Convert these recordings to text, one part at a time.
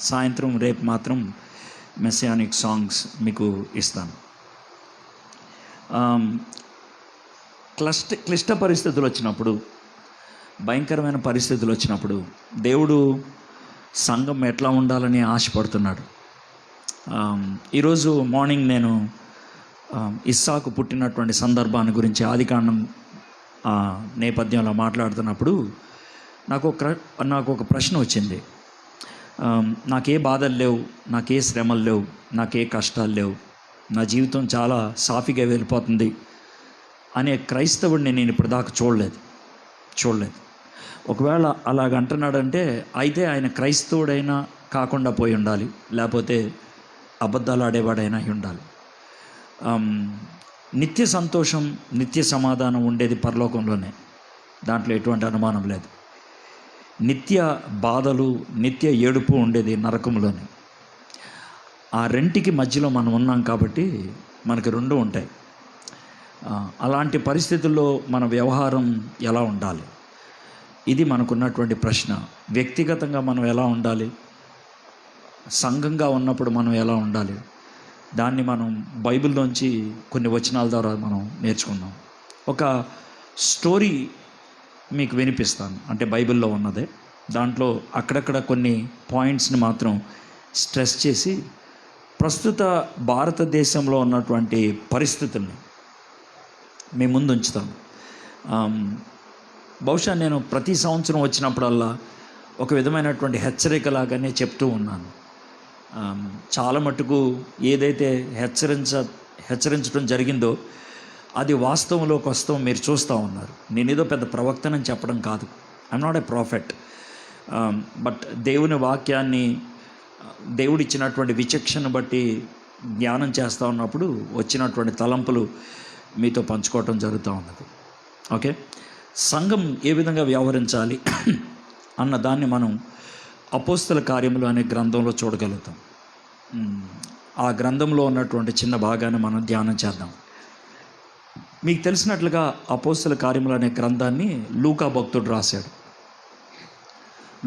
సాయంత్రం రేపు మాత్రం మెస్సియానిక్ సాంగ్స్ మీకు ఇస్తాను. క్లిష్ట పరిస్థితులు వచ్చినప్పుడు, భయంకరమైన పరిస్థితులు వచ్చినప్పుడు దేవుడు సంఘం ఎట్లా ఉండాలని ఆశపడుతున్నాడు. ఈరోజు మార్నింగ్ నేను ఇస్సాకు పుట్టినటువంటి సందర్భాన్ని గురించి ఆదికాండం నేపథ్యంలో మాట్లాడుతున్నప్పుడు నాకు ఒక ప్రశ్న వచ్చింది. నాకే బాధలు లేవు, నాకే శ్రమలు లేవు, నాకే కష్టాలు లేవు, నా జీవితం చాలా సాఫీగా వెళ్ళిపోతుంది అనే క్రైస్తవుడిని నేను ఇప్పుడు దాకా చూడలేదు. ఒకవేళ అలాగంటున్నాడంటే అయితే ఆయన క్రైస్తవుడైనా కాకుండా పోయి ఉండాలి, లేకపోతే అబద్ధాలు ఆడేవాడైనా అయి ఉండాలి. నిత్య సంతోషం, నిత్య సమాధానం ఉండేది పరలోకంలోనే, దాంట్లో ఎటువంటి అనుమానం లేదు. నిత్య బాధలు, నిత్య ఏడుపు ఉండేది నరకంలోనే. ఆ రెంటికి మధ్యలో మనం ఉన్నాం కాబట్టి మనకి రెండు ఉంటాయి. అలాంటి పరిస్థితుల్లో మన వ్యవహారం ఎలా ఉండాలి, ఇది మనకున్నటువంటి ప్రశ్న. వ్యక్తిగతంగా మనం ఎలా ఉండాలి, సంఘంగా ఉన్నప్పుడు మనం ఎలా ఉండాలి, దాన్ని మనం బైబిల్లోంచి కొన్ని వచనాల ద్వారా మనం నేర్చుకుందాం. ఒక స్టోరీ మీకు వినిపిస్తాను, అంటే బైబిల్లో ఉన్నదే. దాంట్లో అక్కడక్కడ కొన్ని పాయింట్స్ని మాత్రం స్ట్రెస్ చేసి ప్రస్తుత భారతదేశంలో ఉన్నటువంటి పరిస్థితుల్ని మీ ముందు ఉంచుతాను. బహుశా నేను ప్రతి సంవత్సరం వచ్చినప్పుడల్లా ఒక విధమైనటువంటి హెచ్చరికలాగానే చెప్తూ ఉన్నాను. చాలా మటుకు ఏదైతే హెచ్చరించడం జరిగిందో అది వాస్తవంలోకి వస్తాం మీరు చూస్తూ ఉన్నారు. నేనేదో పెద్ద ప్రవక్తనని చెప్పడం కాదు, I'm not a prophet. But దేవుని వాక్యాన్ని దేవుడిచ్చినటువంటి విచక్షణ బట్టి జ్ఞానం చేస్తూ ఉన్నప్పుడు వచ్చినటువంటి తలంపులు మీతో పంచుకోవటం జరుగుతూ ఉన్నది. ఓకే, సంఘం ఏ విధంగా వ్యవహరించాలి అన్న దాన్ని మనం అపోస్తల కార్యములు అనే గ్రంథంలో చూడగలుగుతాం. ఆ గ్రంథంలో ఉన్నటువంటి చిన్న భాగాన్ని మనం ధ్యానం చేద్దాం. మీకు తెలిసినట్లుగా అపోస్తల కార్యములు అనే గ్రంథాన్ని లూకా భక్తుడు రాశాడు.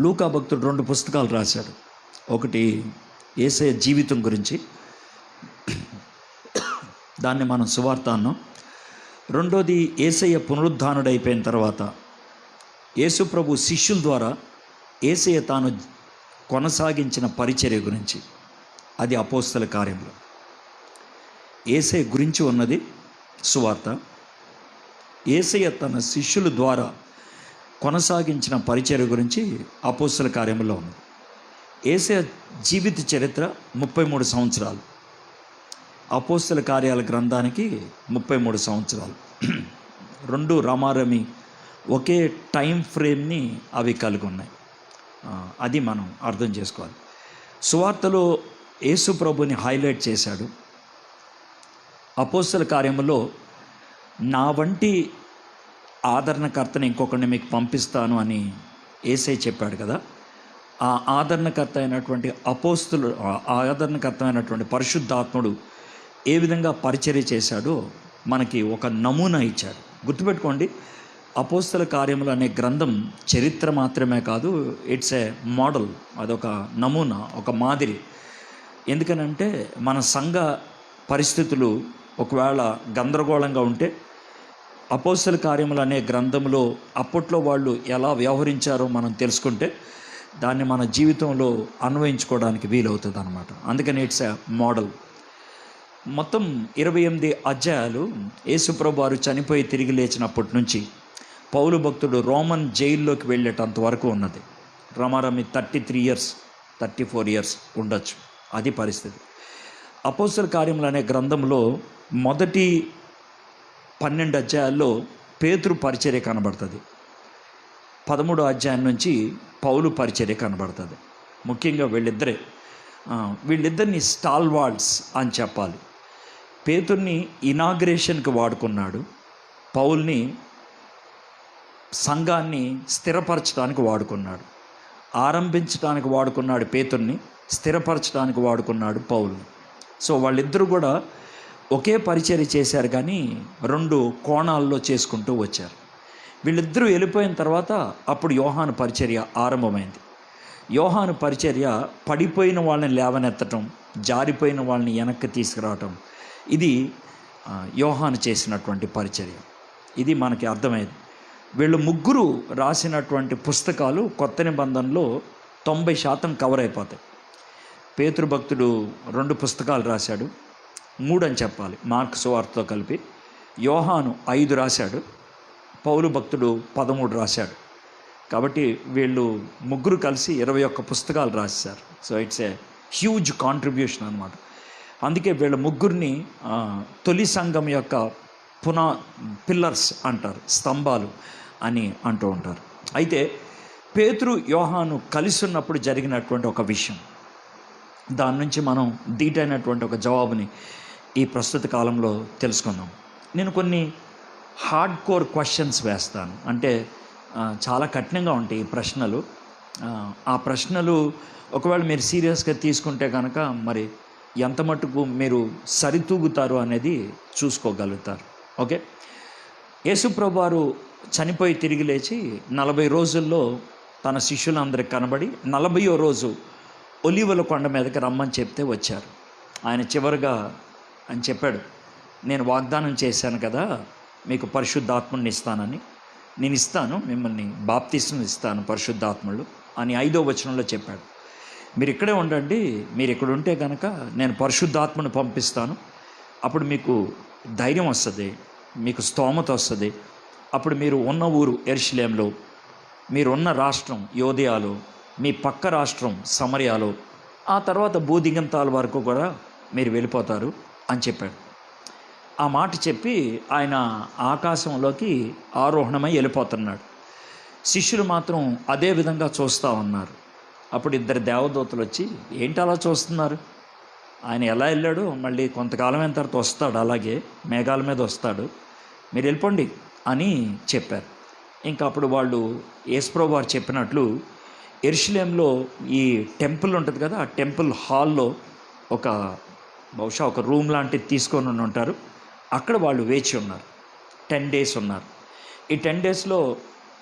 లూకా భక్తుడు 2 పుస్తకాలు రాశాడు. ఒకటి యేసయ్య జీవితం గురించి, దాన్ని మనం సువార్త అన్నాం. రెండోది యేసయ్య పునరుద్ధానుడైపోయిన తర్వాత యేసు ప్రభు శిష్యుల ద్వారా యేసయ్య తాను కొనసాగించిన పరిచర్య గురించి, అది అపోస్తల కార్యములు. యేసయ్య గురించి ఉన్నది సువార్త, యేసయ్య తన శిష్యుల ద్వారా కొనసాగించిన పరిచర్య గురించి అపోస్తల కార్యములో ఉంది. యేసయ్య జీవిత చరిత్ర 33 సంవత్సరాలు, అపోస్తల కార్యాల గ్రంథానికి 33 సంవత్సరాలు. రెండు రామారమి ఒకే టైం ఫ్రేమ్ని అవి కలిగి ఉన్నాయి. అది మనం అర్థం చేసుకోవాలి. సువార్తలో యేసు ప్రభుని హైలైట్ చేశాడు. అపోస్తల కార్యములో నా వంటి ఆదరణకర్తని ఇంకొకరిని మీకు పంపిస్తాను అని యేసయ్య చెప్పాడు కదా. ఆ ఆదరణకర్త అయినటువంటి ఆదరణకర్త అయినటువంటి పరిశుద్ధాత్ముడు ఏ విధంగా పరిచర్య చేశాడో మనకి ఒక నమూనా ఇచ్చాడు. గుర్తుపెట్టుకోండి, అపోస్తల కార్యములు అనే గ్రంథం చరిత్ర మాత్రమే కాదు, ఇట్స్ ఏ మోడల్, అదొక నమూనా, ఒక మాదిరి. ఎందుకనంటే మన సంఘ పరిస్థితులు ఒకవేళ గందరగోళంగా ఉంటే అపోస్తల కార్యములు అనే గ్రంథంలో అప్పట్లో వాళ్ళు ఎలా వ్యవహరించారో మనం తెలుసుకుంటే దాన్ని మన జీవితంలో అన్వయించుకోవడానికి వీలవుతుంది అన్నమాట. అందుకని ఇట్స్ ఏ మోడల్. మొత్తం 28 అధ్యాయాలు యేసుప్రభు వారు చనిపోయి తిరిగి లేచినప్పటి నుంచి పౌలు భక్తుడు రోమన్ జైల్లోకి వెళ్ళేటంత వరకు ఉన్నది. రమారమి 33 years 34 years ఉండొచ్చు, అది పరిస్థితి. అపోస్తల కార్యములు అనే గ్రంథంలో మొదటి 12 అధ్యాయాల్లో పేతురు పరిచర్య కనబడుతుంది. 13వ అధ్యాయం నుంచి పౌలు పరిచర్య కనబడుతుంది. ముఖ్యంగా వీళ్ళిద్దరిని స్టాల్వార్డ్స్ అని చెప్పాలి. పేతుర్ని ఇనాగ్రేషన్కి వాడుకున్నాడు, పౌల్ని సంఘాన్ని స్థిరపరచడానికి వాడుకున్నాడు. ఆరంభించడానికి వాడుకున్నాడు పేతుర్ని, స్థిరపరచడానికి వాడుకున్నాడు పౌల్ని. సో వాళ్ళిద్దరూ కూడా ఒకే పరిచర్య చేశారు, కానీ 2 కోణాల్లో చేసుకుంటూ వచ్చారు. వీళ్ళిద్దరూ వెళ్ళిపోయిన తర్వాత అప్పుడు యోహాను పరిచర్య ఆరంభమైంది. యోహాను పరిచర్య పడిపోయిన వాళ్ళని లేవనెత్తటం, జారిపోయిన వాళ్ళని వెనక్కి తీసుకురావటం, ఇది యోహాను చేసినటువంటి పరిచర్య. ఇది మనకి అర్థమైంది. వీళ్ళు ముగ్గురు రాసినటువంటి పుస్తకాలు కొత్త నిబంధనలో 90% కవర్ అయిపోతాయి. పేతురు భక్తుడు 2 పుస్తకాలు రాశాడు, 3 అని చెప్పాలి మార్కు సువార్తతో కలిపి. యోహాను 5 రాశాడు, పౌలు భక్తుడు 13 రాశాడు. కాబట్టి వీళ్ళు ముగ్గురు కలిసి 21 పుస్తకాలు రాశారు. So it's a huge contribution అనమాట. అందుకే వీళ్ళ ముగ్గురిని తొలి సంఘం యొక్క పిల్లర్స్ అంటారు, స్తంభాలు అని అంటూ ఉంటారు. అయితే పేతురు యోహాను కలిసి ఉన్నప్పుడు జరిగినటువంటి ఒక విషయం, దాని నుంచి మనం ధీటైనటువంటి ఒక జవాబుని ఈ ప్రస్తుత కాలంలో తెలుసుకుందాం. నేను కొన్ని హార్డ్ కోర్ క్వశ్చన్స్ వేస్తాను, అంటే చాలా కఠినంగా ఉంటాయి ఈ ప్రశ్నలు. ఆ ప్రశ్నలు ఒకవేళ మీరు సీరియస్గా తీసుకుంటే కనుక మరి ఎంత మటుకు మీరు సరితూగుతారు అనేది చూసుకోగలుగుతారు. ఓకే, యేసుప్రభు వారు చనిపోయి తిరిగి లేచి 40 రోజుల్లో తన శిష్యులందరికి కనబడి 40వ రోజు ఒలీవల కొండ మీదకి రమ్మని చెప్తే వచ్చారు. ఆయన చివరిగా ఆయన చెప్పాడు, నేను వాగ్దానం చేశాను కదా మీకు పరిశుద్ధాత్మని ఇస్తానని, నేను ఇస్తాను, మిమ్మల్ని బాప్తిస్మం ఇస్తాను పరిశుద్ధాత్మలు అని 5వ వచనంలో చెప్పాడు. మీరు ఇక్కడే ఉండండి, మీరు ఇక్కడ ఉంటే కనుక నేను పరిశుద్ధాత్మను పంపిస్తాను, అప్పుడు మీకు ధైర్యం వస్తుంది, మీకు స్తోమత వస్తుంది. అప్పుడు మీరు ఉన్న ఊరు యెరూషలేములో, మీరు ఉన్న రాష్ట్రం యోదయలో, మీ పక్క రాష్ట్రం సమరయలో, ఆ తర్వాత భూదిగంతాల వరకు కూడా మీరు వెళ్ళిపోతారు అని చెప్పాడు. ఆ మాట చెప్పి ఆయన ఆకాశంలోకి ఆరోహణమై వెళ్ళిపోతున్నాడు. శిష్యులు మాత్రం అదే విధంగా చూస్తూ ఉన్నారు. అప్పుడు 2 దేవదూతలు వచ్చి, ఏంటి అలా చూస్తున్నారు, ఆయన ఎలా వెళ్ళాడు, మళ్ళీ కొంతకాలం అయిన తర్వాత వస్తాడు, అలాగే మేఘాల మీద వస్తాడు, మీరు వెళ్ళిపోండి అని చెప్పారు. ఇంకా అప్పుడు వాళ్ళు యేసుప్రభు వారు చెప్పినట్లు యెరూషలేములో ఈ టెంపుల్ ఉంటుంది కదా, ఆ టెంపుల్ హాల్లో బహుశా ఒక రూమ్ లాంటిది తీసుకొని ఉంటారు. అక్కడ వాళ్ళు వేచి ఉన్నారు. 10 days ఉన్నారు. ఈ 10 daysలో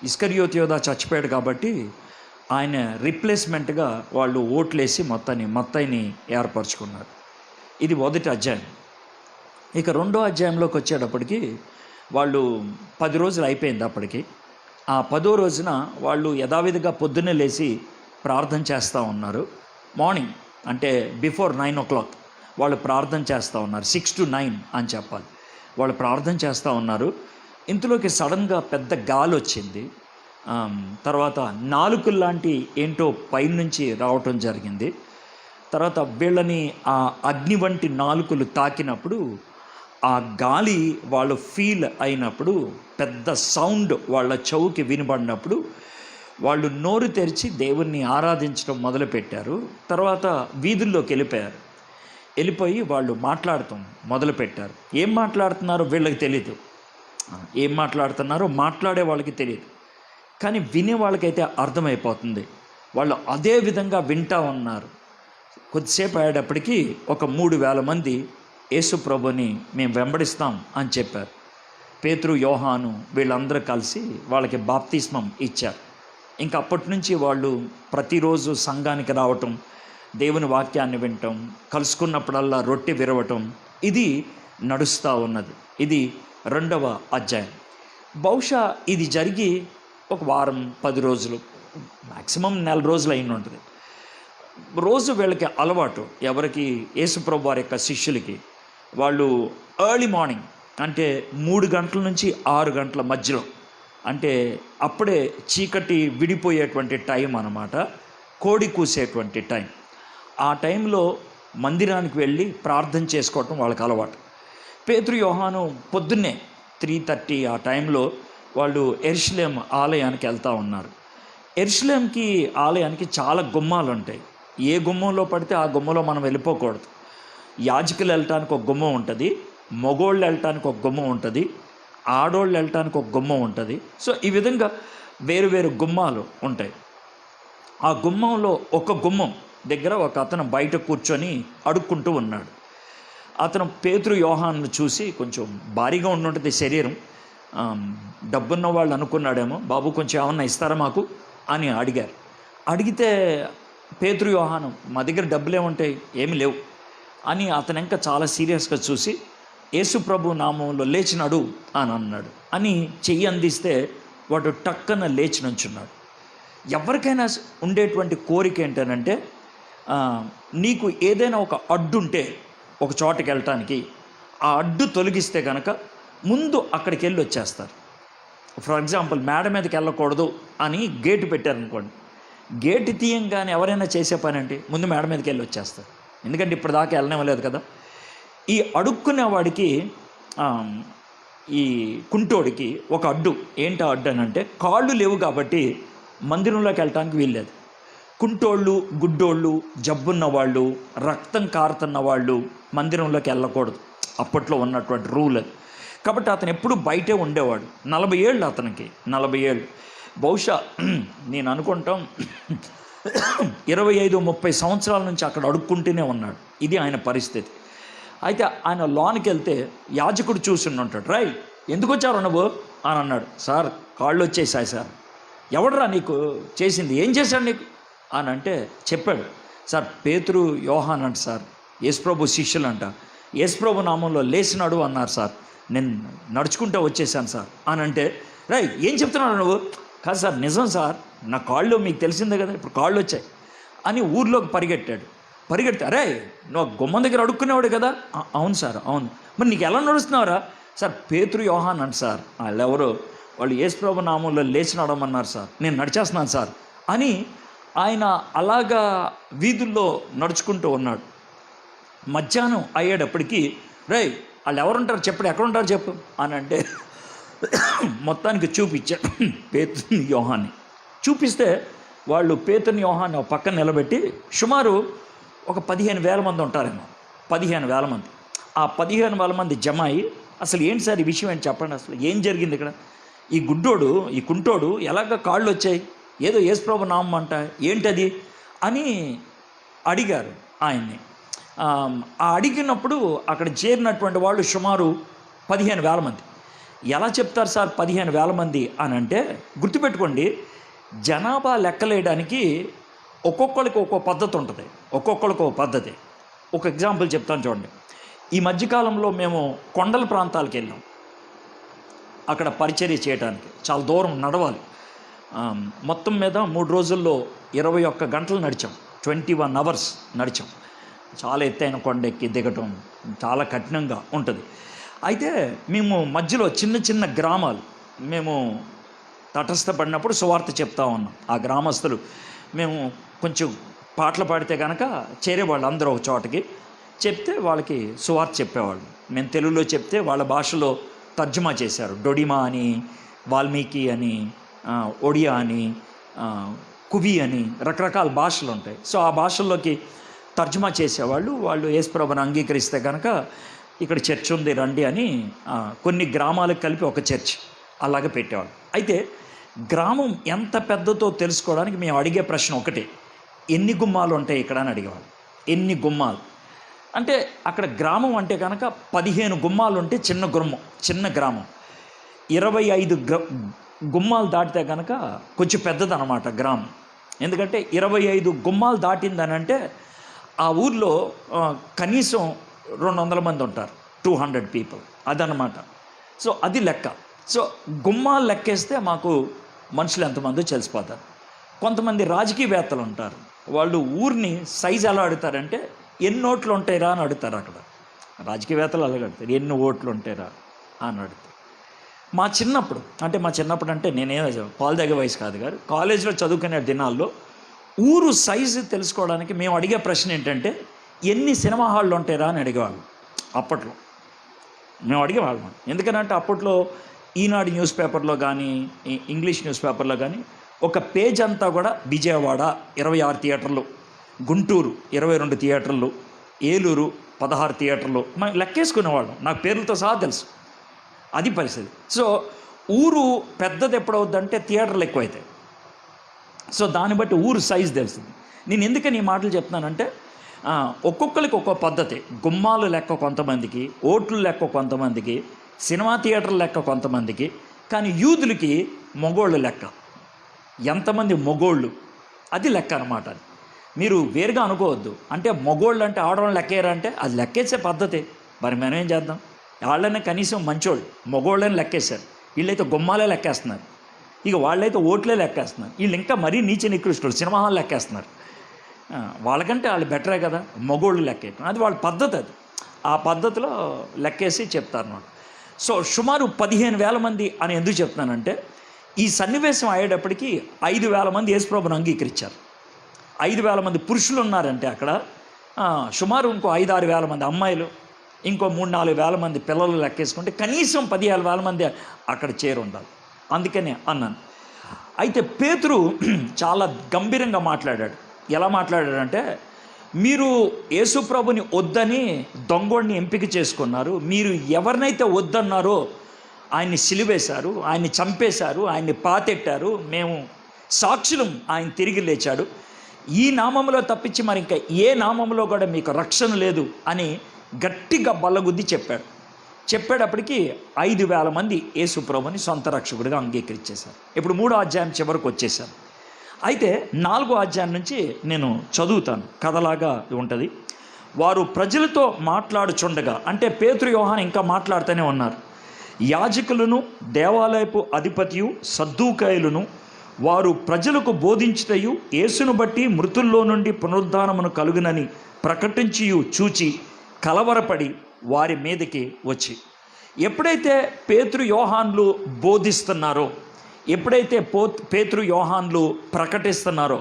ఇస్కరియోతు యోధా చచ్చిపోయాడు కాబట్టి ఆయన రిప్లేస్మెంట్గా వాళ్ళు ఓట్లేసి మత్తయిని ఏర్పరచుకున్నారు. ఇది 1వ అధ్యాయం. ఇక 2వ అధ్యాయంలోకి వచ్చేటప్పటికి వాళ్ళు 10 రోజులు అయిపోయింది. అప్పటికి ఆ 10వ రోజున వాళ్ళు యథావిధిగా పొద్దున్నే లేచి ప్రార్థన చేస్తూ ఉన్నారు. మార్నింగ్ అంటే బిఫోర్ 9 o'clock వాళ్ళు ప్రార్థన చేస్తూ ఉన్నారు. 6 to 9 అని చెప్పాలి. వాళ్ళు ప్రార్థన చేస్తూ ఉన్నారు. ఇంతలోకి సడన్గా పెద్ద గాలి వచ్చింది. తర్వాత నాలుకల్లాంటి ఏంటో పైనుంచి రావటం జరిగింది. తర్వాత వీళ్ళని ఆ అగ్ని వంటి నాలుకలు తాకినప్పుడు, ఆ గాలి వాళ్ళు ఫీల్ అయినప్పుడు, పెద్ద సౌండ్ వాళ్ళ చెవుకి వినబడినప్పుడు వాళ్ళు నోరు తెరిచి దేవుణ్ణి ఆరాధించడం మొదలుపెట్టారు. తర్వాత వీధుల్లోకి వెళ్ళిపోయి వాళ్ళు మాట్లాడటం మొదలుపెట్టారు. ఏం మాట్లాడుతున్నారో వీళ్ళకి తెలియదు, ఏం మాట్లాడుతున్నారో మాట్లాడే వాళ్ళకి తెలియదు, కానీ వినే వాళ్ళకైతే అర్థమైపోతుంది. వాళ్ళు అదే విధంగా వింటూ ఉన్నారు. కొద్దిసేపు అయ్యేటప్పటికీ ఒక 3,000 మంది యేసు ప్రభుని మేము వెంబడిస్తాం అని చెప్పారు. పేతురు, యోహాను వీళ్ళందరూ కలిసి వాళ్ళకి బాప్తిస్మం ఇచ్చారు. ఇంకా అప్పటి నుంచి వాళ్ళు ప్రతిరోజు సంఘానికి రావటం, దేవుని వాక్యాన్ని వినటం, కలుసుకున్నప్పుడల్లా రొట్టె విరవటం, ఇది నడుస్తూ ఉన్నది. ఇది 2వ అధ్యాయం. బహుశా ఇది జరిగి ఒక వారం 10 రోజులు, మ్యాక్సిమం 1 రోజులు అయిన ఉంటుంది. రోజు వీళ్ళకి అలవాటు, ఎవరికి, యేసుప్రభు వారి యొక్క శిష్యులకి, వాళ్ళు ఎర్లీ మార్నింగ్ అంటే 3 గంటల నుంచి 6 గంటల మధ్యలో, అంటే అప్పుడే చీకటి విడిపోయేటువంటి టైం అన్నమాట, కోడి కూసేటువంటి టైం. ఆ టైంలో మందిరానికి వెళ్ళి ప్రార్థన చేసుకోవటం వాళ్ళకి అలవాటు. పేతురు, యోహాను పొద్దున్నే 3:30 ఆ టైంలో వాళ్ళు యెరూషలేం ఆలయానికి వెళ్తూ ఉన్నారు. యెరూషలేంకి ఆలయానికి చాలా గుమ్మాలు ఉంటాయి. ఏ గుమ్మంలో పడితే ఆ గుమ్మంలో మనం వెళ్ళిపోకూడదు. యాజకులు వెళ్ళటానికి ఒక గుమ్మం ఉంటుంది, మగోళ్ళు వెళ్ళటానికి ఒక గుమ్మం ఉంటుంది, ఆడోళ్ళు వెళ్ళటానికి ఒక గుమ్మం ఉంటుంది. సో ఈ విధంగా వేరు గుమ్మాలు ఉంటాయి. ఆ గుమ్మంలో ఒక గుమ్మం దగ్గర ఒక అతను బయట కూర్చొని అడుక్కుంటూ ఉన్నాడు. అతను పేతురు, యోహాను చూసి, కొంచెం భారీగా ఉండుంటుంది శరీరం, డబ్బున్న వాళ్ళు అనుకున్నాడేమో, బాబు కొంచెం ఏమన్నా ఇస్తారా మాకు అని అడిగారు. అడిగితే పేతురు యోహాను మా దగ్గర డబ్బులు ఏముంటాయి, ఏమి లేవు అని అతను ఇంకా చాలా సీరియస్గా చూసి యేసు ప్రభు నామంలో లేచినాడు అని అన్నాడు అని చెయ్యి అందిస్తే వాడు టక్కన లేచి నుంచున్నాడు. ఎవరికైనా ఉండేటువంటి కోరిక ఏంటనంటే నీకు ఏదైనా ఒక అడ్డు ఉంటే ఒక చోటకి వెళ్ళటానికి ఆ అడ్డు తొలగిస్తే కనుక ముందు అక్కడికి వెళ్ళి వచ్చేస్తారు. ఫర్ ఎగ్జాంపుల్ మేడ మీదకి వెళ్ళకూడదు అని గేటు పెట్టారనుకోండి, గేటు తీయంగానే ఎవరైనా చేసే పని అంటే ముందు మేడ మీదకి వెళ్ళి వచ్చేస్తారు. ఎందుకంటే ఇప్పుడు దాకా వెళ్ళనివ్వలేదు కదా. ఈ అడుక్కునే వాడికి ఈ కుంటోడికి ఒక అడ్డు. ఏంటి అడ్డు అని అంటే కాళ్ళు లేవు కాబట్టి మందిరంలోకి వెళ్ళటానికి వీల్లేదు. కుంటోళ్ళు, గుడ్డోళ్ళు, జబ్బున్న వాళ్ళు, రక్తం కారుతున్న వాళ్ళు మందిరంలోకి వెళ్ళకూడదు. అప్పట్లో ఉన్నటువంటి రూల్ అది. కాబట్టి అతను ఎప్పుడు బయటే ఉండేవాడు. 40 ఏళ్ళు అతనికి, 40 ఏళ్ళు. బహుశా నేను అనుకుంటాం 25-30 సంవత్సరాల నుంచి అక్కడ అడుక్కుంటూనే ఉన్నాడు. ఇది ఆయన పరిస్థితి. అయితే ఆయన లోనికి వెళ్తే యాజకుడు చూసి ఉంటాడు. రై, ఎందుకు వచ్చారు నువ్వు అని అన్నాడు. సార్, కాళ్ళు వచ్చేసాయి సార్. ఎవడరా నీకు చేసింది, ఏం చేశాడు నీకు అని అంటే చెప్పాడు. సార్, పేతురు యోహాన్ అంట సార్, యేసుప్రభు శిష్యులు అంట, యేసుప్రభు నామంలో లేచినాడు అన్నారు సార్, నేను నడుచుకుంటూ వచ్చేసాను సార్ అని అంటే, రై ఏం చెప్తున్నాడు నువ్వు? కాదు సార్, నిజం సార్, నా కాళ్ళు మీకు తెలిసిందే కదా, ఇప్పుడు కాళ్ళు వచ్చాయి అని ఊర్లోకి పరిగెడితే అరే నువ్వు గుమ్మం దగ్గర అడుక్కునేవాడు కదా. అవును సార్, అవును. మరి నీకు ఎలా నడుస్తున్నావురా? సార్, పేతురు యోహాన్ అంట సార్, వాళ్ళెవరో వాళ్ళు యేసుప్రభు నామంలో లేచి నడవమన్నారు సార్, నేను నడిచేస్తున్నాను సార్ అని ఆయన అలాగా వీధుల్లో నడుచుకుంటూ ఉన్నాడు. మధ్యాహ్నం అయ్యేటప్పటికి రేయ్ వాళ్ళు ఎవరుంటారు చెప్పండి, ఎక్కడ ఉంటారు చెప్పు అని అంటే మొత్తానికి చూపించాడు పేతుని యోహాన్ని. చూపిస్తే వాళ్ళు పేతుని యోహాన్ని ఒక పక్కన నిలబెట్టి సుమారు ఒక 15,000 మంది ఉంటారేమో, 15,000 మంది. ఆ 15,000 మంది జమ అయ్యి అసలు ఏంటి సార్ ఈ విషయం ఏంటి చెప్పండి, అసలు ఏం జరిగింది ఇక్కడ, ఈ కుంటోడు ఎలాగ కాళ్ళు వచ్చాయి, ఏదో యేసుప్రభు నామం అంట, ఏంటది అని అడిగారు ఆయన్ని. ఆ అడిగినప్పుడు అక్కడ చేరినటువంటి వాళ్ళు సుమారు 15,000 మంది. ఎలా చెప్తారు సార్ 15,000 మంది అని అంటే, గుర్తుపెట్టుకోండి, జనాభా లెక్కలేయడానికి ఒక్కొక్కరికి ఒక్కో పద్ధతి ఉంటుంది, ఒక్కొక్కరికి ఒక పద్ధతి. ఒక ఎగ్జాంపుల్ చెప్తాను చూడండి. ఈ మధ్యకాలంలో మేము కొండల ప్రాంతాలకు వెళ్ళాం. అక్కడ పరిచర్య చేయడానికి చాలా దూరం నడవాలి. మొత్తం మీద 3 రోజుల్లో 21 గంటలు నడిచాం, 21 hours నడిచాం. చాలా ఎత్తైన కొండ ఎక్కి దిగటం చాలా కఠినంగా ఉంటుంది. అయితే మేము మధ్యలో చిన్న చిన్న గ్రామాలు మేము తటస్థపడినప్పుడు సువార్త చెప్తా ఉన్నాం. ఆ గ్రామస్తులు మేము కొంచెం పాటలు పాడితే కనుక చేరేవాళ్ళు, అందరూ ఒక చోటకి చెప్తే వాళ్ళకి సువార్త చెప్పేవాళ్ళు. మేము తెలుగులో చెప్తే వాళ్ళ భాషలో తర్జుమా చేశారు. డొడిమా అని, వాల్మీకి అని, ఒడియా అని, కువి అని రకరకాల భాషలు ఉంటాయి. సో ఆ భాషల్లోకి తర్జుమా చేసేవాళ్ళు. వాళ్ళు యేసుప్రభుని అంగీకరిస్తే కనుక ఇక్కడ చర్చ్ ఉంది రండి అని కొన్ని గ్రామాలకు కలిపి ఒక చర్చ్ అలాగే పెట్టేవాళ్ళు. అయితే గ్రామం ఎంత పెద్దదో తెలుసుకోవడానికి మేము అడిగే ప్రశ్న ఒకటే, ఎన్ని గుమ్మాలు ఉంటాయి ఇక్కడ అని అడిగేవాళ్ళు. ఎన్ని గుమ్మాలు అంటే అక్కడ గ్రామం అంటే కనుక 15 గుమ్మాలు ఉంటే చిన్న గ్రామం. 25 గుమ్మాలు దాటితే కనుక కొంచెం పెద్దదన్నమాట గ్రామం. ఎందుకంటే 25 గుమ్మాలు దాటిందనంటే ఆ ఊర్లో కనీసం 200 మంది ఉంటారు, 200 people అదనమాట. సో అది లెక్క. సో గుమ్మాలు లెక్కేస్తే మాకు మనుషులు ఎంతమందో తెలిసిపోతారు. కొంతమంది రాజకీయవేత్తలు ఉంటారు, వాళ్ళు ఊరిని సైజు ఎలా అడుగుతారంటే ఎన్ని ఓట్లు ఉంటాయిరా అని అడుగుతారు. అక్కడ రాజకీయవేత్తలు అలాగే అడుగుతారు, ఎన్ని ఓట్లు ఉంటాయిరా అని అడుగుతారు. మా చిన్నప్పుడు అంటే నేనే పాలు తాగే వయసు కాదు గారు, కాలేజీలో చదువుకునే దినాల్లో ఊరు సైజు తెలుసుకోవడానికి మేము అడిగే ప్రశ్న ఏంటంటే ఎన్ని సినిమా హాళ్ళు ఉంటాయిరా అని అడిగేవాళ్ళు. అప్పట్లో మేము అడిగేవాళ్ళం. ఎందుకనంటే అప్పట్లో ఈనాడు న్యూస్ పేపర్లో కానీ ఇంగ్లీష్ న్యూస్ పేపర్లో కానీ ఒక పేజ్ అంతా కూడా విజయవాడ 26 థియేటర్లు, గుంటూరు 22 థియేటర్లు, ఏలూరు 16 థియేటర్లు మనం లెక్కేసుకునేవాళ్ళం. నాకు పేర్లతో సహా తెలుసు. అది పరిస్థితి. సో ఊరు పెద్దది ఎప్పుడవుద్దంటే థియేటర్లు ఎక్కువైతాయి. సో దాన్ని బట్టి ఊరు సైజు తెలుస్తుంది. నేను ఎందుకని ఈ మాటలు చెప్తున్నానంటే ఒక్కొక్కరికి ఒక్కో పద్ధతి. గుమ్మాలు లెక్క కొంతమందికి, ఓట్లు లెక్క కొంతమందికి, సినిమా థియేటర్లు లెక్క కొంతమందికి, కానీ యూదులకి మొగోళ్ళు లెక్క. ఎంతమంది మొగోళ్ళు అది లెక్క అనమాట. అది మీరు వేరుగా అనుకోవద్దు. అంటే మగోళ్ళు అంటే ఆడవాళ్ళు లెక్కేయరంటే అది లెక్కేసే పద్ధతి. మరి మనం ఏం చేద్దాం? వాళ్ళనే కనీసం మంచోళ్ళు, మగోళ్ళని లెక్కేశారు. వీళ్ళైతే గుమ్మాలే లెక్కేస్తున్నారు. ఇక వాళ్ళైతే ఓట్లే లెక్కేస్తున్నారు. వీళ్ళు ఇంకా మరీ నీచ నికృష్టులు, సినిమా హాల్ లెక్కేస్తున్నారు. వాళ్ళకంటే వాళ్ళు బెటరే కదా మగోళ్ళు లెక్కేయటం. అది వాళ్ళ పద్ధతి. అది ఆ పద్ధతిలో లెక్కేసి చెప్తారన్నమాట. సో సుమారు 15,000 మంది అని ఎందుకు చెప్తున్నానంటే, ఈ సన్నివేశం అయ్యేటప్పటికి 5,000 మంది యేసుప్రభుని అంగీకరించారు. 5,000 మంది పురుషులు ఉన్నారంటే అక్కడ, సుమారు ఇంకో 5-6 వేల మంది అమ్మాయిలు, ఇంకో 3-4 వేల మంది పిల్లలు లెక్కేసుకుంటే కనీసం 15,000 మంది అక్కడ చేరి ఉండాలి. అందుకనే అన్నాను. అయితే పేతురు చాలా గంభీరంగా మాట్లాడాడు. ఎలా మాట్లాడాడంటే, మీరు యేసుప్రభుని వద్దని దొంగోడిని ఎంపిక చేసుకున్నారు. మీరు ఎవరినైతే వద్దన్నారో ఆయన్ని సిలువేశారు, ఆయన్ని చంపేశారు, ఆయన్ని పాతెట్టారు. మేము సాక్షులం, ఆయన తిరిగి లేచాడు. ఈ నామంలో తప్పించి మరి ఇంకా ఏ నామంలో కూడా మీకు రక్షణ లేదు అని గట్టిగా బల్లగుద్ది చెప్పాడు. చెప్పేటప్పటికి 5,000 మంది యేసుప్రభుని సొంత రక్షకుడిగా అంగీకరించేశారు. ఇప్పుడు 3వ అధ్యాయం చివరికి వచ్చేసారు. అయితే 4వ అధ్యాయం నుంచి నేను చదువుతాను, కథలాగా ఉంటుంది. వారు ప్రజలతో మాట్లాడుచుండగా, అంటే పేతురు యోహాను ఇంకా మాట్లాడుతూనే ఉన్నారు. యాజకులను, దేవాలయపు అధిపతియు, సద్దూకాయులను వారు ప్రజలకు బోధించుటయు, యేసును బట్టి మృతుల్లో నుండి పునరుద్ధానమును కలుగునని ప్రకటించియు చూచి కలవరపడి వారి మీదకి వచ్చి, ఎప్పుడైతే పేతురు యోహాన్లు బోధిస్తున్నారో, ఎప్పుడైతే పేతురు యోహాన్లు ప్రకటిస్తున్నారో,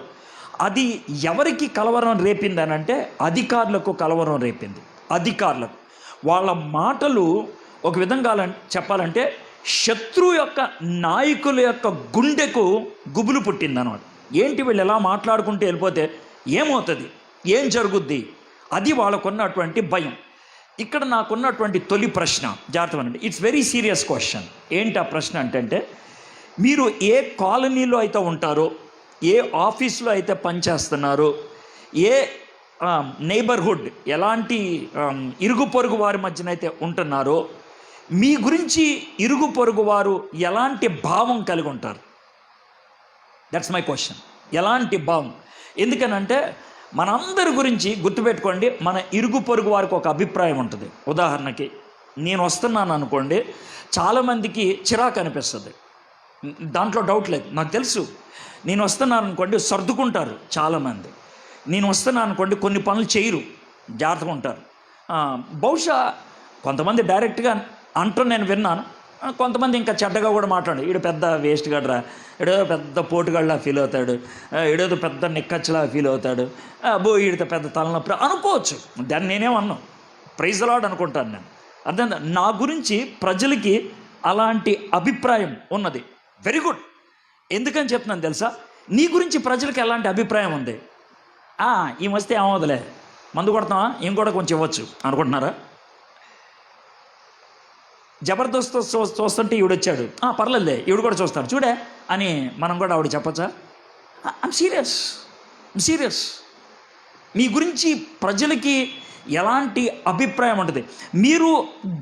అది ఎవరికి కలవరం రేపిందనంటే అధికారులకు కలవరం రేపింది. అధికారులకు వాళ్ళ మాటలు ఒక విధంగా చెప్పాలంటే శత్రువు యొక్క నాయకుల యొక్క గుండెకు గుబులు పుట్టిందన్నమాట. ఏంటి వీళ్ళు ఎలా మాట్లాడుకుంటూ వెళ్ళిపోతే ఏమవుతుంది, ఏం జరుగుద్ది, అది వాళ్ళకున్నటువంటి భయం. ఇక్కడ నాకున్నటువంటి తొలి ప్రశ్న జాగ్రత్త అండి, ఇట్స్ వెరీ సీరియస్ క్వశ్చన్. ఏంటి ఆ ప్రశ్న అంటే, మీరు ఏ కాలనీలో అయితే ఉంటారో, ఏ ఆఫీస్లో అయితే పనిచేస్తున్నారో, ఏ నైబర్హుడ్, ఎలాంటి ఇరుగు పొరుగు వారి మధ్యనైతే ఉంటున్నారో, మీ గురించి ఇరుగు పొరుగు వారు ఎలాంటి భావం కలిగి ఉంటారు? That's my question. ఎలాంటి భావం? ఎందుకనంటే మనందరి గురించి గుర్తుపెట్టుకోండి, మన ఇరుగు పొరుగు వారికి ఒక అభిప్రాయం ఉంటుంది. ఉదాహరణకి నేను వస్తున్నాను అనుకోండి, చాలామందికి చిరాకు అనిపిస్తుంది, దాంట్లో డౌట్ లేదు. నాకు తెలుసు, నేను వస్తున్నాను అనుకోండి సర్దుకుంటారు చాలామంది. నేను వస్తున్నాను అనుకోండి కొన్ని పనులు చేయరు, జాగ్రత్తగా ఉంటారు. బహుశా కొంతమంది డైరెక్ట్గా అంటూ నేను విన్నాను, కొంతమంది ఇంకా చెడ్డగా కూడా మాట్లాడు, ఈడు పెద్ద వేస్ట్ గడ్రా, ఏడో పెద్ద పోటుగాళ్ళ ఫీల్ అవుతాడు, ఏడోదో పెద్ద నిక్కచ్చలా ఫీల్ అవుతాడు, ఈడితో పెద్ద తలనొప్పి అనుకోవచ్చు. దాన్ని నేనేమన్నా ప్రైజ్ లార్డ్ అనుకుంటాను నేను. అర్థం, నా గురించి ప్రజలకి అలాంటి అభిప్రాయం ఉన్నది. Very good. ఎందుకని చెప్తున్నాను తెలుసా? నీ గురించి ప్రజలకి ఎలాంటి అభిప్రాయం ఉంది? ఈ వస్తే ఏమవుదలే, మందు కొడతామా, ఏం కూడా కొంచెం ఇవ్వచ్చు అనుకుంటున్నారా? జబర్దస్త్ చూస్తుంటే ఈవిడ వచ్చాడు, పర్లేదులే ఈవిడ కూడా చూస్తాడు చూడే అని మనం కూడా ఆవిడ చెప్పచ్చా? I'm serious. మీ గురించి ప్రజలకి ఎలాంటి అభిప్రాయం ఉంటుంది? మీరు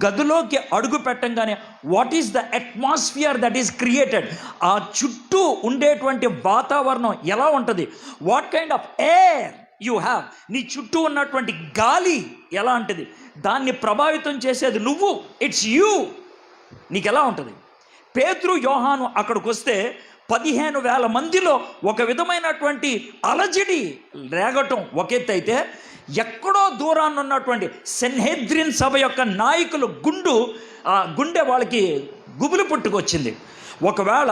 గదిలోకి అడుగు పెట్టంగానే what is the atmosphere that is created, ఆ చుట్టూ ఉండేటువంటి వాతావరణం ఎలా ఉంటుంది? What kind of air you have, నీ చుట్టూ ఉన్నటువంటి గాలి ఎలా ఉంటుంది? దాన్ని ప్రభావితం చేసేది నువ్వు, ఇట్స్ యూ. నీకు ఎలా ఉంటుంది? పేతురు యోహాను అక్కడికి వస్తే 15,000 మందిలో ఒక విధమైనటువంటి అలజడి రేగటం ఒక ఎత్తు అయితే, ఎక్కడో దూరాన్ని ఉన్నటువంటి సెన్హెద్రిన్ సభ యొక్క నాయకులు గుండె వాళ్ళకి గుబులు పుట్టుకొచ్చింది. ఒకవేళ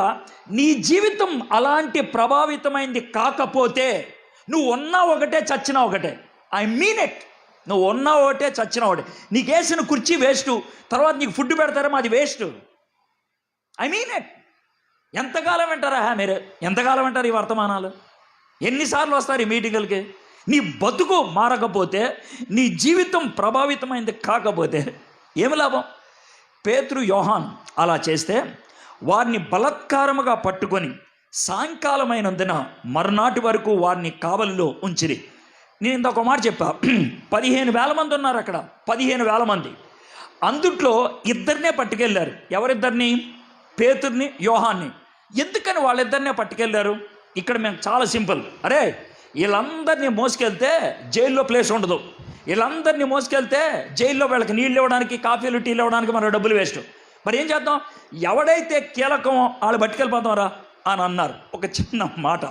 నీ జీవితం అలాంటి ప్రభావితమైంది కాకపోతే, నువ్వు ఉన్నా ఒకటే చచ్చినా ఒకటే. I mean it. నువ్వు ఉన్నా ఒకటే చచ్చినా ఒకటే. నీకు వేసిన కుర్చీ వేస్టు, తర్వాత నీకు ఫుడ్ పెడతారేమో అది వేస్ట్. I mean it. ఎంతకాలం వింటారా మీరు? ఎంతకాలం వింటారు ఈ వర్తమానాలు? ఎన్నిసార్లు వస్తారు ఈ మీటింగులకి? నీ బతుకు మారకపోతే, నీ జీవితం ప్రభావితమైంది కాకపోతే ఏమి లాభం? పేతురు యోహాన్ అలా చేస్తే వారిని బలత్కారముగా పట్టుకొని సాయంకాలమైనందున మరునాటి వరకు వారిని కావలిలో ఉంచిరి. నేను ఇంకొక మాట చెప్పా, 15,000 మంది ఉన్నారు అక్కడ. 15,000 మంది, అందుట్లో ఇద్దరినే పట్టుకెళ్ళారు. ఎవరిద్దరిని? పేతుర్ని, యోహాన్ని. ఎందుకని వాళ్ళిద్దరినే పట్టుకెళ్ళారు? ఇక్కడ మేము చాలా సింపుల్. అరే వీళ్ళందరినీ మోసుకెళ్తే జైల్లో ప్లేస్ ఉండదు, వీళ్ళందరినీ మోసుకెళ్తే జైల్లో వీళ్ళకి నీళ్ళు ఇవ్వడానికి, కాఫీలు టీలు ఇవ్వడానికి మన డబ్బులు వేస్ట్. మరి ఏం చేద్దాం, ఎవడైతే కీలకమో వాళ్ళు పట్టుకెళ్ళిపోతాంరా అని అన్నారు. ఒక చిన్న మాట,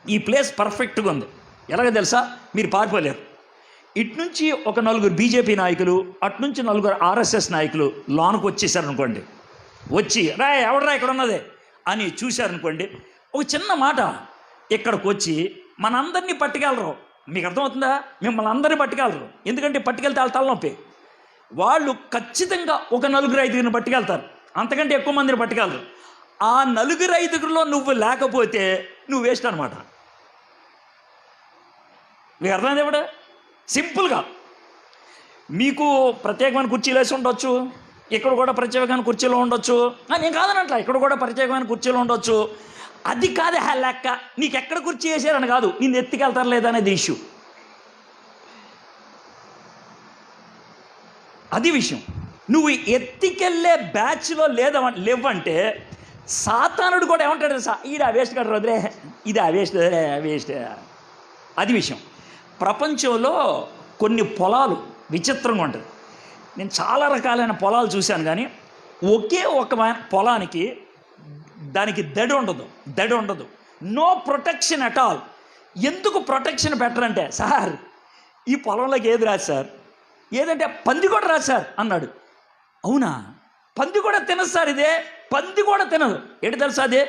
ఈ ప్లేస్ పర్ఫెక్ట్గా ఉంది. ఎలాగ తెలుసా, మీరు పారిపోలేరు. ఇట్నుంచి ఒక 4 బీజేపీ నాయకులు, అట్నుంచి 4 ఆర్ఎస్ఎస్ నాయకులు లోనికి వచ్చేసారనుకోండి, వచ్చి రా ఎవడరా ఇక్కడ ఉన్నదే అని చూశారనుకోండి, ఒక చిన్న మాట, ఇక్కడికి వచ్చి మనందరినీ పట్టుకెళ్ళరు. మీకు అర్థమవుతుందా, మిమ్మల్ని అందరినీ పట్టుకెళ్ళరు. ఎందుకంటే పట్టుకెళ్తే వాళ్ళ తలనొప్పి. వాళ్ళు ఖచ్చితంగా ఒక 4-5 పట్టుకెళ్తారు, అంతకంటే ఎక్కువ మందిని పట్టుకెళ్ళరు. ఆ 4-5లో నువ్వు లేకపోతే నువ్వు వేస్ట్ అనమాట. మీకు అర్థమైంది ఇప్పుడు సింపుల్గా. మీకు ప్రత్యేకమైన కుర్చీలు వేసి ఉండొచ్చు, ఇక్కడ కూడా ప్రత్యేకమైన కుర్చీలో ఉండొచ్చు. నేను కాదనట్లా, ఇక్కడ కూడా ప్రత్యేకమైన కుర్చీలో ఉండొచ్చు. అది కాదే లెక్క, నీకు ఎక్కడ కుర్చీ వేసారని కాదు, నిన్ను ఎత్తికెళ్తారు లేదనేది ఇష్యూ. అది విషయం. నువ్వు ఎత్తికెళ్ళే బ్యాచ్లో లేవంటే సాతానుడు కూడా ఏమంటాడు, ఇది ఆ వేస్ట్ కట్టరు వదిలే, ఇది ఆ వేస్ట్ వేస్ట్. అది విషయం. ప్రపంచంలో కొన్ని పొలాలు విచిత్రంగా ఉంటుంది. నేను చాలా రకాలైన పొలాలు చూశాను, కానీ ఒకే ఒక పొలానికి దానికి దడి ఉండదు, నో ప్రొటెక్షన్ అట్ ఆల్. ఎందుకు ప్రొటెక్షన్ పెట్టరంటే, సార్ ఈ పొలంలోకి ఏది రాదు సార్, ఏదంటే పంది కూడా రాదు సార్ అన్నాడు. అవునా, పంది కూడా తినదు సార్, ఇదే పంది కూడా తినదు. ఏంటి తెలుసా, అదే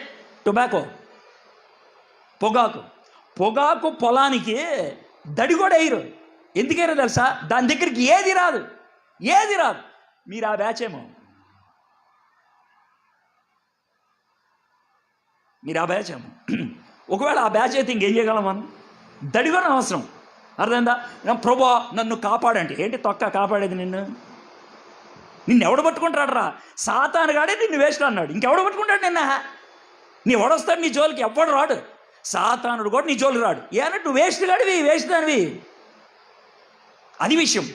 టొబాకో, పొగాకు పొలానికి దడి కూడా వేయరు. ఎందుకైనా తెలుసా, దాని దగ్గరికి ఏది రాదు. మీరు ఆ బ్యాచ్ ఏమో, ఒకవేళ ఆ బ్యాచ్ అయితే ఇంకేం చేయగలం మనం, దడి కూడా అవసరం. అర్థమైందా, ప్రభా నన్ను కాపాడంటే ఏంటి తొక్క కాపాడేది, నిన్ను ఎవడు పట్టుకుంటాడు రా, సాతాను గాడే నిన్ను వేస్ట్ అన్నాడు. ఇంకెవడు పట్టుకుంటాడు నిన్న, నీ ఎవడొస్తాడు నీ జోలికి, ఎవ్వడు రాడు. సాతానుడు కూడా నీ జోలికి రాడు. ఏనంటే వేస్ట్ దానివి. అది విషయం.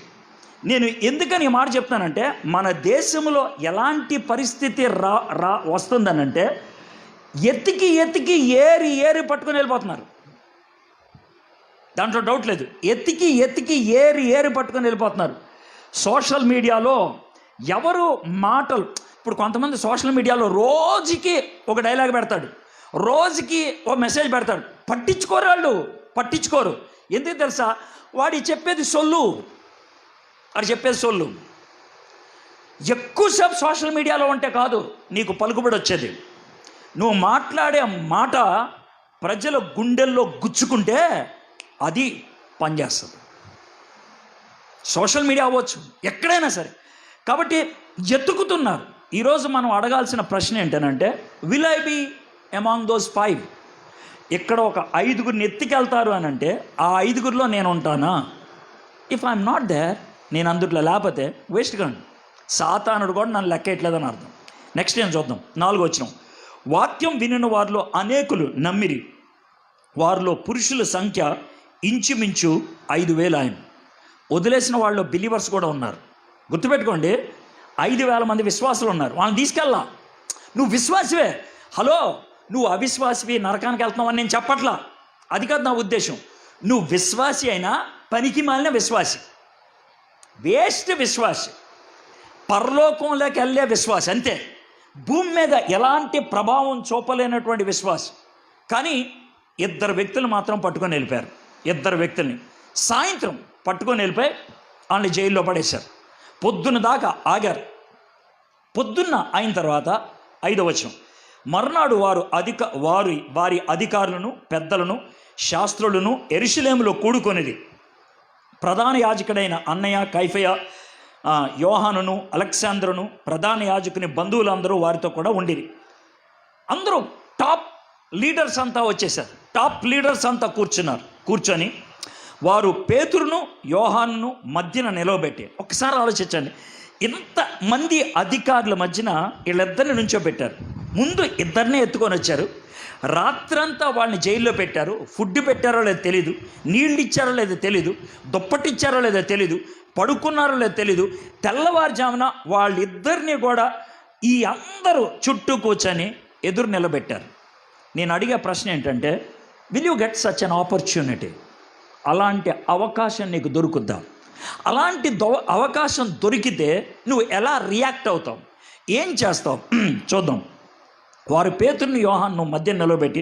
నేను ఎందుకని ఈ మాట చెప్తానంటే, మన దేశంలో ఎలాంటి పరిస్థితి వస్తుందనంటే, ఎత్తికి ఏరి పట్టుకొని వెళ్ళిపోతున్నారు. దాంట్లో డౌట్ లేదు. ఎత్తికి ఏరి పట్టుకొని వెళ్ళిపోతున్నారు. సోషల్ మీడియాలో ఎవరు మాటలు, ఇప్పుడు కొంతమంది సోషల్ మీడియాలో రోజుకి ఒక డైలాగ్ పెడతాడు, రోజుకి ఓ మెసేజ్ పెడతాడు. పట్టించుకోరు. ఎందుకు తెలుసా, వాడు చెప్పేది సొల్లు. ఎక్కువసేపు సోషల్ మీడియాలో ఉంటే కాదు నీకు పలుకుబడి వచ్చేది. నువ్వు మాట్లాడే మాట ప్రజల గుండెల్లో గుచ్చుకుంటే అది పనిచేస్తుంది. సోషల్ మీడియా అవ్వచ్చు, ఎక్కడైనా సరే. కాబట్టి ఎత్తుకుతున్నారు. ఈరోజు మనం అడగాల్సిన ప్రశ్న ఏంటనంటే, will I be among those 5? ఇక్కడ ఒక 5 ఎత్తికెళ్తారు అని అంటే, ఆ 5లో నేను ఉంటానా? ఇఫ్ ఐఎమ్ నాట్ దేర్, నేను అందుట్లో లేకపోతే వేస్ట్ కాండి. సాతానుడు కూడా నన్ను లెక్కేయట్లేదని అర్థం. నెక్స్ట్ ఏం చూద్దాం, 4వ వచనం. వాక్యం వినిన వారిలో అనేకులు నమ్మిరి, వారిలో పురుషుల సంఖ్య ఇంచుమించు 5,000 ఆయన. వదిలేసిన వాళ్ళు బిలీవర్స్ కూడా ఉన్నారు. గుర్తుపెట్టుకోండి, 5,000 మంది విశ్వాసులు ఉన్నారు. వాళ్ళని తీసుకెళ్ళా. నువ్వు విశ్వాసివే, హలో, నువ్వు అవిశ్వాసివి నరకానికి వెళ్తున్నావు అని నేను చెప్పట్లా. అది కాదు నా ఉద్దేశం. నువ్వు విశ్వాసి అయినా పనికి మాలిన విశ్వాసి, వేస్ట్ విశ్వాసి, పరలోకంలోకి వెళ్ళే విశ్వాసి, అంతే. భూమి మీద ఎలాంటి ప్రభావం చూపలేనటువంటి విశ్వాసి. కానీ 2 వ్యక్తులు మాత్రం పట్టుకొని వెళ్ళిపోయారు. 2 వ్యక్తుల్ని సాయంత్రం పట్టుకొని వెళ్ళిపోయి వాళ్ళని జైల్లో పడేశారు. పొద్దున్న దాకా ఆగారు. పొద్దున్న అయిన తర్వాత 5వ వచనం. మర్నాడు వారి అధికారులను, పెద్దలను, శాస్త్రులను యెరూషలేములో కూడుకొనిది. ప్రధాన యాజకుడైన అన్నయ్య, కైఫయ, యోహానును, అలెగ్జాంద్రును, ప్రధాన యాజకుని బంధువులందరూ వారితో కూడా ఉండిరి. అందరూ టాప్ లీడర్స్ అంతా వచ్చేసారు. టాప్ లీడర్స్ అంతా కూర్చొని వారు పేతురును, యోహానును మధ్యన నిలవబెట్టి, ఒకసారి ఆలోచించండి, ఇంతమంది అధికారుల మధ్యన వీళ్ళిద్దరిని నుంచోబెట్టారు. ముందు 2 ఎత్తుకొని వచ్చారు. రాత్రంతా వాళ్ళని జైల్లో పెట్టారు. ఫుడ్ పెట్టారో లేదో తెలీదు, నీళ్ళు ఇచ్చారో లేదో తెలీదు, దుప్పటిచ్చారో లేదో తెలీదు, పడుకున్నారో లేదో తెలీదు. తెల్లవారుజామున వాళ్ళిద్దరినీ కూడా ఈ అందరూ చుట్టూ కూర్చొని ఎదురు నిలబెట్టారు. నేను అడిగే ప్రశ్న ఏంటంటే, will you get such an opportunity? అలాంటి అవకాశం నీకు దొరుకుద్దా? అలాంటి అవకాశం దొరికితే నువ్వు ఎలా రియాక్ట్ అవుతావు, ఏం చేస్తావు? చూద్దాం. వారు పేతురుని యోహాను మధ్య నిలబెట్టి,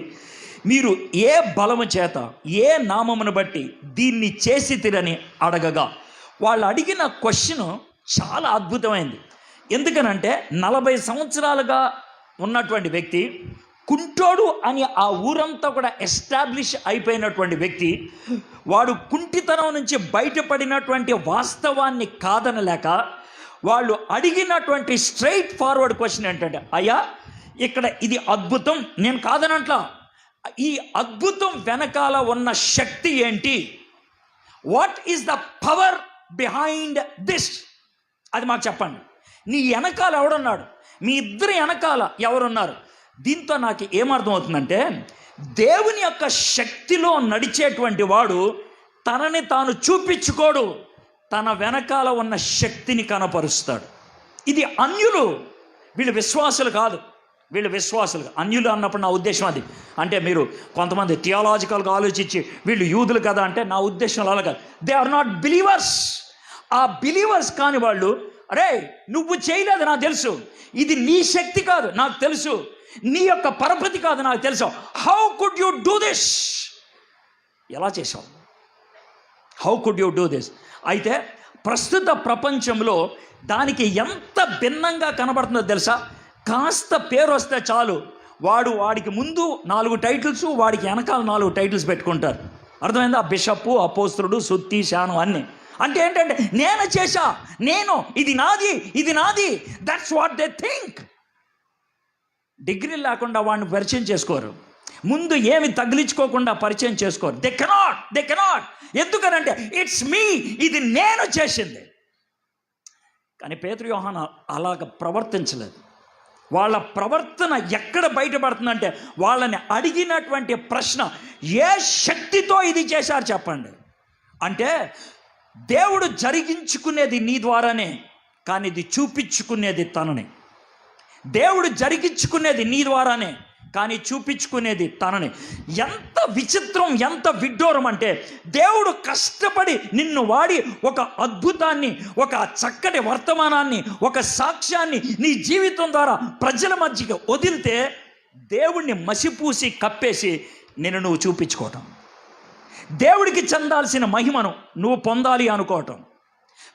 మీరు ఏ బలము చేత ఏ నామమును బట్టి దీన్ని చేసి తిరని అడగగా, వాళ్ళు అడిగిన క్వశ్చన్ చాలా అద్భుతమైంది. ఎందుకనంటే 40 సంవత్సరాలుగా ఉన్నటువంటి వ్యక్తి, కుంటోడు అని ఆ ఊరంతా కూడా ఎస్టాబ్లిష్ అయిపోయినటువంటి వ్యక్తి, వాడు కుంటితనం నుంచి బయటపడినటువంటి వాస్తవాన్ని కాదనలేక వాళ్ళు అడిగినటువంటి స్ట్రైట్ ఫార్వర్డ్ క్వశ్చన్ ఏంటంటే, అయ్యా ఇక్కడ ఇది అద్భుతం, నేను కాదనట్లా, ఈ అద్భుతం వెనకాల ఉన్న శక్తి ఏంటి? What is the power behind this? అది మాకు చెప్పండి. నీ వెనకాల ఎవడున్నాడు? మీ ఇద్దరి వెనకాల ఎవరున్నారు? దీంతో నాకు ఏమర్థం అవుతుందంటే, దేవుని యొక్క శక్తిలో నడిచేటువంటి వాడు తనని తాను చూపించుకోడు, తన వెనకాల ఉన్న శక్తిని కనపరుస్తాడు. ఇది అన్యులు, వీళ్ళు విశ్వాసులు కాదు. వీళ్ళు విశ్వాసులు. అన్యులు అన్నప్పుడు నా ఉద్దేశం అది. అంటే మీరు కొంతమంది థియాలజికల్గా ఆలోచించి వీళ్ళు యూదులు కదా అంటే, నా ఉద్దేశం అలా కాదు. They are not believers. ఆ బిలీవర్స్ కాని వాళ్ళు, అరే నువ్వు చేయలేదు నాకు తెలుసు, ఇది నీ శక్తి కాదు నాకు తెలుసు, నీ యొక్క పరపతి కాదు నాకు తెలుసు, how could you do this? ఎలా చేసావు? How could you do this? అయితే ప్రస్తుత ప్రపంచంలో దానికి ఎంత భిన్నంగా కనబడుతుందో తెలుసా? కాస్త పేరు వస్తే చాలు, వాడికి ముందు 4 టైటిల్స్, వాడికి వెనకాల 4 టైటిల్స్ పెట్టుకుంటారు. అర్థమైందా? బిషప్పు, అపోస్తులుడు, సుత్తి, శానం అన్నీ. అంటే ఏంటంటే, నేను చేశా, నేను, ఇది నాది, ఇది నాది. That's what they think. Degree లేకుండా వాడిని పరిచయం చేసుకోరు, ముందు ఏమి తగిలించుకోకుండా పరిచయం చేసుకోరు. They cannot. ఎందుకనంటే ఇట్స్ మీ, ఇది నేను చేసింది. కానీ పేతురు యోహాను అలాగ ప్రవర్తించలేదు. వాళ్ళ ప్రవర్తన ఎక్కడ బయటపడుతుందంటే, వాళ్ళని అడిగినటువంటి ప్రశ్న, ఏ శక్తితో ఇది చేశారు చెప్పండి అంటే, దేవుడు జరిగించుకునేది నీ ద్వారానే, కానీ ఇది చూపించుకునేది తనని. దేవుడు జరిగించుకునేది నీ ద్వారానే, కానీ చూపించుకునేది తనని. ఎంత విచిత్రం, ఎంత విడ్డూరం అంటే, దేవుడు కష్టపడి నిన్ను వాడి ఒక అద్భుతాన్ని, ఒక చక్కటి వర్తమానాన్ని, ఒక సాక్ష్యాన్ని నీ జీవితం ద్వారా ప్రజల మధ్యకి వదిలితే, దేవుణ్ణి మసిపూసి కప్పేసి నువ్వు చూపించుకోవటం, దేవుడికి చెందాల్సిన మహిమను నువ్వు పొందాలి అనుకోవటం.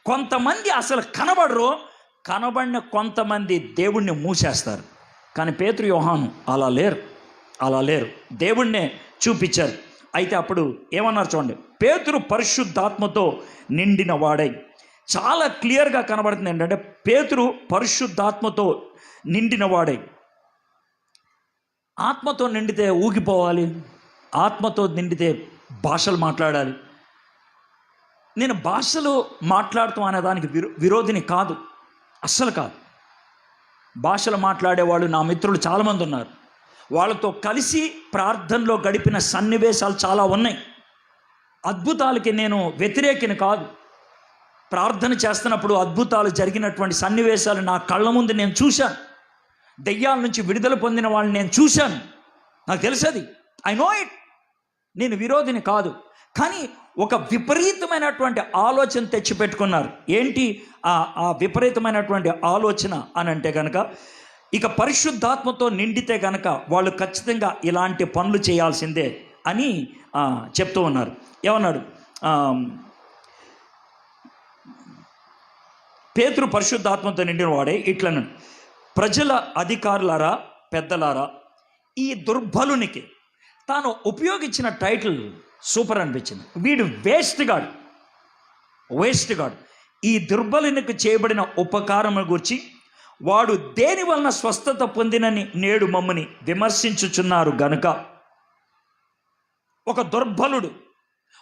కొంతమంది అసలు కనబడిన కొంతమంది దేవుణ్ణి మూసేస్తారు. కానీ పేతురు యోహాను అలా లేరు, దేవుణ్ణే చూపించారు. అయితే అప్పుడు ఏమన్నారు చూడండి, పేతురు పరిశుద్ధాత్మతో నిండిన వాడై. చాలా క్లియర్గా కనబడుతుంది ఏంటంటే, పేతురు పరిశుద్ధాత్మతో నిండిన వాడై. ఆత్మతో నిండితే ఊగిపోవాలి, ఆత్మతో నిండితే భాషలు మాట్లాడాలి. నేను భాషలు మాట్లాడతాం అనే దానికి విరోధిని కాదు, అస్సలు కాదు. భాషలు మాట్లాడేవాళ్ళు నా మిత్రులు చాలామంది ఉన్నారు. వాళ్ళతో కలిసి ప్రార్థనలో గడిపిన సన్నివేశాలు చాలా ఉన్నాయి. అద్భుతాలకి నేను వ్యతిరేకిని కాదు. ప్రార్థన చేస్తున్నప్పుడు అద్భుతాలు జరిగినటువంటి సన్నివేశాలు నా కళ్ళ ముందు నేను చూశాను. దెయ్యాల నుంచి విడుదల పొందిన వాళ్ళని నేను చూశాను, నాకు తెలుసది, ఐ నో ఇట్. నేను విరోధిని కాదు. కానీ ఒక విపరీతమైనటువంటి ఆలోచన తెచ్చిపెట్టుకున్నారు. ఏంటి ఆ విపరీతమైనటువంటి ఆలోచన అని అంటే కనుక, ఇక పరిశుద్ధాత్మతో నిండితే కనుక వాళ్ళు ఖచ్చితంగా ఇలాంటి పనులు చేయాల్సిందే అని చెప్తూ ఉన్నారు. ఏమన్నాడు? పేతురు పరిశుద్ధాత్మతో నిండిన వాడే ఇట్లన్నాడు, ప్రజల అధికారులారా, పెద్దలారా, ఈ దుర్బలునికి తాను ఉపయోగించిన టైటిల్ సూపర్ అనిపించింది. వీడు వేస్ట్ గాడు. ఈ దుర్బలునికి చేయబడిన ఉపకారము గురించి వాడు దేని వలన స్వస్థత పొందినని నేడు మమ్మని విమర్శించుచున్నారు గనుక, ఒక దుర్బలుడు,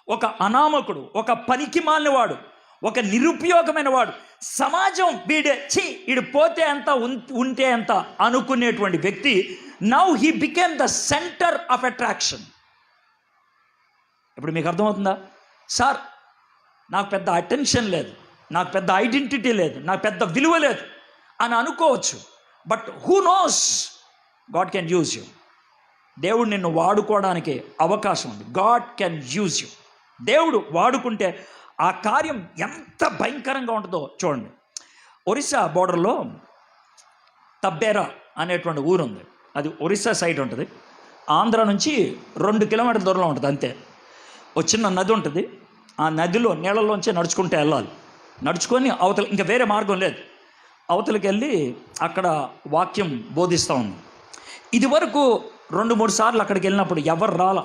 ఒక అనామకుడు, ఒక పనికిమాలిన వాడు, ఒక నిరుపయోగమైన వాడు, సమాజం వీడు పోతే ఎంత ఉంటే ఎంత అనుకునేటువంటి వ్యక్తి, now he became the centre of attraction. ఇప్పుడు మీకు అర్థమవుతుందా? సార్, నాకు పెద్ద అటెన్షన్ లేదు, నాకు పెద్ద ఐడెంటిటీ లేదు, నాకు పెద్ద విలువ లేదు అని అనుకోవచ్చు. But who knows, God can use you. దేవుడు నిన్ను వాడుకోవడానికి అవకాశం ఉంది. God can use you. దేవుడు వాడుకుంటే ఆ కార్యం ఎంత భయంకరంగా ఉంటుందో చూడండి. ఒరిస్సా బోర్డర్లో తబ్బేరా అనేటువంటి ఊరు ఉంది. అది ఒరిస్సా సైడ్ ఉంటుంది. ఆంధ్ర నుంచి 2 కిలోమీటర్ల దూరంలో ఉంటుంది అంతే. ఒక చిన్న నది ఉంటుంది. ఆ నదిలో నీళ్ళలోంచి నడుచుకుంటూ వెళ్ళాలి. నడుచుకొని అవతల, ఇంకా వేరే మార్గం లేదు, అవతలకి వెళ్ళి అక్కడ వాక్యం బోధిస్తూ ఉన్నాం. ఇది వరకు 2-3 సార్లు అక్కడికి వెళ్ళినప్పుడు ఎవరు రాలా,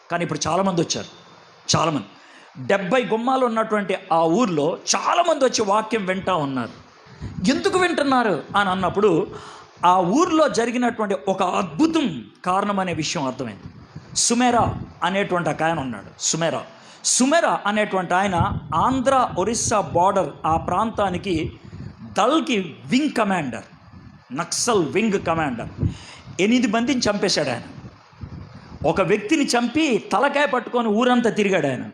కానీ ఇప్పుడు చాలామంది వచ్చారు. చాలామంది 70 గుమ్మాలు ఉన్నటువంటి ఆ ఊర్లో చాలామంది వచ్చి వాక్యం వింటూ ఉన్నారు. ఎందుకు వింటున్నారు అని అన్నప్పుడు ఆ ఊర్లో జరిగినటువంటి ఒక అద్భుతం కారణం అనే విషయం అర్థమైంది. సుమేరా అనేటువంటి ఒక ఆయన ఉన్నాడు. సుమేరా అనేటువంటి ఆయన ఆంధ్ర ఒరిస్సా బార్డర్ ఆ ప్రాంతానికి దల్కి wing commander, Naxal wing commander. 8 మందిని చంపేశాడు ఆయన. ఒక వ్యక్తిని చంపి తలకాయ పట్టుకొని ఊరంతా తిరిగాడు ఆయన.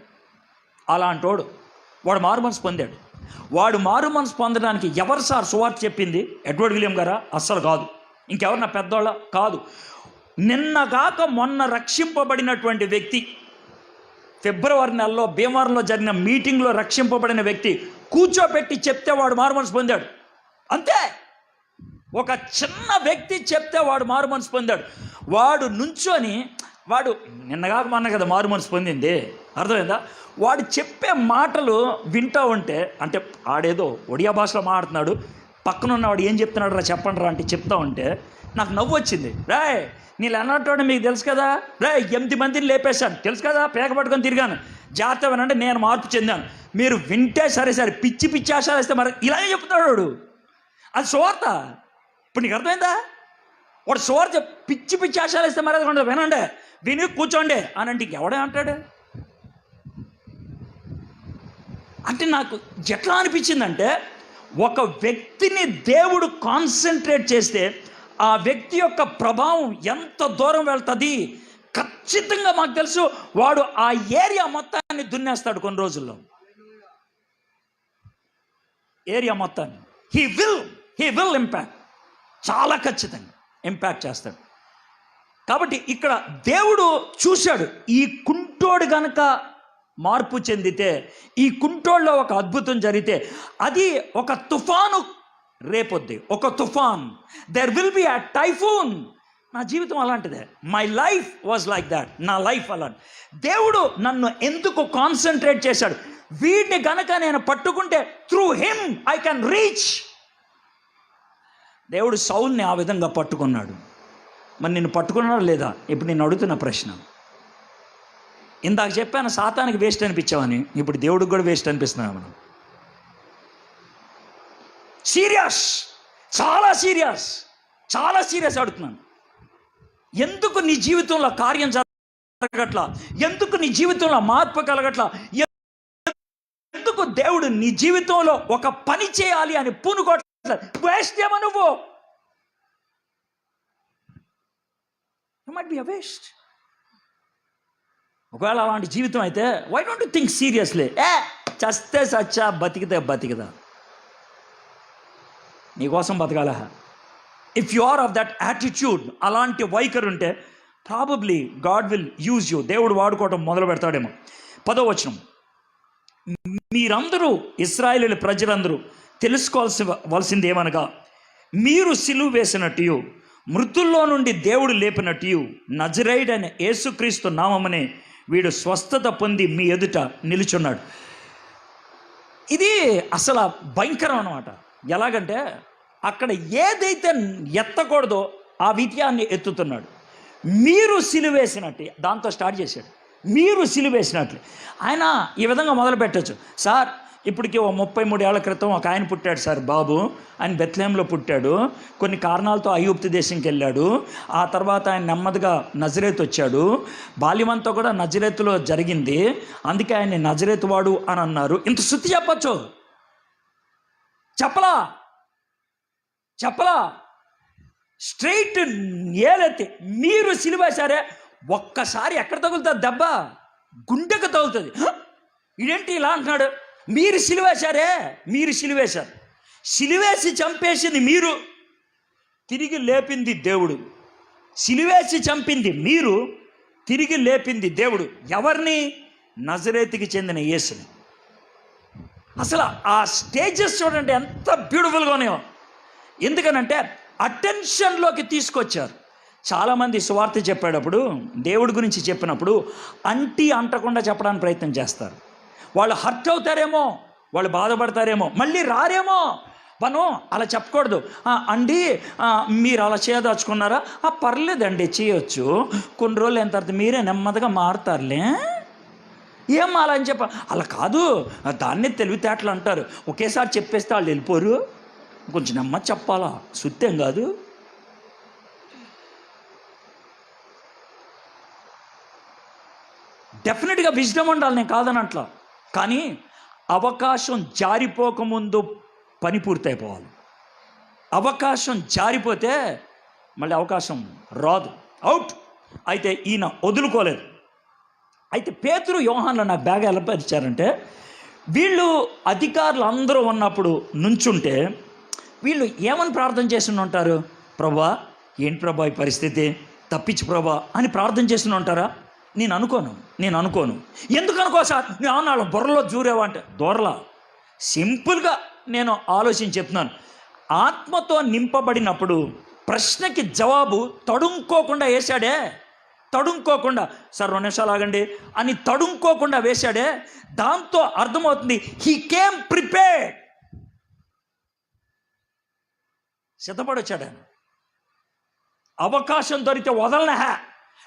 అలాంటోడు వాడు మారుమనసు పొందాడు. వాడు మారుమనసు పొందడానికి ఎవరు సార్ సువార్త చెప్పింది? ఎడ్వర్డ్ విలియం గారా? అస్సలు కాదు. ఇంకెవరు నా పెద్దోళ్ళ? కాదు. నిన్నగాక మొన్న రక్షింపబడినటువంటి వ్యక్తి, ఫిబ్రవరి నెలలో భీమవరంలో జరిగిన మీటింగ్లో రక్షింపబడిన వ్యక్తి కూర్చోబెట్టి చెప్తే వాడు మారుమనసు పొందాడు. అంతే. ఒక చిన్న వ్యక్తి చెప్తే వాడు మారుమనసు పొందాడు. వాడు నుంచొని, వాడు నిన్నగాక మొన్న కదా మారుమనసు పొందింది, అర్థమైందా? వాడు చెప్పే మాటలు వింటూ ఉంటే, అంటే ఆడేదో ఒడియా భాషలో మాట్లాడుతున్నాడు, పక్కనున్న వాడు ఏం చెప్తున్నాడు రా చెప్పండి రా అంటే చెప్తా ఉంటే నాకు నవ్వు వచ్చింది. రాయ్ నేను అన్నట్టు మీకు తెలుసు కదా, రే 8 మందిని లేపేశాను తెలుసు కదా, పేక పట్టుకొని తిరిగాను, జాగ్రత్త వినండి నేను మార్పు చెందాను. మీరు వింటే సరే సరే, పిచ్చి పిచ్చి ఆశాలు వేస్తే మరి ఇలాగే చెప్తున్నాడు వాడు. అది సువార్త. ఇప్పుడు నీకు అర్థమైందా? వాడు సువార్త పిచ్చి పిచ్చి ఆశాలు వేస్తే మరి అది వినండి, విని కూర్చోండి అని అంటే ఎవడే అంటాడు? అంటే నాకు ఎట్లా అనిపించిందంటే, ఒక వ్యక్తిని దేవుడు కాన్సన్ట్రేట్ చేస్తే ఆ వ్యక్తి యొక్క ప్రభావం ఎంత దూరం వెళ్తుంది ఖచ్చితంగా మాకు తెలుసు. వాడు ఆ ఏరియా మొత్తాన్ని దున్నేస్తాడు కొన్ని రోజుల్లో. ఏరియా మొత్తాన్ని హీ విల్ ఇంపాక్ట్, చాలా ఖచ్చితంగా ఇంపాక్ట్ చేస్తాడు. కాబట్టి ఇక్కడ దేవుడు చూశాడు, ఈ కుంటోడు గనక మార్పు చెందితే, ఈ కుంటోళ్ళలో ఒక అద్భుతం జరిగితే అది ఒక తుఫాను రేపొద్ది, ఒక తుఫాన్. There will be a typhoon. నా జీవితం అలాంటిదే. My life was like that. నా లైఫ్ అలాంటి. దేవుడు నన్ను ఎందుకు కాన్సన్ట్రేట్ చేశాడు? వీడిని గనక నేను పట్టుకుంటే through him I can reach. దేవుడు సౌల్ని ఆ విధంగా పట్టుకున్నాడు. మరి నిన్ను పట్టుకున్నాడా లేదా? ఇప్పుడు నేను అడుగుతున్న ప్రశ్న. ఇందాక చెప్పాను సాతానికి వేస్ట్ అనిపించామని, ఇప్పుడు దేవుడికి కూడా వేస్ట్ అనిపిస్తున్నాం మనం. సీరియస్, చాలా సీరియస్ అడుగుతున్నాను. ఎందుకు నీ జీవితంలో కార్యం జరగట్లా? ఎందుకు నీ జీవితంలో మార్పు కలగట్లా? ఎందుకు దేవుడు నీ జీవితంలో ఒక పని చేయాలి అని పూనుకోవట్లేదు? వేస్ట్ ఏమో నువ్వు. You might be a waste. ఒకవేళ అలాంటి జీవితం అయితే why don't you think seriously? చస్తే సచ్చా, బతికిదా నీకోసం బతకాల. If you are of that attitude, అలాంటి వైఖరి ఉంటే probably God will use you. దేవుడు వాడుకోవడం మొదలు పెడతాడేమో. 10వ వచనం, మీరందరూ ఇశ్రాయేలు ప్రజలందరూ తెలుసుకోవాల్సింది ఏమనగా, మీరు సిలువ వేసినట్టు, మృతుల్లో నుండి దేవుడు లేపినట్టు, నజరేయుడైన యేసుక్రీస్తు నామమునే వీడు స్వస్థత పొంది మీ ఎదుట నిలుచున్నాడు. ఇది అసలు భయంకరం అన్నమాట. ఎలాగంటే అక్కడ ఏదైతే ఎత్తకూడదో ఆ విషయాన్ని ఎత్తుతున్నాడు. మీరు సిలువేసినట్టు, దాంతో స్టార్ట్ చేశాడు. మీరు సిలువేసినట్లు. ఆయన ఈ విధంగా మొదలు పెట్టచ్చు. సార్ ఇప్పటికి 33 ఏళ్ల క్రితం ఒక ఆయన పుట్టాడు సార్, బాబు. ఆయన బెత్లెహేంలో పుట్టాడు. కొన్ని కారణాలతో ఐగుప్తు దేశంకి వెళ్ళాడు. ఆ తర్వాత ఆయన నెమ్మదిగా నజరేతు వచ్చాడు. బాల్యమంతా కూడా నజరేతులో జరిగింది, అందుకే ఆయన్ని నజరేతు వాడు అని అన్నారు. ఇంత శుద్ధి చెప్పచ్చు? చెప్పలా. స్ట్రైట్ ఏలెత్తి మీరు సిలువేశారే, ఒక్కసారి ఎక్కడ తగులుతుంది దెబ్బ? గుండెకు తగులుతుంది. ఇదేంటి ఇలా అంటున్నాడు? మీరు సిలువేశారు. సిలువేసి చంపేసింది మీరు, తిరిగి లేపింది దేవుడు. సిలువేసి చంపింది మీరు, తిరిగి లేపింది దేవుడు. ఎవరిని? నజరేతుకి చెందిన యేసుని. అసలు ఆ స్టేజెస్ చూడండి ఎంత బ్యూటిఫుల్గా ఉన్నాయో. ఎందుకనంటే అటెన్షన్లోకి తీసుకొచ్చారు. చాలామంది సువార్త చెప్పేటప్పుడు, దేవుడి గురించి చెప్పినప్పుడు అంటకుండా చెప్పడానికి ప్రయత్నం చేస్తారు. వాళ్ళు హర్ట్ అవుతారేమో, వాళ్ళు బాధపడతారేమో, మళ్ళీ రారేమో. మనం అలా చెప్పకూడదు. అండి మీరు అలా చేయదలుచుకున్నారా? పర్లేదండి, చేయొచ్చు. కొన్ని రోజులు అయిన తర్వాత మీరే నెమ్మదిగా మారుతారులే. ఏం అలా అని అలా కాదు, దాన్నే తెలివితేటలు అంటారు. ఒకేసారి చెప్పేస్తే వాళ్ళు వెళ్ళిపోరు. కొంచెం నెమ్మది చెప్పాలా, సుత్తేం కాదు. డెఫినెట్గా విజ్డమ్ ఉండాలి, నేను కాదని అట్లా. కానీ అవకాశం జారిపోకముందు పని పూర్తయిపోవాలి. అవకాశం జారిపోతే మళ్ళీ అవకాశం రాదు, అవుట్. అయితే ఈయన వదులుకోలేదు. అయితే పేతురు యోహాన్లు నాకు బాగా ఎలా పరిచారంటే, వీళ్ళు అధికారులు అందరూ ఉన్నప్పుడు నుంచుంటే వీళ్ళు ఏమని ప్రార్థన చేసి ఉంటారు? ప్రభా, ఏంటి ప్రభా ఈ పరిస్థితి, తప్పించు ప్రభా అని ప్రార్థన చేసి ఉంటారా? నేను అనుకోను. ఎందుకు అనుకో సార్? నేను అన్నాడు బుర్రలో జూరేవా అంటే దూరలా. సింపుల్గా నేను ఆలోచించి చెప్తున్నాను. ఆత్మతో నింపబడినప్పుడు ప్రశ్నకి జవాబు తడుముకోకుండా వేశాడే, తడుముకోకుండా, సార్ 2 నిమిషాలు ఆగండి అని తడుముకోకుండా వేశాడే. దాంతో అర్థమవుతుంది హీ కేమ్ ప్రిపేర్డ్. సిద్ధపడొచ్చాడు. అవకాశం దొరికితే వదలనా?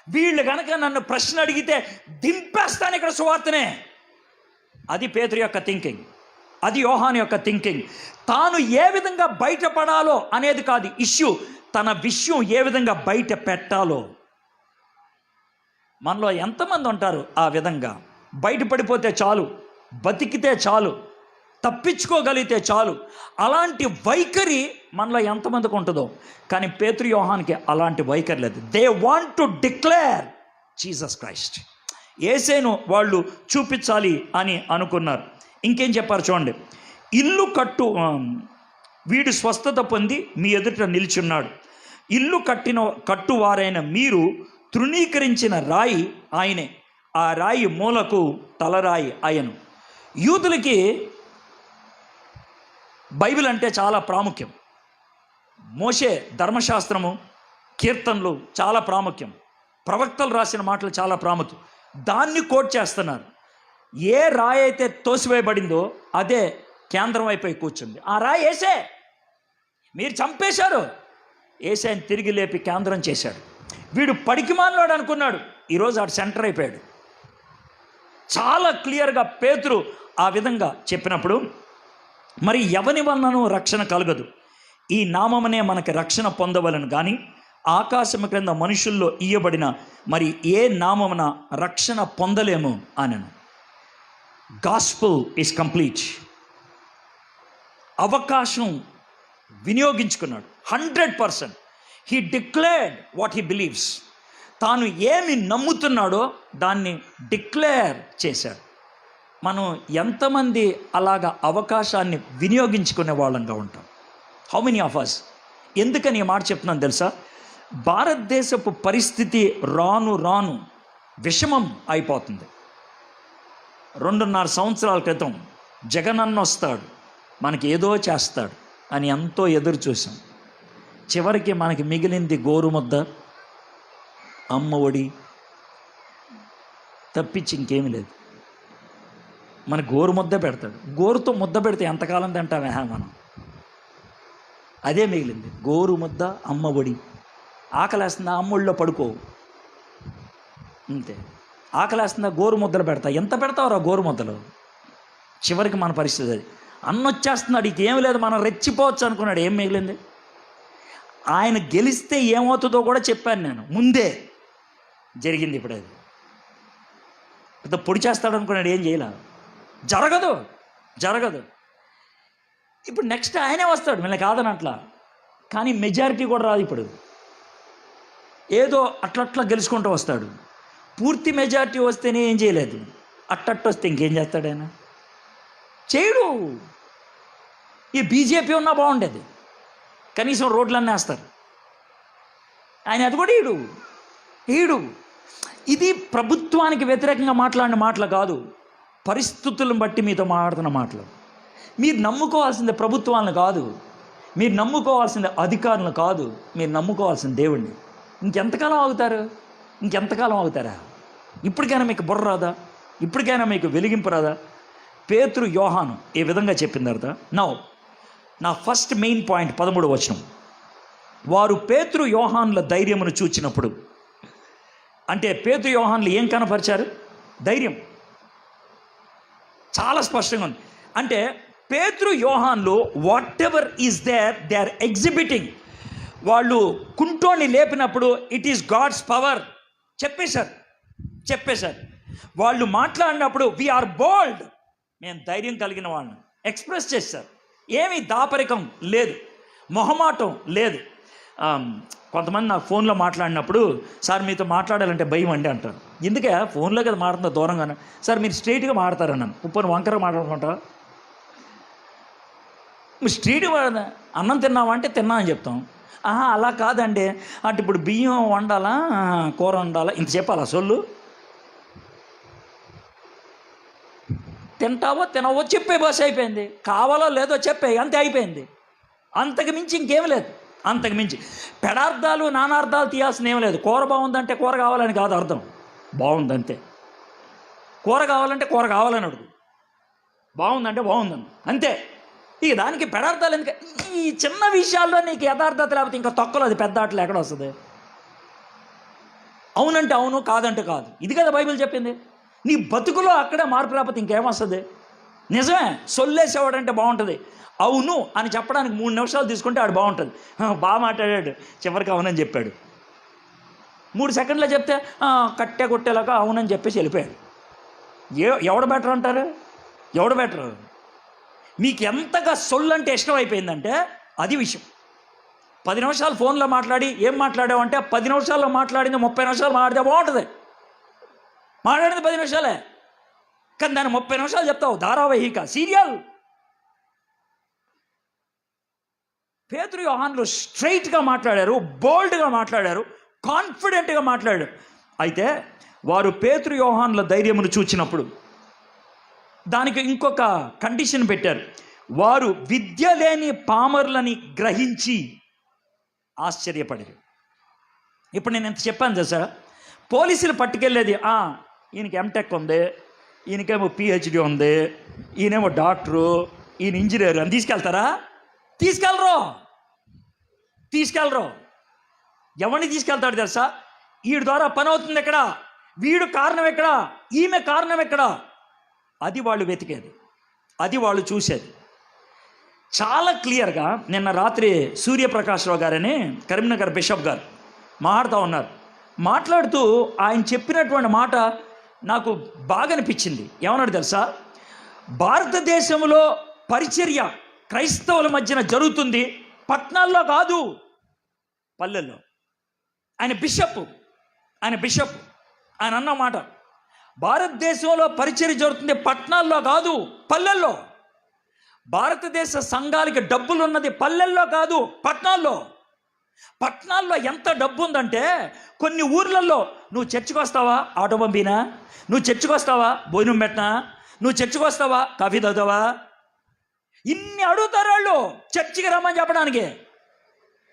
వీళ్ళు కనుక నన్ను ప్రశ్న అడిగితే దింపేస్తాను ఇక్కడ సువార్తనే. అది పేతురు యొక్క థింకింగ్, అది యోహాను యొక్క థింకింగ్. తాను ఏ విధంగా బయటపడాలో అనేది కాదు ఇష్యూ, తన విషయం ఏ విధంగా బయట పెట్టాలో. మనలో ఎంతమంది ఉంటారు ఆ విధంగా? బయటపడిపోతే చాలు, బతికితే చాలు, తప్పించుకోగలిగితే చాలు. అలాంటి వైఖరి మనలో ఎంతమందికి ఉంటుందో. కానీ పేతురు యోహానికి అలాంటి వైఖరి లేదు. They want to declare Jesus Christ. యేసేను వాళ్ళు చూపించాలి అని అనుకున్నారు. ఇంకేం చెప్పారు చూడండి. ఇల్లు వీడు స్వస్థత పొంది మీ ఎదుట నిల్చున్నాడు. ఇల్లు కట్టువారైన మీరు తృణీకరించిన రాయి ఆయనే. ఆ రాయి మూలకు తలరాయి ఆయను. యూదులకి బైబిల్ అంటే చాలా ప్రాముఖ్యం. మోషే ధర్మశాస్త్రము, కీర్తనలు చాలా ప్రాముఖ్యం. ప్రవక్తలు రాసిన మాటలు చాలా ప్రాముఖ్యం. దాన్ని కోట్ చేస్తున్నారు. ఏ రాయి అయితే తోసివేయబడిందో అదే కేంద్రం అయిపోయి కూర్చుంది. ఆ రాయి యేసే. మీరు చంపేశారు, యేసేని తిరిగి లేపి కేంద్రం చేశాడు. వీడు పడికిమాలినాడు అనుకున్నాడు, ఈరోజు ఆడు సెంటర్ అయిపోయాడు. చాలా క్లియర్గా పేతురు ఆ విధంగా చెప్పినప్పుడు, మరి ఎవని వలనను రక్షణ కలగదు, ఈ నామమునే మనకి రక్షణ పొందవలను కానీ ఆకాశము క్రింద మనుషుల్లో ఇయ్యబడిన మరి ఏ నామమున రక్షణ పొందలేము అనను. Gospel is complete. అవకాశం వినియోగించుకున్నాడు 100%. He declared what he believes. తాను ఏమి నమ్ముతున్నాడో దాన్ని డిక్లేర్ చేశాడు. మనం ఎంతమంది అలాగా అవకాశాన్ని వినియోగించుకునే వాళ్ళంగా ఉంటాం? How many of us? ఎందుకని ఈ మాట చెప్తున్నాను తెలుసా? భారతదేశపు పరిస్థితి రాను రాను విషమం అయిపోతుంది. 2.5 సంవత్సరాల క్రితం జగనన్న వస్తాడు, మనకి ఏదో చేస్తాడు అని ఎంతో ఎదురు చూసాం. చివరికి మనకి మిగిలింది గోరుముద్ద, అమ్మ ఒడి తప్పించి ఇంకేమీ లేదు. మన గోరు ముద్ద పెడతాడు. గోరుతో ముద్ద పెడితే ఎంతకాలం తింటామే మనం? అదే మిగిలింది, గోరు ముద్ద, అమ్మ ఒడి. ఆకలేస్తుందా, అమ్మఒడిలో పడుకో, అంతే. ఆకలేస్తుందా, గోరు ముద్దలు పెడతా. ఎంత పెడతావురా గోరు ముద్దలు? చివరికి మన పరిస్థితి అది. అన్నొచ్చేస్తున్నాడు, ఇకేం లేదు, మనం రెచ్చిపోవచ్చు అనుకున్నాడు. ఏం మిగిలింది? ఆయన గెలిస్తే ఏమవుతుందో కూడా చెప్పాను నేను ముందే. జరిగింది ఇప్పుడు. అది పెద్ద పొడి చేస్తాడు అనుకున్నాడు, ఏం చేయలే. జరగదు. ఇప్పుడు నెక్స్ట్ ఆయనే వస్తాడు, వీళ్ళకి కాదని అట్లా. కానీ మెజారిటీ కూడా రాదు ఇప్పుడు. ఏదో అట్లట్లా గెలుచుకుంటూ వస్తాడు. పూర్తి మెజారిటీ వస్తేనే ఏం చేయలేదు, అట్టట్టు వస్తే ఇంకేం చేస్తాడు ఆయన? చేయడు. ఈ బీజేపీ ఉన్నా బాగుండేది, కనీసం రోడ్లన్నీ వేస్తారు. ఆయన అది కూడా ఈడు. ఇది ప్రభుత్వానికి వ్యతిరేకంగా మాట్లాడిన మాటలు కాదు, పరిస్థితులను బట్టి మీతో మాట్లాడుతున్న మాటలు. మీరు నమ్ముకోవాల్సింది ప్రభుత్వాలను కాదు, మీరు నమ్ముకోవాల్సింది అధికారులను కాదు, మీరు నమ్ముకోవాల్సిన దేవుణ్ణి. ఇంకెంతకాలం ఆగుతారా? ఇప్పటికైనా మీకు బుర్ర రాదా? ఇప్పటికైనా మీకు వెలిగింపు రాదా? పేతురు యోహాను ఈ విధంగా చెప్పిన తర్వాత నా ఫస్ట్ మెయిన్ పాయింట్ 13వ వచనం. వారు పేతురు యోహానుల ధైర్యమును చూచినప్పుడు, అంటే పేతురు యోహానులు ఏం కనపరిచారు? ధైర్యం. చాలా స్పష్టంగా ఉంది. అంటే పేతురు యోహాన్లు whatever is there they are exhibiting. వాళ్ళు కుంటోని లేపినప్పుడు ఇట్ ఈస్ గాడ్స్ పవర్ చెప్పేశారు. వాళ్ళు మాట్లాడినప్పుడు వీఆర్ బోల్డ్, మేము ధైర్యం కలిగిన వాళ్ళని ఎక్స్ప్రెస్ చేశారు. ఏమీ దాపరికం లేదు, మొహమాటం లేదు. కొంతమంది నాకు ఫోన్లో మాట్లాడినప్పుడు, సార్ మీతో మాట్లాడాలంటే భయం అండి అంటారు. ఎందుకే? ఫోన్లో కదా మాట్లాడుతున్నా దూరంగానే. సార్ మీరు స్ట్రైట్గా మాట్లాడతారన్నాను, ఉప్పని వంకరగా మాట్లాడుకుంటావా? స్ట్రైట్గా అన్నం తిన్నావా అంటే తిన్నా అని చెప్తాం. అలా కాదండి అంటే ఇప్పుడు బియ్యం వండాలా, కూర వండాలా, ఇంత చెప్పాలా? సొల్లు తింటావో తినవో చెప్పే భాష అయిపోయింది. కావాలో లేదో చెప్పే, అంతే అయిపోయింది. అంతకు మించి ఇంకేం లేదు. అంతకు మించి పెడార్థాలు నానార్థాలు తీయాల్సిన ఏం లేదు. కూర బాగుందంటే కూర కావాలని కాదు అర్థం, బాగుందంతే. కూర కావాలంటే కూర కావాలని అడుగు, బాగుందంటే బాగుందని అంతే. ఇక దానికి పెడార్థాలు ఎందుకు? ఈ చిన్న విషయాల్లో నీకు యథార్థత లేకపోతే ఇంకా తొక్కలు అది పెద్ద ఆటలు ఎక్కడ వస్తుంది? అవునంటే అవును, కాదంటే కాదు. ఇది కదా బైబిల్ చెప్పింది. నీ బతుకులో అక్కడే మార్పు రాకపోతే ఇంకేమొస్తుంది? నిజమే, సొల్లేసేవాడంటే బాగుంటుంది. అవును అని చెప్పడానికి 3 నిమిషాలు తీసుకుంటే ఆడు బాగుంటుంది. బాగా మాట్లాడాడు, చివరికి అవునని చెప్పాడు. 3 సెకండ్లో చెప్తే కట్టే కొట్టేలాగా అవునని చెప్పేసి వెళ్ళిపోయాడు. ఎవడు బెటర్ అంటారు? ఎవడు బెటర్? మీకు ఎంతగా సొల్లు అంటే ఇష్టం అయిపోయిందంటే అది విషయం. 10 నిమిషాలు ఫోన్లో మాట్లాడి ఏం మాట్లాడావంటే 10 నిమిషాల్లో మాట్లాడింది 30 నిమిషాలు మాట్లాడితే బాగుంటుంది. మాట్లాడింది 10 నిమిషాలే, కానీ దాన్ని 30 నిమిషాలు చెప్తావు. ధారావాహిక, సీరియల్. పేతురు యోహానులు స్ట్రైట్గా మాట్లాడారు, బోల్డ్గా మాట్లాడారు, కాన్ఫిడెంట్గా మాట్లాడారు. అయితే వారు పేతురు యోహానుల ధైర్యమును చూచినప్పుడు దానికి ఇంకొక కండిషన్ పెట్టారు. వారు విద్య లేని పామరులని గ్రహించి ఆశ్చర్యపడారు. ఇప్పుడు నేను ఎంత చెప్పాను తెలుసా? పోలీసులు పట్టుకెళ్ళేది ఈయనకి ఎంటెక్ ఉంది, ఈయనకేమో పిహెచ్డి ఉంది, ఈయనేమో డాక్టరు, ఈయన ఇంజనీర్ అని తీసుకెళ్తారా? తీసుకెళ్ళరు. ఎవరిని తీసుకెళ్తాడు తెలుసా? వీడి ద్వారా పని అవుతుంది ఎక్కడ, వీడు కారణం ఎక్కడ, ఈమె కారణం ఎక్కడ, అది వాళ్ళు వెతికేది, అది వాళ్ళు చూసేది. చాలా క్లియర్గా నిన్న రాత్రి సూర్యప్రకాశ్రావు గారని కరీంనగర్ బిషప్ గారు మాట్లాడుతూ ఉన్నారు. మాట్లాడుతూ ఆయన చెప్పినటువంటి మాట నాకు బాగా అనిపించింది. ఏమన్నాడు తెలుసా? భారతదేశంలో పరిచర్య క్రైస్తవుల మధ్యన జరుగుతుంది పట్టణాల్లో కాదు, పల్లెల్లో. ఆయన బిషప్ ఆయన అన్న మాట, భారతదేశంలో పరిచర్య జరుగుతుంది పట్టణాల్లో కాదు, పల్లెల్లో. భారతదేశ సంఘాలకి డబ్బులు ఉన్నది పల్లెల్లో కాదు, పట్టణాల్లో. పట్టణాల్లో ఎంత డబ్బు ఉందంటే కొన్ని ఊర్లలో నువ్వు చర్చికి వస్తావా, ఆటో పంపినా, నువ్వు చర్చికి వస్తావా, భోజనం పెట్టినా, నువ్వు చర్చికి వస్తావా, కాఫీ తాగుతావా, ఇన్ని అడుగుతారు వాళ్ళు చర్చికి రమ్మని చెప్పడానికి.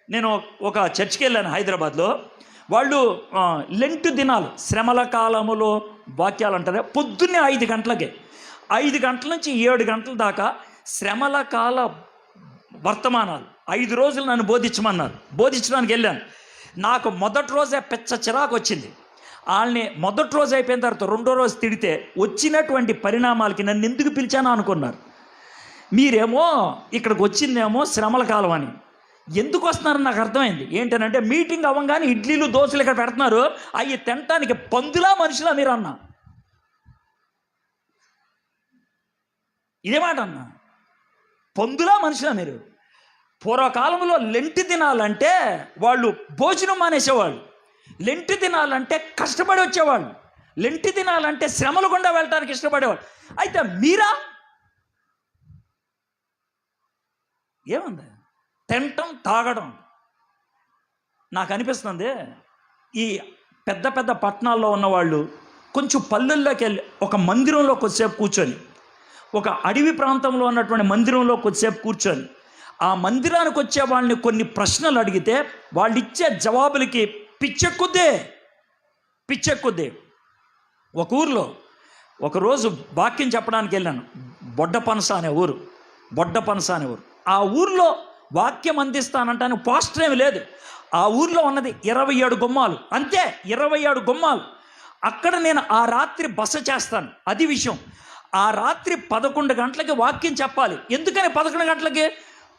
నేను ఒక చర్చికి వెళ్ళాను హైదరాబాద్లో. వాళ్ళు లెంట్ దినాలు, శ్రమల కాలములో వాక్యాలు అంటారు. పొద్దున్నే 5 గంటలకే, 5 గంటల నుంచి 7 గంటల దాకా శ్రమల కాల వర్తమానాలు 5 రోజులు నన్ను బోధించడానికి వెళ్ళాను. నాకు మొదటి రోజే పెచ్చ చిరాకు వచ్చింది. వాళ్ళని మొదటి రోజు అయిపోయిన తర్వాత 2వ రోజు తిడితే వచ్చినటువంటి పరిణామాలకి నన్ను ఎందుకు పిలిచానో అనుకున్నారు. మీరేమో ఇక్కడికి వచ్చిందేమో శ్రమల కాలం అని. ఎందుకు వస్తున్నారని నాకు అర్థమైంది. ఏంటనంటే మీటింగ్ అవ్వగానే ఇడ్లీలు దోశలు ఇక్కడ పెడుతున్నారు, అవి తినటానికి పందులా మనుషులా మీరు అన్నా. ఇదే మాట అన్నా, పందులా మనుషులా మీరు. పూర్వకాలంలో లెంటి దినాలంటే వాళ్ళు భోజనం మానేసేవాళ్ళు, లెంటి దినాలంటే కష్టపడి వచ్చేవాళ్ళు, లెంటి దినాలంటే శ్రమలు గుండా వెళ్ళటానికి ఇష్టపడేవాళ్ళు. అయితే మీరా ఏముంది? తినటం తాగడం. నాకు అనిపిస్తుంది ఈ పెద్ద పెద్ద పట్టణాల్లో ఉన్నవాళ్ళు కొంచెం పల్లెల్లోకి వెళ్ళి ఒక మందిరంలో కొద్దిసేపు కూర్చొని, ఒక అడవి ప్రాంతంలో ఉన్నటువంటి మందిరంలో కొద్దిసేపు కూర్చొని, ఆ మందిరానికి వచ్చే వాళ్ళని కొన్ని ప్రశ్నలు అడిగితే వాళ్ళు ఇచ్చే జవాబులకి పిచ్చెక్కుద్దే. ఒక ఊరిలో ఒకరోజు వాక్యం చెప్పడానికి వెళ్ళాను. బొడ్డపనస అనే ఊరు. ఆ ఊరిలో వాక్యం అందిస్తానంటాను పోస్టర్ ఏమి లేదు. ఆ ఊరిలో ఉన్నది 27 గుమ్మాలు, అంతే, 27 గుమ్మాలు. అక్కడ నేను ఆ రాత్రి బస చేస్తాను. అది విషయం. ఆ రాత్రి 11 గంటలకి వాక్యం చెప్పాలి. ఎందుకని 11 గంటలకి?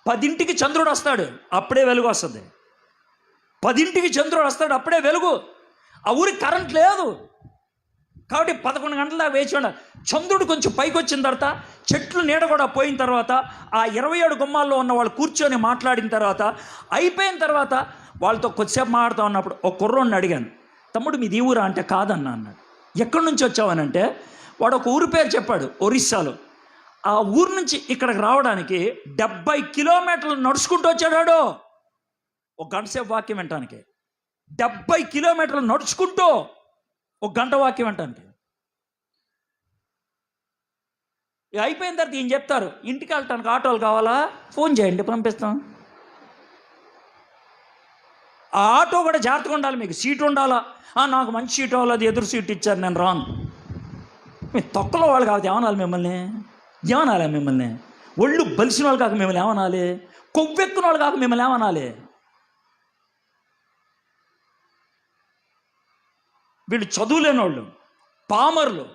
10ంటికి చంద్రుడు వస్తాడు, అప్పుడే వెలుగు వస్తుంది. 10ంటికి చంద్రుడు వస్తాడు, అప్పుడే వెలుగు. ఆ ఊరికి కరెంట్ లేదు కాబట్టి 11 గంటల దాకా వేచి ఉండాలి. చంద్రుడు కొంచెం పైకి వచ్చిన తర్వాత, చెట్లు నీడ కూడా పోయిన తర్వాత, ఆ 27 గుమ్మాల్లో ఉన్న వాళ్ళు కూర్చొని మాట్లాడిన తర్వాత, అయిపోయిన తర్వాత వాళ్ళతో కొద్దిసేపు మాట్లాడుతూ ఉన్నప్పుడు ఒక కుర్రోడిని అడిగాను, తమ్ముడు మీది ఊరా అంటే కాదన్నా అన్నాడు. ఎక్కడి నుంచి వచ్చావనంటే వాడు ఒక ఊరి పేరు చెప్పాడు, ఒరిస్సాలో. ఆ ఊరు నుంచి ఇక్కడికి రావడానికి 70 కిలోమీటర్లు నడుచుకుంటూ వచ్చాడు. ఒక గంట సేపు వాక్యం వినటానికి 70 కిలోమీటర్లు నడుచుకుంటూ ఒక గంట వాక్యం వినటానికి. అయిపోయిన తర్వాత ఏం చెప్తారు, ఇంటికి వెళ్ళటానికి ఆటోలు కావాలా, ఫోన్ చేయండి పంపిస్తాం. ఆ ఆటో కూడా జాగ్రత్తగా ఉండాలి, మీకు సీటు ఉండాలా. నాకు మంచి సీటు అవ్వాలి, అది ఎదురు సీటు ఇచ్చారు, నేను రాను. మీ తొక్కలో వాళ్ళు కాదు ఏమనాలి మిమ్మల్ని? ఒళ్ళు బలిసిన వాళ్ళు కాక మిమ్మల్ని ఏమనాలి? కొవ్వెక్కున వాళ్ళు కాక మిమ్మల్ని ఏమనాలి? వీళ్ళు చదువులేని వాళ్ళు, పామర్లు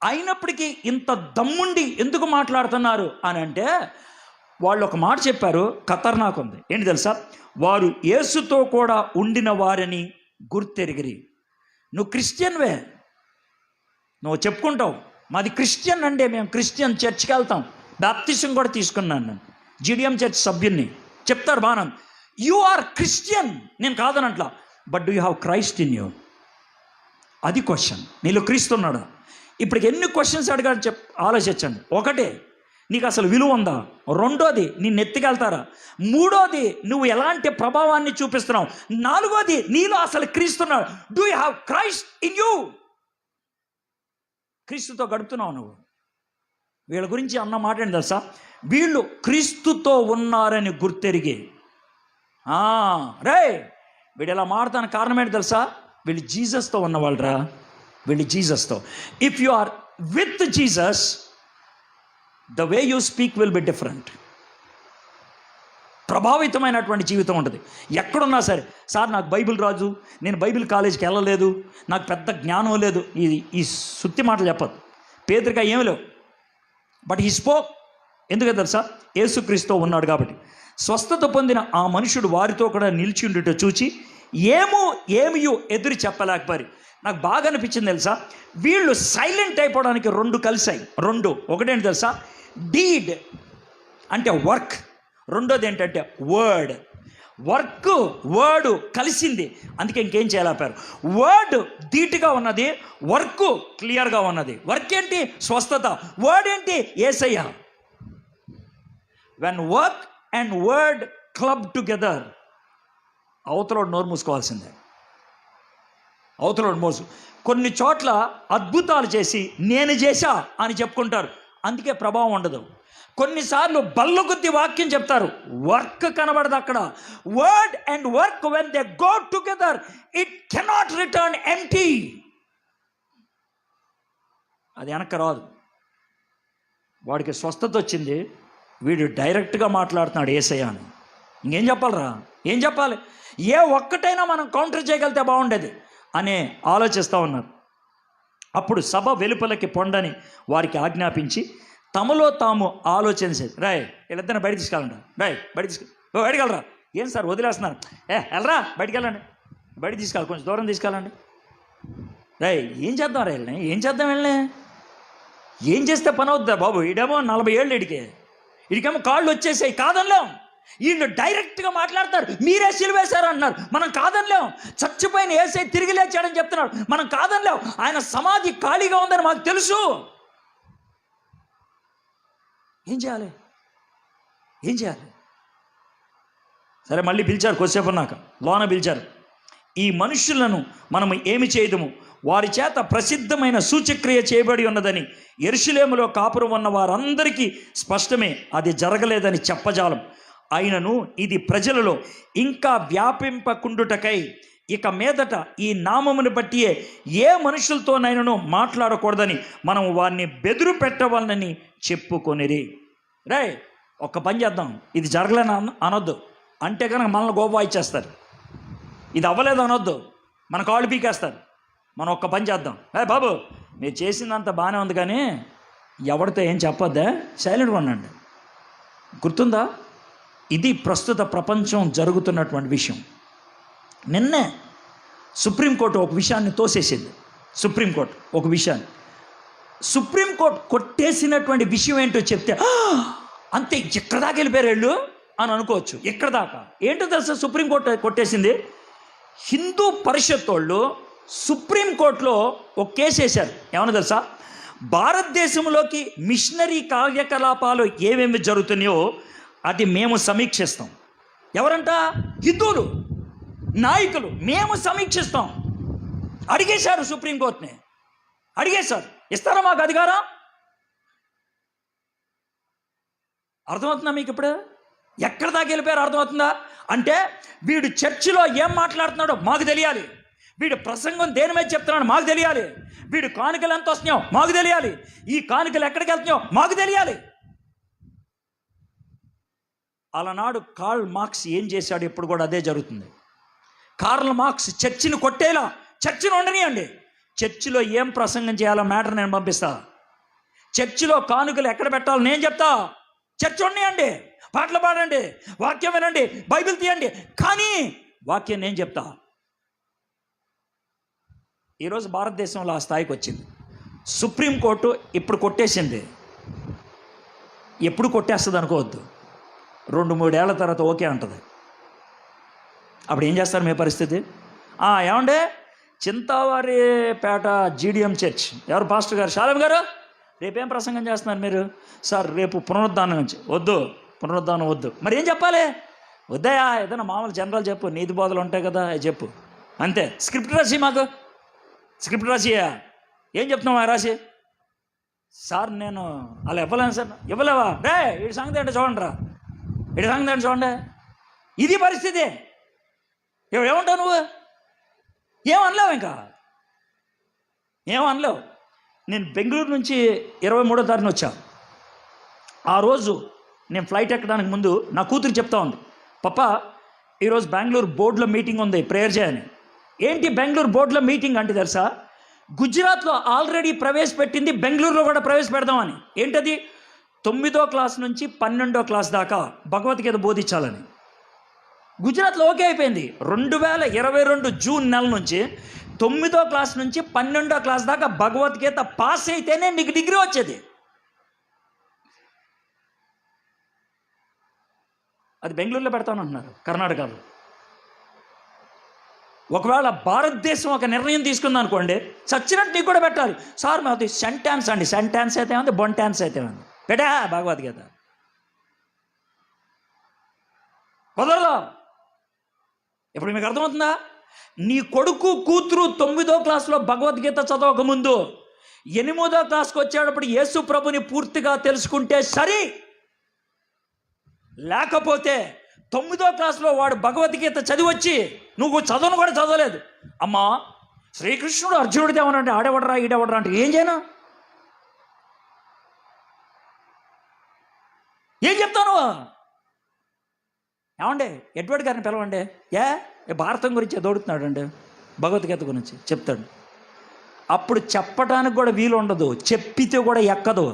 అయినప్పటికీ ఇంత దమ్ముండి ఎందుకు మాట్లాడుతున్నారు అని అంటే, వాళ్ళు ఒక మాట చెప్పారు, ఖతర్నాక్ ఉంది. ఏంటి తెలుసా? వారు యేసుతో కూడా ఉండిన వారిని గుర్తెరిగిరి. నువ్వు క్రిస్టియన్వే, నువ్వు చెప్పుకుంటావు మాది క్రిస్టియన్ అండి, మేము క్రిస్టియన్ చర్చ్కి వెళ్తాం, బాప్తిజం కూడా తీసుకున్నాను, నేను జిడిఎం చర్చ్ సభ్యున్ని, చెప్తారు బాగా. యు ఆర్ క్రిస్టియన్, నేను కాదనట్లా, but do you have Christ in you? అది క్వశ్చన్. నీలో క్రీస్తు ఉన్నాడా? ఇప్పటికి ఎన్ని క్వశ్చన్స్ అడిగాడు ఆలోచించండి. ఒకటి, నీకు అసలు విలువ ఉందా? రెండోది, నిన్ను ఎత్తుకెళ్తారా? మూడోది, నువ్వు ఎలాంటి ప్రభావాన్ని చూపిస్తున్నావు? నాలుగోది, నీలో అసలు క్రీస్తున్నాడు. Do you have Christ in you? క్రీస్తుతో గడుపుతున్నావు నువ్వు? వీళ్ళ గురించి అన్న మాట ఏంటి తెలుసా? వీళ్ళు క్రీస్తుతో ఉన్నారని గుర్తెరిగి, రే వీడు ఇలా మారుతానికి కారణం ఏంటి తెలుసా? వీళ్ళు జీసస్తో ఉన్నవాళ్ళరా, వీళ్ళు జీసస్తో. If you are with Jesus, the way you speak will be different. ప్రభావితమైనటువంటి జీవితం ఉంటుంది. ఎక్కడున్నా సరే, సార్ నాకు బైబిల్ రాజు, నేను బైబిల్ కాలేజీకి వెళ్ళలేదు, నాకు పెద్ద జ్ఞానం లేదు, ఈ సుత్తి మాటలు చెప్పదు. పేదరిక ఏమి లేవు, బట్ హీ స్పోక్. ఎందుకంటే తెలుసా? యేసుక్రీస్తు ఉన్నాడు కాబట్టి. స్వస్థత పొందిన ఆ మనుషుడు వారితో కూడా నిలిచి ఉండుట చూచి ఏమియో ఎదురు చెప్పలేకపోయి. నాకు బాగా అనిపించింది తెలుసా, వీళ్ళు సైలెంట్ అయిపోవడానికి రెండు కలిసాయి. ఒకటేంటి తెలుసా? డీడ్ అంటే వర్క్, రెండోది ఏంటంటే వర్డ్. వర్డ్ కలిసింది, అందుకే ఇంకేం చేయలేపారు. వర్డ్ ధీటుగా ఉన్నది, వర్క్ క్లియర్గా ఉన్నది. వర్క్ ఏంటి? స్వస్థత. వర్డ్ ఏంటి? Yesayya. When work and word club together, అవతలోడు నోరు మూసుకోవాల్సిందే. కొన్ని చోట్ల అద్భుతాలు చేసి నేను చేశా అని చెప్పుకుంటారు, అందుకే ప్రభావం ఉండదు. కొన్నిసార్లు బల్లగుద్ది వాక్యం చెప్తారు, వర్క్ కనబడదు అక్కడ. Word and work when they go together, it cannot return empty. అది వెనక్కి రాదు. వాడికి స్వస్థత వచ్చింది, వీడు డైరెక్ట్గా మాట్లాడుతున్నాడు యేసయ్య అని. ఇంకేం చెప్పాలరా? ఏం చెప్పాలి? ఏ ఒక్కటైనా మనం కౌంటర్ చేయగలిగితే బాగుండేది అనే ఆలోచిస్తూ ఉన్నారు. అప్పుడు సభ వెలుపలకి పొండని వారికి ఆజ్ఞాపించి తమలో తాము ఆలోచించేది, రాయ్ వీళ్ళిద్దరిని బయట తీసుకెళ్ళండి, బయటికి వెళ్ళరా. ఏం సార్ వదిలేస్తున్నారు? వెళ్ళరా, బయటికి వెళ్ళండి, బయట తీసుకెళ్ళి కొంచెం దూరం తీసుకెళ్ళండి. రాయ్ ఏం చేద్దాం రా వెళ్ళినాయి, ఏం చేద్దాం వెళ్ళినాయి, ఏం చేస్తే పని అవుతుందా బాబు? ఈడేమో 40 ఏళ్ళు, ఇడికేమో కాళ్ళు వచ్చేసాయి, కాదనలేం. ఈయన డైరెక్ట్గా మాట్లాడతారు, మీరే సిలువేశారు అంటున్నారు, మనం కాదనలేం. చచ్చిపోయిన యేసయ్య తిరిగి లేచాడని చెప్తున్నాడు, మనం కాదనలేం. ఆయన సమాధి ఖాళీగా ఉందని మాకు తెలుసు. ఏం చేయాలి? సరే, మళ్ళీ పిలిచారు కొద్దిసేపు ఉన్నాక, లోన పిలిచారు. ఈ మనుషులను మనము ఏమి చేయదము, వారి చేత ప్రసిద్ధమైన సూచక్రియ చేయబడి ఉన్నదని యెరూషలేములో కాపురం ఉన్న వారందరికీ స్పష్టమే, అది జరగలేదని చెప్పజాలం. అయినను ఇది ప్రజలలో ఇంకా వ్యాపింపకుండుటకై ఇక మీదట ఈ నామమును బట్టియే ఏ మనుషులతోనైనాను మాట్లాడకూడదని మనం వారిని బెదురు పెట్టవాలని చెప్పుకొనిరి. రే, ఒక్క పని చేద్దాం, ఇది జరగలేని అనొద్దు అంటే కనుక మనల్ని గోవా ఇచ్చేస్తారు. ఇది అవ్వలేదు అనొద్దు, మన కాళ్ళు పీకేస్తారు. మనం ఒక్క పని చేద్దాం, బాబు మీరు చేసిందంత బాగానే ఉంది కానీ ఎవరితో ఏం చెప్పొద్దా, సైలెంట్గా ఉండండి. గుర్తుందా? ఇది ప్రస్తుత ప్రపంచం జరుగుతున్నటువంటి విషయం. నిన్నే సుప్రీంకోర్టు ఒక విషయాన్ని తోసేసింది. సుప్రీంకోర్టు ఒక విషయాన్ని, సుప్రీంకోర్టు కొట్టేసినటువంటి విషయం ఏంటో చెప్తే అంతే, ఎక్కడ దాకా వెళ్ళిపోయారు వెళ్ళు అని అనుకోవచ్చు. ఎక్కడ దాకా ఏంటో తెలుసా? సుప్రీంకోర్టు కొట్టేసింది. హిందూ పరిషత్ వాళ్ళు సుప్రీంకోర్టులో ఒక కేసు వేశారు. ఏమన్నా తెలుసా? భారతదేశంలోకి మిషనరీ కార్యకలాపాలు ఏమేమి జరుగుతున్నాయో అది మేము సమీక్షిస్తాం. ఎవరంట? హిందువులు నాయకులు. మేము సమీక్షిస్తాం. అడిగేశారు సుప్రీంకోర్టుని, అడిగేశారు. ఇస్తారా మాకు అధికారం? అర్థమవుతుందా మీకు? ఇప్పుడు ఎక్కడ దాకా వెళ్ళిపోయారు అర్థమవుతుందా? అంటే వీడు చర్చిలో ఏం మాట్లాడుతున్నాడో మాకు తెలియాలి, వీడు ప్రసంగం దేని మీద చెప్తున్నాడు మాకు తెలియాలి, వీడు కానుకలు ఎంత వస్తున్నాయో మాకు తెలియాలి, ఈ కానుకలు ఎక్కడికి వెళ్తున్నాయో మాకు తెలియాలి. అలనాడు కార్ల్ మార్క్స్ ఏం చేశాడు? ఇప్పుడు కూడా అదే జరుగుతుంది. కార్ల్ మార్క్స్ చర్చిని కొట్టేలా, చర్చిని ఉండనియండి, చర్చిలో ఏం ప్రసంగం చేయాలో మ్యాటర్ నేను పంపిస్తా, చర్చిలో కానుకలు ఎక్కడ పెట్టాలో నేను చెప్తా, చర్చ్ ఉండనియండి, పాటలు పాడండి, వాక్యం వినండి, బైబిల్ తీయండి, కానీ వాక్యం నేను చెప్తా. ఈరోజు భారతదేశంలో ఆ స్థాయికి వచ్చింది. సుప్రీంకోర్టు ఇప్పుడు కొట్టేసింది. ఎప్పుడు కొట్టేస్తుంది అనుకోవద్దు, 2-3 ఏళ్ల తర్వాత ఓకే అంటుంది. అప్పుడు ఏం చేస్తారు మీ పరిస్థితి? ఏమండే చింతావారిపేట జీడిఎం చర్చ్ ఎవరు పాస్టర్ గారు, శాలం గారు, రేపేం ప్రసంగం చేస్తున్నారు మీరు? సార్ రేపు పునరుద్ధానం నుంచి. వద్దు, పునరుద్ధానం వద్దు. మరి ఏం చెప్పాలి? వద్దయా, ఏదైనా మామూలు జనరల్ చెప్పు, నీతి బోధలు ఉంటాయి కదా చెప్పు, అంతే. స్క్రిప్ట్ రాసి, మాకు స్క్రిప్ట్ రాసియా, ఏం చెప్తున్నావా రాసి? సార్ నేను అలా ఇవ్వలేను సార్. ఇవ్వలేవా? రే వీడి సంగతి అంటే చూడండి రా, వీడి సంగతి అంటే చూడండి. ఇది పరిస్థితి. ఏమంటావు నువ్వు? ఏమనలేవు, ఇంకా ఏమనలేవు. నేను బెంగళూరు నుంచి 23వ తారీఖున వచ్చా. ఆ రోజు నేను ఫ్లైట్ ఎక్కడానికి ముందు నా కూతురు చెప్తా ఉంది, పప్ప ఈరోజు బెంగళూరు బోర్డులో మీటింగ్ ఉంది, ప్రేయర్ చేయని. ఏంటి బెంగళూరు బోర్డులో మీటింగ్ అంటే తెలుసా? గుజరాత్లో ఆల్రెడీ ప్రవేశపెట్టింది, బెంగళూరులో కూడా ప్రవేశపెడదామని. ఏంటది? 9వ క్లాస్ నుంచి 12వ క్లాస్ దాకా భగవద్గీత బోధించాలని. గుజరాత్లో ఓకే అయిపోయింది. 2022 జూన్ నెల నుంచి 9వ క్లాస్ నుంచి 12వ క్లాస్ దాకా భగవద్గీత పాస్ అయితేనే నీకు డిగ్రీ వచ్చేది. అది బెంగళూరులో పెడతానంటున్నారు, కర్ణాటకలో. ఒకవేళ భారతదేశం ఒక నిర్ణయం తీసుకుంది అనుకోండి, చచ్చినట్టు నీకు కూడా పెట్టాలి. సార్ మాది సెంటాన్స్ అండి, సెంటాన్స్ అయితే ఉంది, బొంటాన్స్ అయితే ఉంది, పెట్టా భగవద్గీత. కుదరదు. ఇప్పుడు మీకు అర్థమవుతుందా? నీ కొడుకు కూతురు 9వ క్లాసులో భగవద్గీత చదవకముందు 8వ క్లాస్కి వచ్చేటప్పుడు యేసు ప్రభుని పూర్తిగా తెలుసుకుంటే సరి. లేకపోతే 9వ క్లాసులో వాడు భగవద్గీత చదివొచ్చి నువ్వు చదవను కూడా చదవలేదు, అమ్మా శ్రీకృష్ణుడు అర్జునుడిది ఏమనంటే ఆడేవడరా ఈడేవడరా అంటే ఏం చేయను? ఏం చెప్తాను? ఏమండి ఎడ్వర్డ్ గారిని పిలవండి. భారతం గురించి దౌడుతున్నాడు అండి, భగవద్గీత గురించి చెప్తాడు. అప్పుడు చెప్పడానికి కూడా వీలు ఉండదు, చెప్పితే కూడా ఎక్కదు.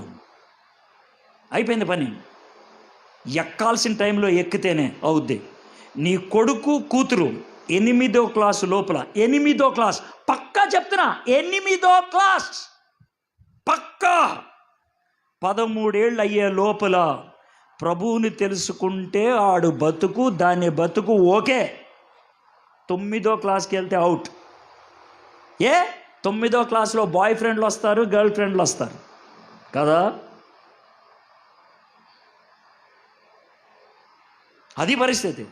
అయిపోయింది పని. ఎక్కాల్సిన టైంలో ఎక్కితేనే అవుద్ది. నీ కొడుకు కూతురు 8వ క్లాసు లోపల, 8వ క్లాస్ పక్కా చెప్తున్నా, 8వ క్లాస్ పక్కా 13 ఏళ్ళు అయ్యే లోపల ప్రభువుని తెలుసుకుంటే ఆడు బతుకు, దాని బతుకు ఓకే. 9వ క్లాస్కి వెళ్తే అవుట్. 9వ క్లాస్లో బాయ్ ఫ్రెండ్లు వస్తారు, గర్ల్ ఫ్రెండ్లు వస్తారు కదా. అది పరిస్థితి.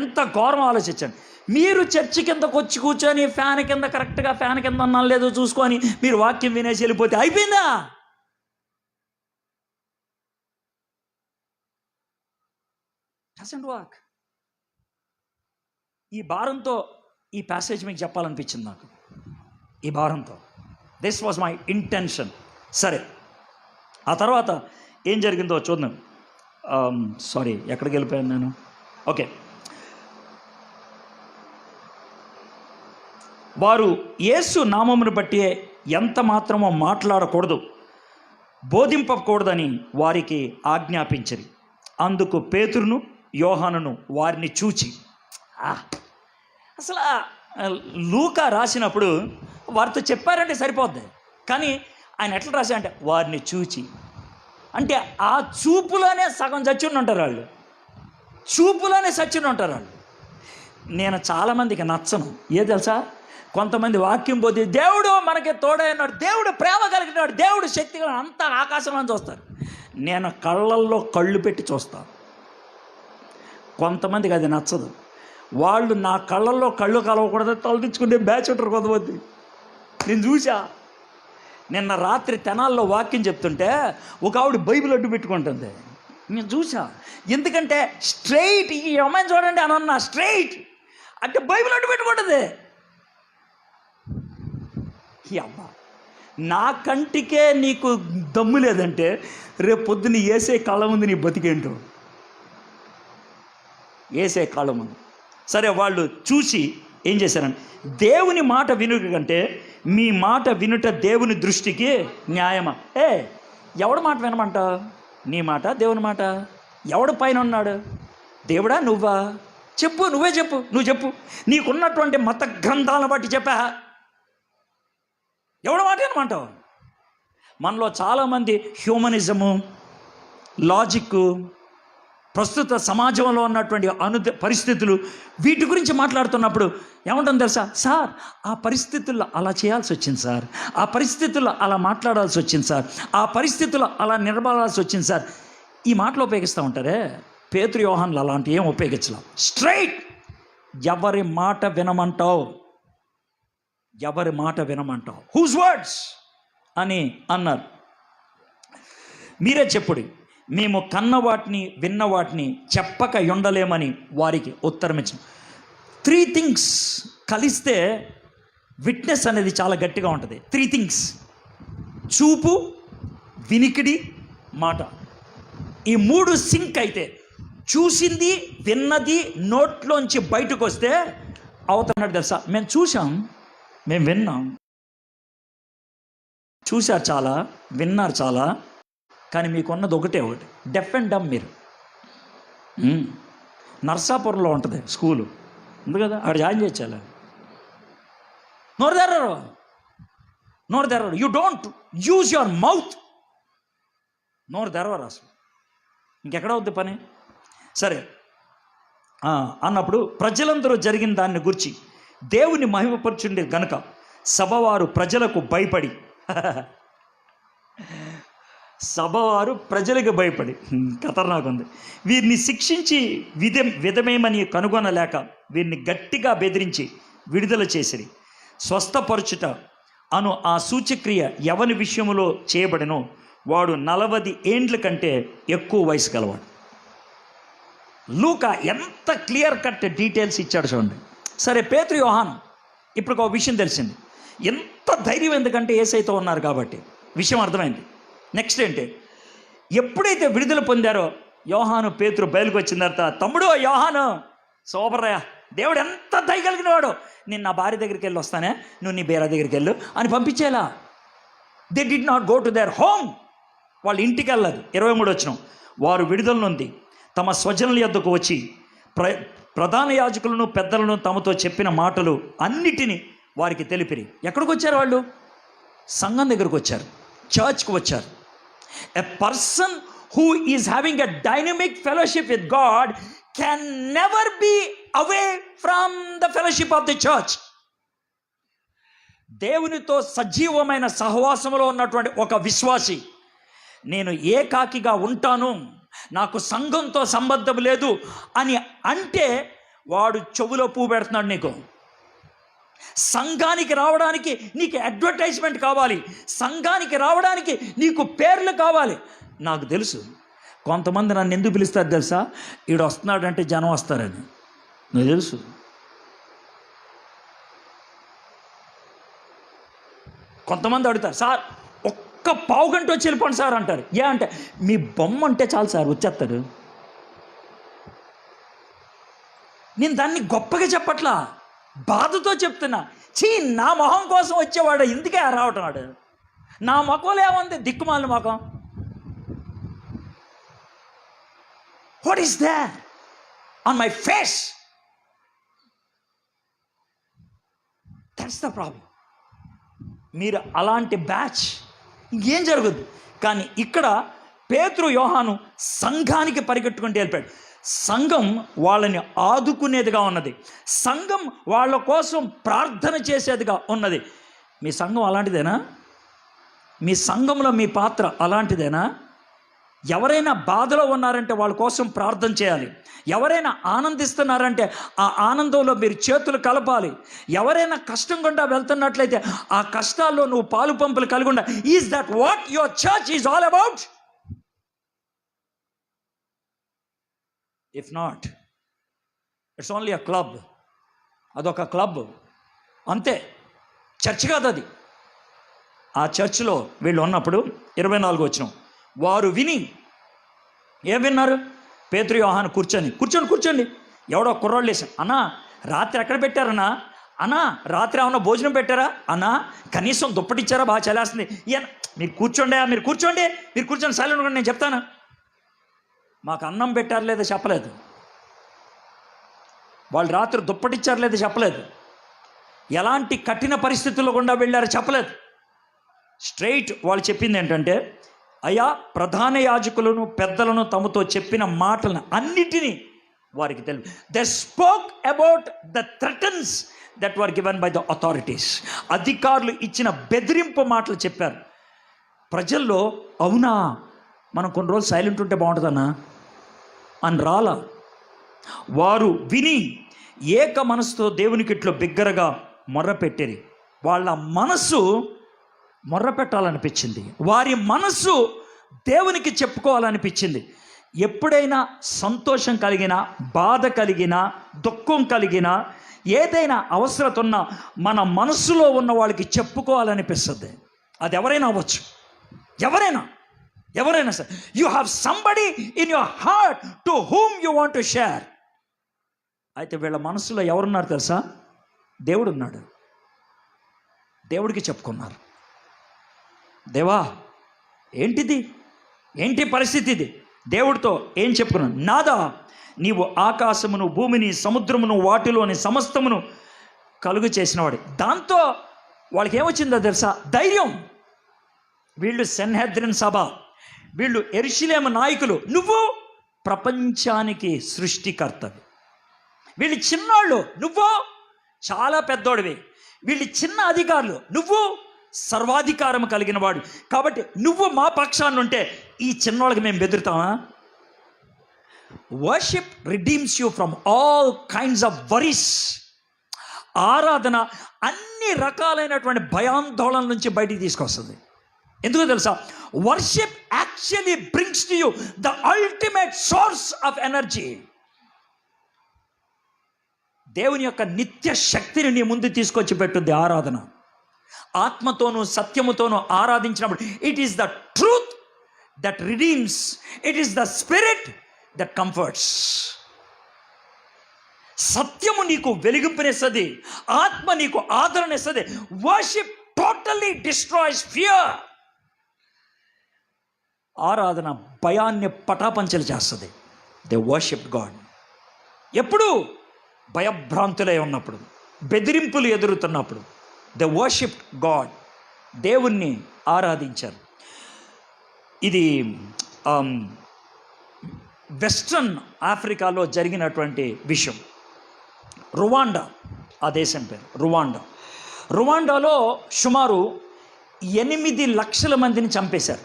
ఎంత ఘోరం ఆలోచించండి. మీరు చర్చి కిందకు వచ్చి కూర్చొని ఫ్యాన్ కింద కరెక్ట్గా ఫ్యాన్ కింద ఉన్నాను లేదో చూసుకొని మీరు వాక్యం వినేసి వెళ్ళిపోతే అయిపోయిందా? Doesn't work. ఈ భారంతో ఈ ప్యాసేజ్ మీకు చెప్పాలనిపించింది నాకు. ఈ భారంతో దిస్ వాజ్ మై ఇంటెన్షన్. సరే, ఆ తర్వాత ఏం జరిగిందో చూద్దాం. సారీ, ఎక్కడికి వెళ్ళిపోయాను నేను? ఓకే, వారు యేసు నామమును బట్టి ఎంత మాత్రమో మాట్లాడకూడదు, బోధింపకూడదని వారికి ఆజ్ఞాపించిరి. అందుకు పేతురును యోహానును వారిని చూచి, అసలు లూకా రాసినప్పుడు వారితో చెప్పారంటే సరిపోద్ది, కానీ ఆయన ఎట్లా రాశా అంటే వారిని చూచి, అంటే ఆ చూపులోనే సగం చచ్చుని ఉంటారు వాళ్ళు, చూపులోనే చచ్చుని ఉంటారు వాళ్ళు. నేను చాలామందికి నచ్చను, తెలుసా? కొంతమంది వాక్యం పోతే దేవుడు మనకి తోడైనాడు, దేవుడు ప్రేమ కలిగినాడు, దేవుడు శక్తి అంతా ఆకాశంలో చూస్తారు. నేను కళ్ళల్లో కళ్ళు పెట్టి చూస్తాను. కొంతమందికి అది నచ్చదు, వాళ్ళు నా కళ్ళల్లో కళ్ళు కలవకూడదు తలదించుకునే బ్యాచ్ ఉంటారు కొంతమంది. నేను చూసా, నిన్న రాత్రి తెనాల్లో వాక్యం చెప్తుంటే ఒక ఆవిడ బైబిల్ అడ్డు పెట్టుకుంటుంది. నేను చూసా, ఎందుకంటే స్ట్రైట్ ఈ అమ్మాయిని చూడండి అని అన్నా, స్ట్రైట్ అంటే బైబిల్ అడ్డు పెట్టుకుంటుంది. ఈ అమ్మ నా కంటికే నీకు దమ్ము లేదంటే రేపు పొద్దున్న ఏసే కళ్ళ ముందు నీ బతికేంటో, ఏసే కళ్ళ ముందు. సరే, వాళ్ళు చూసి ఏం చేశారంటే, దేవుని మాట వినుట కంటే మీ మాట వినుట దేవుని దృష్టికి న్యాయమా? ఎవడి మాట వినమంటావు? నీ మాట, దేవుని మాట? ఎవడు పైన ఉన్నాడు? దేవుడా నువ్వా? చెప్పు, నువ్వే చెప్పు, నువ్వు చెప్పు. నీకున్నటువంటి మత గ్రంథాలను బట్టి చెప్పా, ఎవడ మాట వినమంటావు? మనలో చాలామంది హ్యూమనిజము, లాజిక్, ప్రస్తుత సమాజంలో ఉన్నటువంటి పరిస్థితులు, వీటి గురించి మాట్లాడుతున్నప్పుడు ఏమంటుంది తెలుసా? సార్, ఆ పరిస్థితుల్లో అలా చేయాల్సి వచ్చింది సార్, ఆ పరిస్థితుల్లో అలా మాట్లాడాల్సి వచ్చింది సార్, ఆ పరిస్థితుల్లో అలా నిలబడాల్సి వచ్చింది సార్. ఈ మాటలు ఉపయోగిస్తూ ఉంటారే. పేతురు యోహానులు అలాంటి ఏం ఉపయోగించలేం. స్ట్రైట్, ఎవరి మాట వినమంటావు? ఎవరి మాట వినమంటావు? హూజ్ వర్డ్స్ అని అన్నారు. మీరే చెప్పుడి, మేము కన్న వాటిని విన్న వాటిని చెప్పక ఉండలేమని వారికి ఉత్తరం ఇచ్చాం. 3 things కలిస్తే విట్నెస్ అనేది చాలా గట్టిగా ఉంటుంది. 3 things: చూపు, వినికిడి, మాట. ఈ 3 సింక్ అయితే, చూసింది విన్నది నోట్లోంచి బయటకు వస్తే అవుతున్నాడు తెలుసా? మేము చూసాం, మేము విన్నాం. చూశారు చాలా, విన్నారు చాలా, కానీ మీకున్నది ఒకటి, డెఫ్ అండ్ డమ్. మీరు నర్సాపురంలో ఉంటుంది స్కూలు, ఉంది కదా, అక్కడ జాయిన్ చేయాలి. నోరు తెరవరు. You don't use your mouth. నోరు తెరవరు అసలు. ఇంకెక్కడ అవుద్ది పని? సరే అన్నప్పుడు ప్రజలందరూ జరిగిన దాన్ని గురించి దేవుని మహిమపరచుండే గనుక సభవారు ప్రజలకు భయపడి ఖతర్నాక్ ఉంది. వీరిని శిక్షించి విధమేమని కనుగొనలేక వీరిని గట్టిగా బెదిరించి విడుదల చేసిరి. స్వస్థపరచుట అను ఆ సూచక్రియ ఎవని విషయంలో చేయబడినో వాడు 40 ఏండ్ల కంటే ఎక్కువ వయసు గలవాడు. లూకా ఎంత క్లియర్ కట్ డీటెయిల్స్ ఇచ్చాడు చూడండి. సరే, పేతురు యోహాను ఇప్పుడు ఒక విషయం తెలిసింది. ఎంత ధైర్యం, ఎందుకంటే యేసయ్యతో ఉన్నారు కాబట్టి విషయం అర్థమైంది. నెక్స్ట్ ఏంటి, ఎప్పుడైతే విడుదల పొందారో యోహాను పేతురు బయలుకు వచ్చిన తర్వాత, తమ్ముడు యోహాను సూపర్రా, దేవుడు ఎంత దయ కలిగిన వాడు, నేను నా భార్య దగ్గరికి వెళ్ళి వస్తానే, నువ్వు నీ బేరా దగ్గరికి వెళ్ళు అని పంపించేలా. They did not go to their home. వాళ్ళ ఇంటికి వెళ్ళదు. 23 వచనం, వారు విడుదల నుండి తమ స్వజనుల యొద్దకు వచ్చి ప్రధాన యాజకులను పెద్దలను తమతో చెప్పిన మాటలు అన్నిటినీ వారికి తెలిపిరి. ఎక్కడికి వచ్చారు వాళ్ళు? సంఘం దగ్గరకు వచ్చారు, చర్చ్కి వచ్చారు. A person who is having a dynamic fellowship with God can never be away from the fellowship of the church. దేవునితో సజీవమైన సహవాసంలో ఉన్నటువంటి ఒక విశ్వాసి, నేను ఏకాకిగా ఉంటాను, నాకు సంఘంతో సంబంధం లేదు అని అంటే వాడు చెవులో పువ్వు పెడుతున్నాడు నీకు. సంఘానికి రావడానికి నీకు అడ్వర్టైజ్మెంట్ కావాలి, సంఘానికి రావడానికి నీకు పేర్లు కావాలి. నాకు తెలుసు కొంతమంది నన్ను ఎందుకు పిలుస్తారు తెలుసా? ఈడు వస్తున్నాడంటే జనం వస్తారని. నాకు తెలుసు. కొంతమంది అడుగుతారు, సార్ ఒక్క పావు గంట వచ్చి వెళ్ళిపోండి సార్ అంటారు. అంటే మీ బొమ్మ అంటే చాలు సార్ వచ్చేస్తారు. నేను దాన్ని గొప్పగా చెప్పట్లా, బాధతో చెప్తున్నా. నా మొహం కోసం వచ్చేవాడు ఎందుకే రావటం? వాడు నా మొఖంలో ఏముంది? దిక్కుమాలిన మొఖం. What is there on my face? That's the problem. మీరు అలాంటి బ్యాచ్ ఇంకేం జరగదు. కానీ ఇక్కడ పేతురు యోహాను సంఘానికి పరిగెట్టుకుంటూ వెళ్ళిపోయాడు. సంఘం వాళ్ళని ఆదుకునేదిగా ఉన్నది, సంఘం వాళ్ళ కోసం ప్రార్థన చేసేదిగా ఉన్నది. మీ సంఘం అలాంటిదేనా? మీ సంఘంలో మీ పాత్ర అలాంటిదేనా? ఎవరైనా బాధలో ఉన్నారంటే వాళ్ళ కోసం ప్రార్థన చేయాలి. ఎవరైనా ఆనందిస్తున్నారంటే ఆ ఆనందంలో మీరు చేతులు కలపాలి. ఎవరైనా కష్టం గుండా వెళ్తున్నట్లయితే ఆ కష్టాల్లో నువ్వు పాలు పంపులు కలిగి ఉండాలి. Is that what your church is all about? If not, it's only a club. అదొక క్లబ్ అంతే, చర్చ్ కాదు అది. ఆ చర్చ్లో వీళ్ళు ఉన్నప్పుడు 24 వచనం, వారు విని ఏం విన్నారు? పేతురు యోహాను కూర్చోండి. ఎవడో కుర్రోళ్ళు వేసాం, అన్నా రాత్రి ఎక్కడ పెట్టారన్నా? అన్నా రాత్రి ఏమన్నా భోజనం పెట్టారా? అన్నా కనీసం దుప్పటిచ్చారా? బాగా చలేస్తుంది. మీరు కూర్చోండి సైలెంట్ కూడా నేను చెప్తాను. మాకు అన్నం పెట్టారు లేదా చెప్పలేదు, వాళ్ళు రాత్రి దుప్పటిచ్చారు లేదా చెప్పలేదు, ఎలాంటి కఠిన పరిస్థితుల్లో గుండా వెళ్ళారో చెప్పలేదు. స్ట్రైట్ వాళ్ళు చెప్పింది ఏంటంటే, అయ్యా ప్రధాన యాజకులను పెద్దలను తమతో చెప్పిన మాటలను అన్నిటినీ వారికి తెలుసు. They spoke about the threatens that were given by the authorities. అధికారులు ఇచ్చిన బెదిరింపు మాటలు చెప్పారు. ప్రజల్లో అవునా మనం కొన్ని రోజులు సైలెంట్ ఉంటే బాగుంటుందన్నా అని రాలా. వారు విని ఏక మనసుతో దేవునికి ఇట్లో బిగ్గరగా మొర్రపెట్టేది. వాళ్ళ మనసు మొర్ర పెట్టాలనిపించింది, వారి మనసు దేవునికి చెప్పుకోవాలనిపించింది. ఎప్పుడైనా సంతోషం కలిగినా, బాధ కలిగినా, దుఃఖం కలిగినా, ఏదైనా అవసరత ఉన్నా మన మనసులో ఉన్న వాళ్ళకి చెప్పుకోవాలనిపిస్తుంది. అది ఎవరైనా అవ్వచ్చు, ఎవరైనా సరే. You have somebody in your heart to whom you want to share. అయితే వీళ్ళ మనసులో ఎవరున్నారు తెలుసా? దేవుడు ఉన్నాడు. దేవుడికి చెప్పుకున్నారు. దేవా ఏంటి పరిస్థితి ఇది? దేవుడితో ఏం చెప్పుకున్నాను? నాదా, నీవు ఆకాశమును భూమిని సముద్రమును వాటిలోని సమస్తమును కలుగు చేసినవాడు. దాంతో వాళ్ళకి ఏమొచ్చిందో తెలుసా? ధైర్యం. వీళ్ళు సెన్హెద్రిన్ సభ, వీళ్ళు యెరూషలేము నాయకులు, నువ్వు ప్రపంచానికి సృష్టికర్తవి. వీళ్ళు చిన్నోళ్ళు, నువ్వు చాలా పెద్దోడివి. వీళ్ళు చిన్న అధికారులు, నువ్వు సర్వాధికారం కలిగిన వాడు. కాబట్టి నువ్వు మా పక్షాన్ని ఉంటే ఈ చిన్నోళ్ళకి మేము బెదురుతామా? Worship redeems you from all kinds of worries. ఆరాధన అన్ని రకాలైనటువంటి భయాందోళన నుంచి బయటికి తీసుకొస్తుంది. ఎందుకో తెలుసా? Worship actually brings to you the ultimate source of energy. దేవుని యొక్క నిత్య శక్తిని నీ ముందు తీసుకొచ్చి పెట్టుద్ది ఆరాధన. ఆత్మతోనూ సత్యముతోనూ ఆరాధించినప్పుడు it is the truth that redeems, it is the spirit that comforts. సత్యము నీకు వెలిగింపునిస్తుంది, ఆత్మ నీకు ఆదరణ ఇస్తుంది. Worship totally destroys fear. ఆరాధన భయాన్ని పటాపంచలు చేస్తుంది. They worship God. ఎప్పుడు భయభ్రాంతులై ఉన్నప్పుడు, బెదిరింపులు ఎదురుతున్నప్పుడు దే వర్షిప్ గాడ్. దేవుణ్ణి ఆరాధించారు. ఇది వెస్ట్రన్ ఆఫ్రికాలో జరిగినటువంటి విషయం. రువాండా, ఆ దేశం పేరు రువాండా. రువాండాలో సుమారు 8 లక్షల మందిని చంపేశారు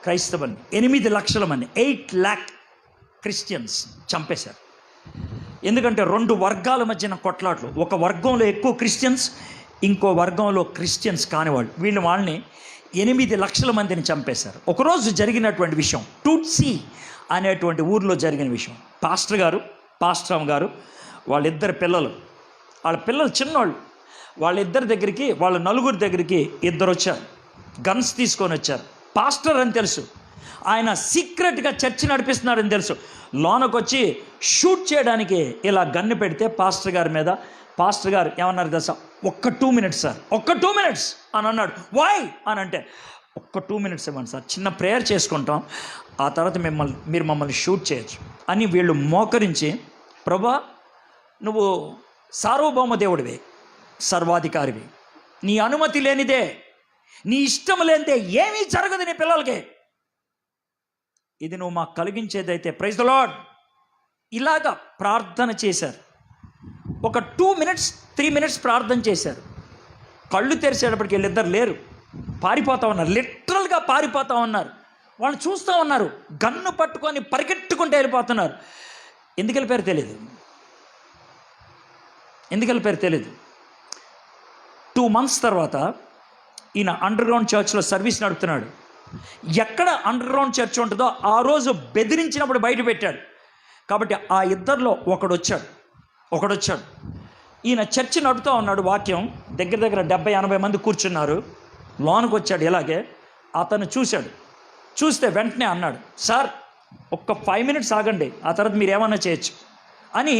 క్రైస్తవుల్ని. 8 లక్షల మంది, 8 lakh క్రిస్టియన్స్ చంపేశారు. ఎందుకంటే 2 వర్గాల మధ్యన కొట్లాట్లు. ఒక వర్గంలో ఎక్కువ క్రిస్టియన్స్, ఇంకో వర్గంలో క్రిస్టియన్స్ కానివాళ్ళు. వాళ్ళని 8 లక్షల మందిని చంపేశారు. ఒకరోజు జరిగినటువంటి విషయం, టూట్సీ అనేటువంటి ఊరిలో జరిగిన విషయం. పాస్టర్ గారు వాళ్ళిద్దరు పిల్లలు, వాళ్ళ పిల్లలు చిన్నవాళ్ళు, వాళ్ళిద్దరి దగ్గరికి, వాళ్ళ నలుగురి దగ్గరికి 2 వచ్చారు, గన్స్ తీసుకొని వచ్చారు. పాస్టర్ అని తెలుసు, ఆయన సీక్రెట్గా చర్చి నడిపిస్తున్నాడని తెలుసు. లోనకు వచ్చి షూట్ చేయడానికి ఇలా గన్ను పెడితే పాస్టర్ గారి మీద, పాస్టర్ గారు ఏమన్నారు తెలుసా? ఒక్క 2 మినిట్స్ సార్, ఒక్క 2 మినిట్స్ అని అన్నాడు. వై అని అంటే, ఒక్క 2 మినిట్స్ ఇవ్వండి సార్, చిన్న ప్రేయర్ చేసుకుంటాం, ఆ తర్వాత మీరు మమ్మల్ని షూట్ చేయొచ్చు అని వీళ్ళు మోకరించి, ప్రభా నువ్వు సార్వభౌమ దేవుడివి, సర్వాధికారివి, నీ అనుమతి లేనిదే, నీ ఇష్టం లేనిదే ఏమీ జరగదు నీ పిల్లలకి, ఇది నువ్వు మాకు కలిగించేదైతే ప్రైజ్ ది లార్డ్. ఇలాగా ప్రార్థన చేశారు. ఒక 2 మినిట్స్ 3 మినిట్స్ ప్రార్థన చేశారు. కళ్ళు తెరిచేటప్పటికి వీళ్ళిద్దరు లేరు, పారిపోతూ ఉన్నారు, లిటరల్గా పారిపోతూ ఉన్నారు. వాళ్ళు చూస్తూ ఉన్నారు, గన్ను పట్టుకొని పరిగెట్టుకుంటూ వెళ్ళిపోతున్నారు. ఎందుకు వెళ్ళిపోయారు తెలియదు. 2 మంత్స్ తర్వాత ఈయన అండర్ గ్రౌండ్ చర్చ్లో సర్వీస్ నడుపుతున్నాడు. ఎక్కడ అండర్ గ్రౌండ్ చర్చ్ ఉంటుందో ఆ రోజు బెదిరించినప్పుడు బయట పెట్టాడు. కాబట్టి ఆ ఇద్దరిలో ఒకడొచ్చాడు. ఈయన చర్చి నడుపుతూ ఉన్నాడు, వాక్యం దగ్గర 70-80 మంది కూర్చున్నారు. లోనికి వచ్చాడు. ఇలాగే అతను చూస్తే వెంటనే అన్నాడు, సార్ ఒక్క 5 మినిట్స్ ఆగండి, ఆ తర్వాత మీరు ఏమన్నా చేయొచ్చు అని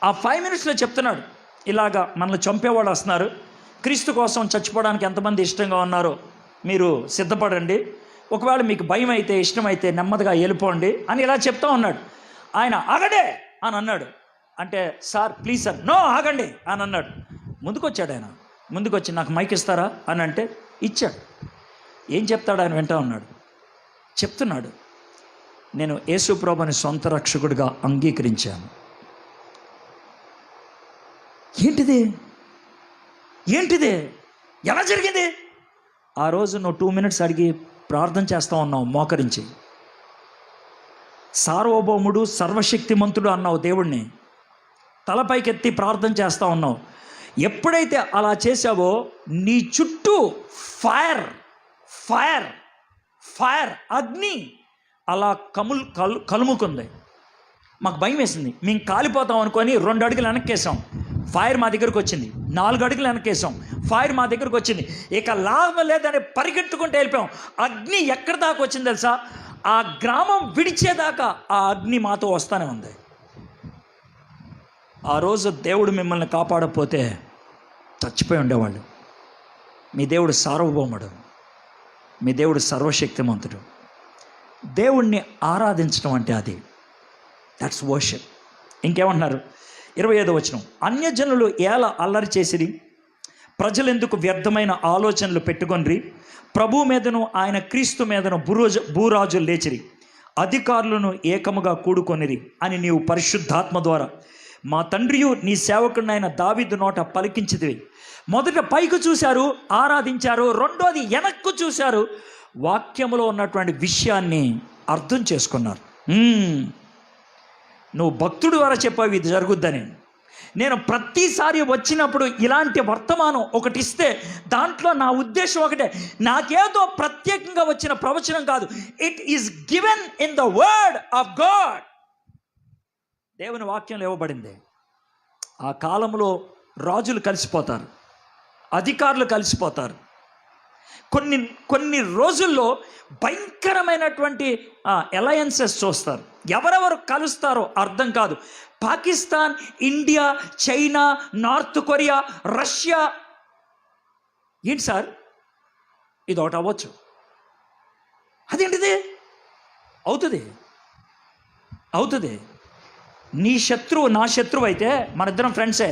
ఆ 5 మినిట్స్లో చెప్తున్నాడు. ఇలాగా మనల్ని చంపేవాళ్ళు వస్తున్నారు, క్రీస్తు కోసం చచ్చిపోవడానికి ఎంతమంది ఇష్టంగా ఉన్నారో మీరు సిద్ధపడండి, ఒకవేళ మీకు భయం అయితే ఇష్టమైతే నెమ్మదిగా వెళ్ళిపోండి అని ఇలా చెప్తా ఉన్నాడు. ఆయన ఆగడే అని అన్నాడు. అంటే సార్ ప్లీజ్ సార్, నో ఆగండి అని అన్నాడు. ఆయన ముందుకొచ్చి నాకు మైక్ ఇస్తారా అని అంటే ఇచ్చాడు. ఏం చెప్తాడు ఆయన వింటా ఉన్నాడు. చెప్తున్నాడు, నేను యేసు ప్రభువుని సొంత రక్షకుడిగా అంగీకరించాను. ఏంటిది ఎలా జరిగింది? ఆ రోజు నువ్వు 2 మినిట్స్ అడిగి ప్రార్థన చేస్తూ ఉన్నావు మోకరించి, సార్వభౌముడు సర్వశక్తిమంతుడు అన్నావు దేవుణ్ణి, తలపైకెత్తి ప్రార్థన చేస్తూ ఉన్నావు. ఎప్పుడైతే అలా చేసావో నీ చుట్టూ ఫైర్ అగ్ని అలా కలుముకుంది. మాకు భయం వేసింది, మేము కాలిపోతాం అనుకొని 2 అడుగులు వెనక్కేసాం, ఫైర్ మా దగ్గరకు వచ్చింది. 4 అడుగులు వెనక్కేసాం, ఫైర్ మా దగ్గరకు వచ్చింది. ఇక లాభం లేదని పరిగెట్టుకుంటూ వెళ్ళిపోయాం. అగ్ని ఎక్కడి దాకా వచ్చింది తెలుసా? ఆ గ్రామం విడిచేదాకా ఆ అగ్ని మాతో వస్తూనే ఉంది. ఆ రోజు దేవుడు మిమ్మల్ని కాపాడకపోతే చచ్చిపోయి ఉండేవాళ్ళు. మీ దేవుడు సార్వభౌముడు, మీ దేవుడు సర్వశక్తిమంతుడు. దేవుణ్ణి ఆరాధించడం అంటే అది, దట్స్ వర్షిప్. ఇంకేమంటున్నారు? 25వ వచనం, అన్యజనులు ఏల అల్లరి చేసిరి, ప్రజలెందుకు వ్యర్థమైన ఆలోచనలు పెట్టుకొనిరి, ప్రభు మీదను ఆయన క్రీస్తు మీదను భూరాజులు లేచిరి, అధికారులను ఏకముగా కూడుకొనిరి అని నీవు పరిశుద్ధాత్మ ద్వారా మా తండ్రియు నీ సేవకుడినైన దావీదు నోట పలికించితివి. మొదట పైకి చూశారు, ఆరాధించారు. రెండోది వెనక్కు చూశారు, వాక్యములో ఉన్నటువంటి విషయాన్ని అర్థం చేసుకున్నారు. నువ్వు భక్తుడి ద్వారా చెప్పావు ఇది జరుగుద్దని. నేను ప్రతిసారి వచ్చినప్పుడు ఇలాంటి వర్తమానం ఒకటి ఇస్తే దాంట్లో నా ఉద్దేశం ఒకటే, నాకేదో ప్రత్యేకంగా వచ్చిన ప్రవచనం కాదు, it is given in the word of God. దేవుని వాక్యంలో ఇవ్వబడింది. ఆ కాలంలో రాజులు కలిసిపోతారు, అధికారులు కలిసిపోతారు. కొన్ని రోజుల్లో భయంకరమైనటువంటి అలయన్సెస్ చూస్తారు. ఎవరెవరు కలుస్తారో అర్థం కాదు. Pakistan, India, China, North Korea, Russia. ఏంటి సార్ ఇది ఒకటి అవ్వచ్చు, అదేంటిది అవుతుంది. నీ శత్రువు నా శత్రువు అయితే మనిద్దరం ఫ్రెండ్సే.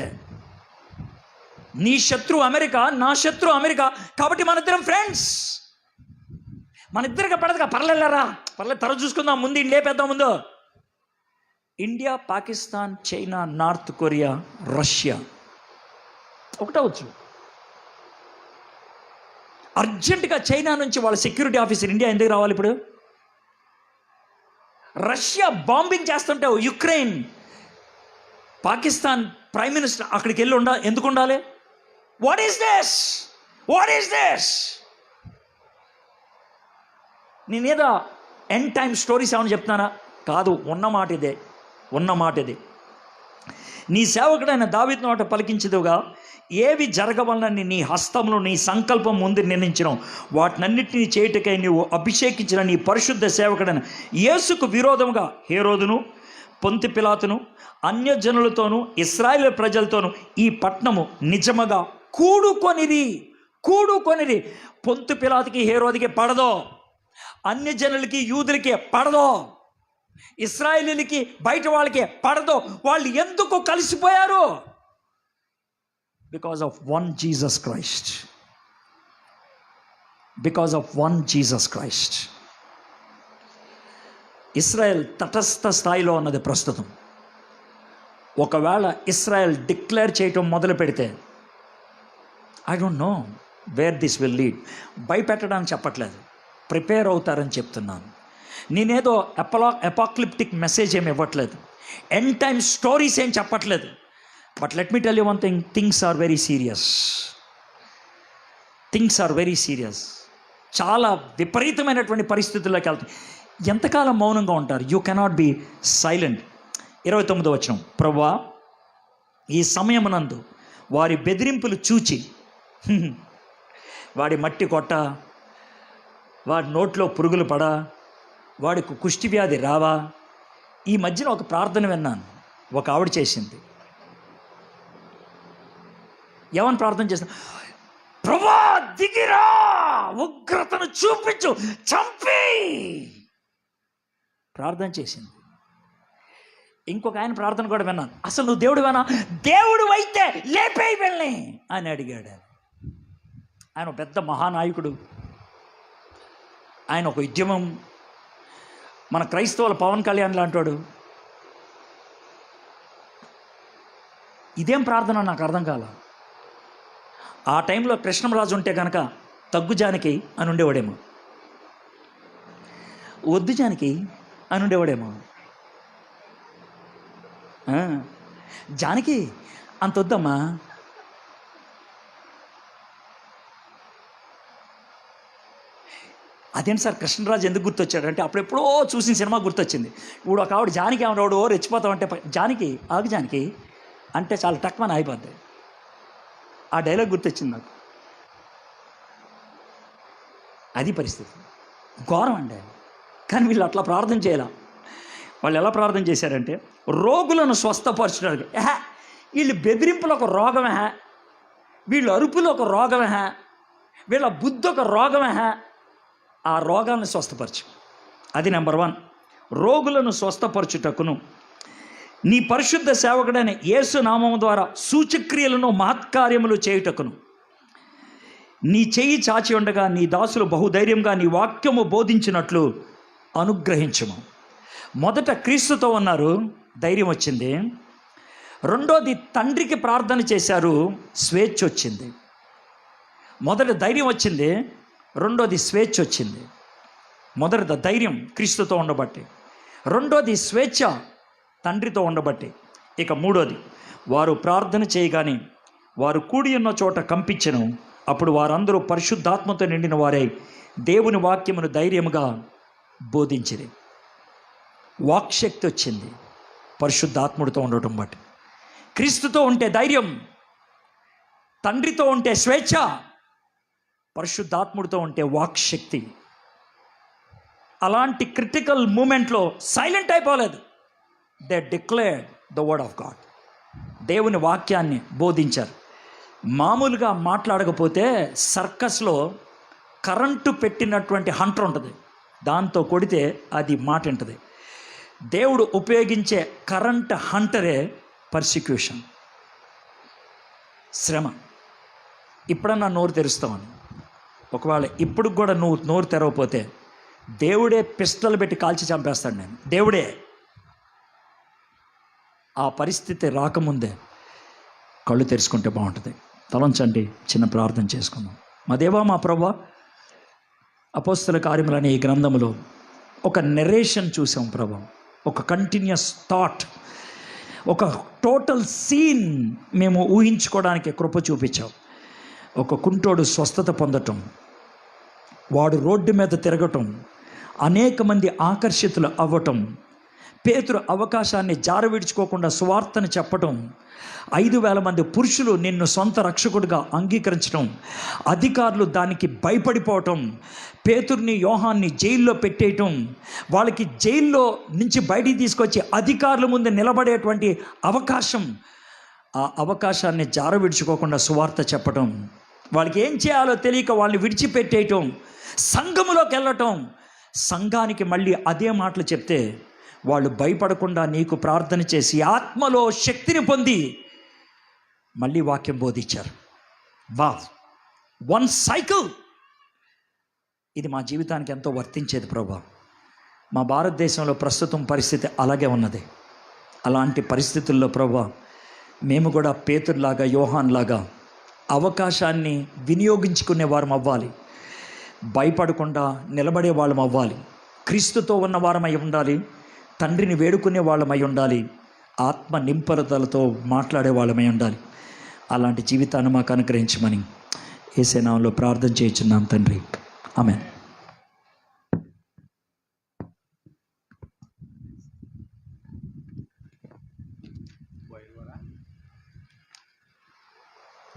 నీ శత్రువు అమెరికా, నా శత్రువు అమెరికా, కాబట్టి మనిద్దరం ఫ్రెండ్స్. మన ఇద్దరికి పడదుగా, పర్లేదు తర్వాత చూసుకుందాం, ముందు లేపేద్దాం. ముందు India, Pakistan, China, North Korea, Russia ఒకటవచ్చు. అర్జెంటుగా చైనా నుంచి వాళ్ళ సెక్యూరిటీ ఆఫీసర్ ఇండియా ఎందుకు రావాలి ఇప్పుడు? రష్యా బాంబింగ్ చేస్తుంటే యుక్రెయిన్ పాకిస్తాన్ ప్రైమ్ మినిస్టర్ అక్కడికి వెళ్ళి ఎందుకు ఉండాలి? What is this? నేనేదో ఎండ్ టైమ్ స్టోరీస్ ఏమని చెప్తున్నానా? కాదు, ఉన్న మాట ఇదే. నీ సేవకుడైన దావీదు నోట పలికించదుగా, ఏవి జరగవలనని నీ హస్తంలో నీ సంకల్పం ముందు నిర్ణయించడం, వాటినన్నిటినీ చేయుటకై నీవు అభిషేకించిన నీ పరిశుద్ధ సేవకుడైన యేసుకు విరోధముగా హేరోదును, పొంతి పిలాతును, అన్యజనులతోనూ ఇశ్రాయేలు ప్రజలతోనూ ఈ పట్టణము నిజముగా కూడుకొనిరి. పొంతి పిలాతుకి హేరోదుకి పడదో, అన్యజనులకి యూదులకి పడదో, ఇశ్రాయేలీలకి బయట వాళ్ళకి పడదో. వాళ్ళు ఎందుకు కలిసిపోయారు? Because of one Jesus Christ. Israel తటస్థ స్థాయిలో ఉన్నది ప్రస్తుతం. ఒకవేళ ఇస్రాయెల్ డిక్లేర్ చేయటం మొదలు పెడితే, I don't know where this will lead. భయపెట్టడానికి చెప్పట్లేదు, ప్రిపేర్ అవుతారని చెప్తున్నాను. నేనేదో ఎపాక్లిప్టిక్ మెసేజ్ ఏమి ఇవ్వట్లేదు, ఎండ్ టైమ్ స్టోరీస్ ఏం చెప్పట్లేదు. But let me tell you one thing, things are very serious. చాలా విపరీతమైనటువంటి పరిస్థితుల్లోకి వెళ్తాయి. ఎంతకాలం మౌనంగా ఉంటారు? You cannot be silent. 29వ వచనం, ప్రభువా ఈ సమయమునందు వారి బెదిరింపులు చూచి వాడి మట్టి కొట్ట, వాడి నోట్లో పురుగులు పడా, వాడికి కుష్టి వ్యాధి రావా. ఈ మధ్యన ఒక ప్రార్థన విన్నాను, ఒక ఆవిడ చేసింది. ఏమని ప్రార్థన చేసిన? ప్రభువా దిగిరా, ఉగ్రతను చూపించు, చంపి ప్రార్థన చేసింది. ఇంకొక ఆయన ప్రార్థన కూడా విన్నాను, అసలు నువ్వు దేవుడు అయితే లేపేయి వెళ్ళి అని అడిగాడు. ఆయన ఒక పెద్ద మహానాయకుడు, ఆయన ఒక ఉద్యమం, మన క్రైస్తవుల పవన్ కళ్యాణ్ లాంటాడు. ఇదేం ప్రార్థన నాకు అర్థం కాల. ఆ టైంలో కృష్ణరాజు ఉంటే కనుక తగ్గు జానకి అని ఉండేవాడేమో, వద్దు జానకి అని ఉండేవాడేమో. జానకి అంత వద్దమ్మా, అదేంటి సార్ కృష్ణరాజు ఎందుకు గుర్తొచ్చాడు అంటే, అప్పుడెప్పుడో చూసిన సినిమా గుర్తొచ్చింది. ఇప్పుడు ఒక ఆవిడ జానకి ఏమన్నాడు, రెచ్చిపోతామంటే జానకి ఆగు జానకి అంటే చాలా టక్మని అయిపోద్ది. ఆ డైలాగ్ గుర్తొచ్చింది నాకు. అది పరిస్థితి, ఘోరం అండి. కానీ వీళ్ళు అట్లా ప్రార్థన చేయాల. వాళ్ళు ఎలా ప్రార్థన చేశారంటే, రోగులను స్వస్థపరచడానికి, వీళ్ళు బెదిరింపులు ఒక రోగమే, వీళ్ళు అరుపులు ఒక రోగమే, వీళ్ళ బుద్ధి ఒక రోగమే, ఆ రోగాలను స్వస్థపరచు. అది నెంబర్ 1. రోగులను స్వస్థపరచుటకును నీ పరిశుద్ధ సేవకుడైన యేసు నామము ద్వారా సూచక్రియలను మహత్కార్యములు చేయుటకును నీ చెయ్యి చాచి ఉండగా నీ దాసులు బహుధైర్యంగా నీ వాక్యము బోధించినట్లు అనుగ్రహించుము. మొదట క్రీస్తుతో ఉన్నారు, ధైర్యం వచ్చింది. రెండోది తండ్రికి ప్రార్థన చేశారు, స్వేచ్ఛ వచ్చింది. మొదట ధైర్యం వచ్చింది, రెండోది స్వేచ్ఛ వచ్చింది. మొదటిది ధైర్యం క్రీస్తుతో ఉండబట్టి, రెండోది స్వేచ్ఛ తండ్రితో ఉండబట్టి. ఇక మూడోది, వారు ప్రార్థన చేయగానే వారు కూడి ఉన్న చోట కంపించెను. అప్పుడు వారందరూ పరిశుద్ధాత్మతో నిండిన వారై దేవుని వాక్యమును ధైర్యముగా బోధించిరి. వాక్శక్తి వచ్చింది పరిశుద్ధాత్ముడితో ఉండటం బట్టి. క్రీస్తుతో ఉంటే ధైర్యం, తండ్రితో ఉంటే స్వేచ్ఛ, పరిశుద్ధాత్ముడితో ఉంటే వాక్శక్తి. అలాంటి క్రిటికల్ మూమెంట్లో సైలెంట్ అయిపోలేదు. They declared the word of God. దేవుని వాక్యాన్ని బోధించారు. మామూలుగా మాట్లాడకపోతే సర్కస్లో కరెంటు పెట్టినటువంటి హంటర్ ఉంటుంది, దాంతో కొడితే అది మాట ఉంటుంది. దేవుడు ఉపయోగించే కరెంట్ హంటరే పర్సిక్యూషన్, శ్రమ. ఇప్పుడన్నా నోరు తెరుస్తామని, ఒకవేళ ఇప్పుడు కూడా నువ్వు నోరు తెరవకపోతే దేవుడే పిస్టల్ పెట్టి కాల్చి చంపేస్తాడు. నేను దేవుడే. ఆ పరిస్థితి రాకముందే కళ్ళు తెరుచుకుంటే బాగుంటుంది. తలంచండి, చిన్న ప్రార్థన చేసుకుందాం. మా దేవా, మా ప్రభువా, అపోస్తల కార్యములనే ఈ గ్రంథములో ఒక నెరేషన్ చూసాం ప్రభు, ఒక కంటిన్యూస్ థాట్, ఒక టోటల్ సీన్ మేము ఊహించుకోవడానికి కృప చూపించావు. ఒక కుంటోడు స్వస్థత పొందటం, వాడు రోడ్డు మీద తిరగటం, అనేక మంది ఆకర్షితులు అవ్వటం, పేతురు అవకాశాన్ని జారవిడుచుకోకుండా సువార్తను చెప్పటం, 5,000 మంది పురుషులు నిన్ను సొంత రక్షకుడిగా అంగీకరించడం, అధికారులు దానికి భయపడిపోవటం, పేతుర్ని యోహాన్ని జైల్లో పెట్టేయటం, వాళ్ళకి జైల్లో నుంచి బయటికి తీసుకొచ్చి అధికారుల ముందు నిలబడేటువంటి అవకాశం, ఆ అవకాశాన్ని జారవిడుచుకోకుండా సువార్త చెప్పటం, వాళ్ళకి ఏం చేయాలో తెలియక వాళ్ళని విడిచిపెట్టేయటం, సంఘములోకి వెళ్ళటం, సంఘానికి మళ్ళీ అదే మాటలు చెప్తే వాళ్ళు భయపడకుండా నీకు ప్రార్థన చేసి ఆత్మలో శక్తిని పొంది మళ్ళీ వాక్యం బోధించారు. One cycle. ఇది మా జీవితానికి ఎంతో వర్తించేది ప్రభా. మా భారతదేశంలో ప్రస్తుతం పరిస్థితి అలాగే ఉన్నది. అలాంటి పరిస్థితుల్లో ప్రభా మేము కూడా పేతురులాగా, యోహాన్లాగా అవకాశాన్ని వినియోగించుకునే వారం అవ్వాలి. భయపడకుండా నిలబడే వాళ్ళం అవ్వాలి. క్రీస్తుతో ఉన్న వారమై ఉండాలి. తండ్రిని వేడుకునే వాళ్ళమై ఉండాలి. ఆత్మ నింపరతలతో మాట్లాడే వాళ్ళమై ఉండాలి. అలాంటి జీవితాన్ని మాకు అనుగ్రహించమని యేసు నామములో ప్రార్థన చేయుచున్నాం తండ్రి. ఆమేన్.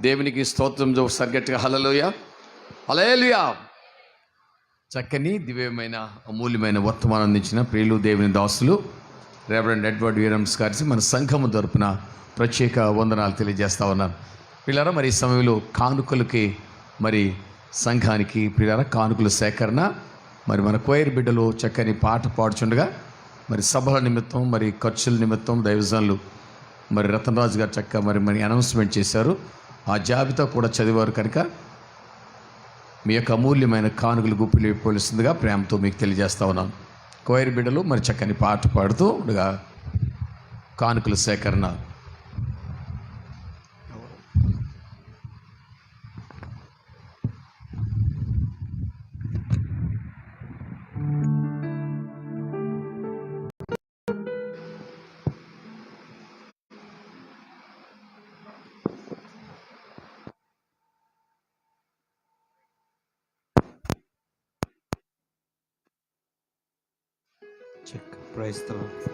దేవునికి స్తోత్రం. ఒకసారి గట్టిగా హల్లెలూయా, హల్లెలూయా. చక్కని దివ్యమైన అమూల్యమైన వర్తమానం అందించిన ప్రియులు దేవుని దాసులు రెవరెండ్ ఎడ్వర్డ్ విలియమ్స్ గారికి మన సంఘము తరపున ప్రత్యేక వందనాలు తెలియజేస్తా ఉన్నాను. పిల్లరా, మరి ఈ సమయంలో కానుకలకి, మరి సంఘానికి పిల్లరా కానుకల సేకరణ, మరి మన కోయర్ బిడ్డలు చక్కని పాట పాడుచుండగా, మరి సభల నిమిత్తం, మరి ఖర్చుల నిమిత్తం దైవజనులు మరి రతనరాజు గారు చక్కగా మరి అనౌన్స్మెంట్ చేశారు. ఆ జాబితా కూడా చదివారు కనుక మీ యొక్క అమూల్యమైన కానుకలు గుప్పిలు పోలిస్తుందిగా ప్రేమతో మీకు తెలియజేస్తా ఉన్నాను. కోయర్ బిడ్డలు మరి చక్కని పాట పాడుతూ ఉండగా కానుకల సేకరణ. Praise the Lord.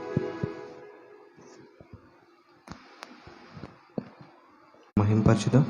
మహింపరచుదాం.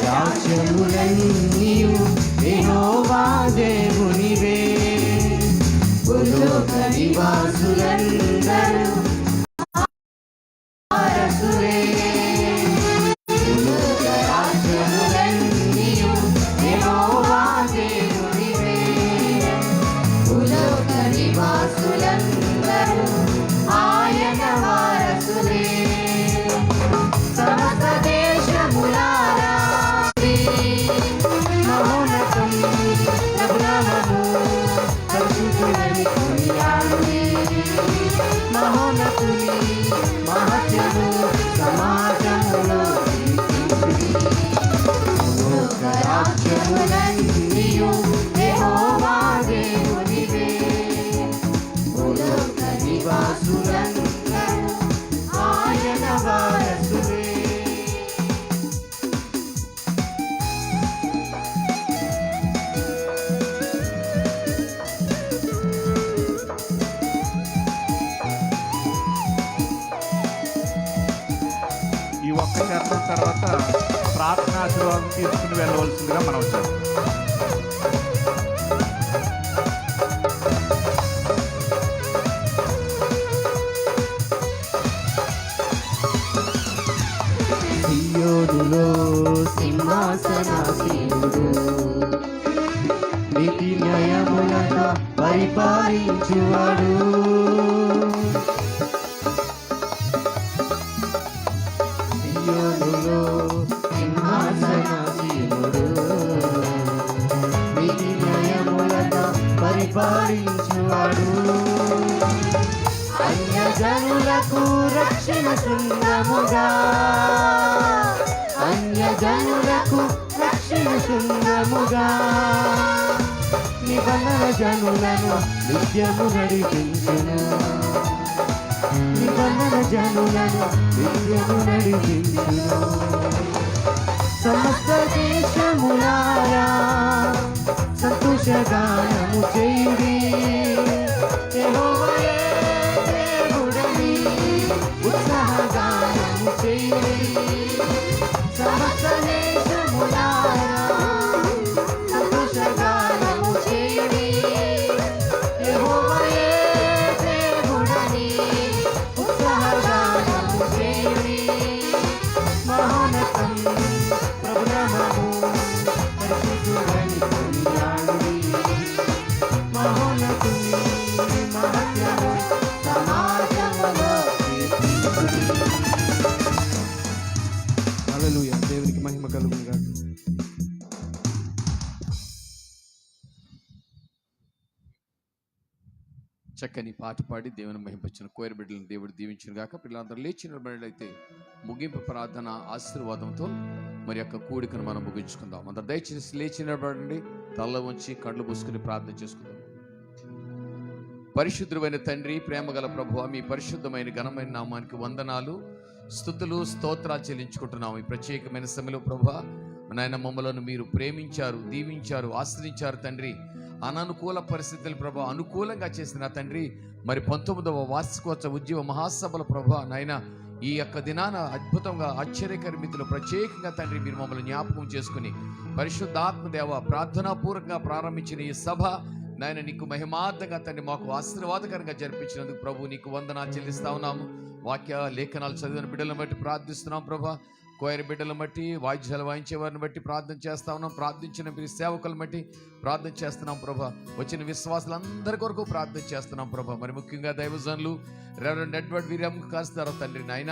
రాజ్యములన్నీయు యెహోవా దేవునివే. భూలోక నివాసులందరూ వారసులే. భూలోక రాజ్యములన్నీయు యెహోవా దేవునివే. భూలోక నివాసులందరూ ఆయన వారసులే. సమస్త దేశములారా మహోన్నతం ప్రభునామము పరిశుద్ధులని కొనియాడుడి. మహోన్నతుని మహత్యము సమాజములో లోక రాజ్యములన్నీయు యెహోవా దేవునివే. భూలోక నివాసులందరూ ఆయన వారసులే. ఈ ఒక్క చరణం తర్వాత ప్రార్థనా ఆశీర్వాదం తీసుకుని వెళ్ళవలసిందిగా మనం వచ్చాం. సియోనులో సింహాసనాసీనుడు నీతి న్యాయములతో పరిపాలించువాడు. సియోనులో సింహాసనాసీనుడు, నీతి న్యాయములతో పరిపాలించువాడు. అన్యజనులకు రక్షణ శృంగముగా, అన్యజనులకు రక్షణ శృంగముగా, నిబంధన జనులను నిత్యము నడిపించును, నిబంధన జనులను నిత్యము నడిపించును. సమస్త దేశములారా సంతోషగానము చేయుడి, యెహోవాయే దేవుడని ఉత్సాహగానము చేయుడి. సమస్త దేశములారా సంతోషగానము చేయుడి, యెహోవాయే దేవుడని ఉత్సాహగానము చేయుడి. మహోన్నతం ప్రభునామము పరిశుద్ధుడని కొనియాడుడి, మహోన్నతుని మహత్యము సమాజములో కీర్తించుడి. హల్లెలూయా. దేవునికి మహిమ కలుగును గాక. చక్కని పాట పాడి దేవుని మహింపచ్చిన కోయర్ బిడ్డలను దేవుడు దీవించిన గాక. పిల్లలందరూ లేచిన బిడ్డలైతే ముగింపు ప్రార్థన ఆశీర్వాదంతో మరి యొక్క కూడికను మనం ముగించుకుందాం. అందరు దయచేసి లేచి నిలబడండి, తల్ల ఉంచి కళ్ళు మూసుకుని ప్రార్థన చేసుకుందాం. పరిశుద్ధుడైన తండ్రి, ప్రేమగల ప్రభువా, మీ పరిశుద్ధమైన ఘనమైన నామానికి వందనాలు, స్తుతులు, స్తోత్రాలు చెల్లించుకుంటున్నాము. ఈ ప్రత్యేకమైన సమయంలో ప్రభువా, నాయన మమ్మలను మీరు ప్రేమించారు, దీవించారు, ఆశ్రయించారు తండ్రి. అననుకూల పరిస్థితులు ప్రభా అనుకూలంగా చేసిన తండ్రి, మరి 19వ వార్షికోత్సవ ఉద్యమ మహాసభల ప్రభా నాయన ఈ యొక్క దినాన అద్భుతంగా ఆశ్చర్యకరమితులు ప్రత్యేకంగా తండ్రి మీరు మమ్మల్ని జ్ఞాపకం చేసుకుని పరిశుద్ధాత్మదేవ ప్రార్థనాపూర్వకంగా ప్రారంభించిన ఈ సభ నాయన నీకు మహిమార్థంగా తండ్రి మాకు ఆశీర్వాదకరంగా జరిపించినందుకు ప్రభు నీకు వందనాలు చెల్లిస్తా ఉన్నాము. వాక్య లేఖనాలు చదివిన బిడ్డలను బట్టి ప్రార్థిస్తున్నాం ప్రభా. కోయర్ బిడ్డలను బట్టి, వాయిద్యాలు వాయించే వారిని బట్టి ప్రార్థన చేస్తా ఉన్నాం. ప్రార్థించిన మీరు సేవకులను బట్టి ప్రార్థన చేస్తున్నాం ప్రభా. వచ్చిన విశ్వాసులందరి కొరకు ప్రార్థన చేస్తున్నాం ప్రభా. మరి ముఖ్యంగా దైవజనులు రెవరెండ్ ఎడ్వర్డ్ వీర్యం కాస్తారో తండ్రి నాయన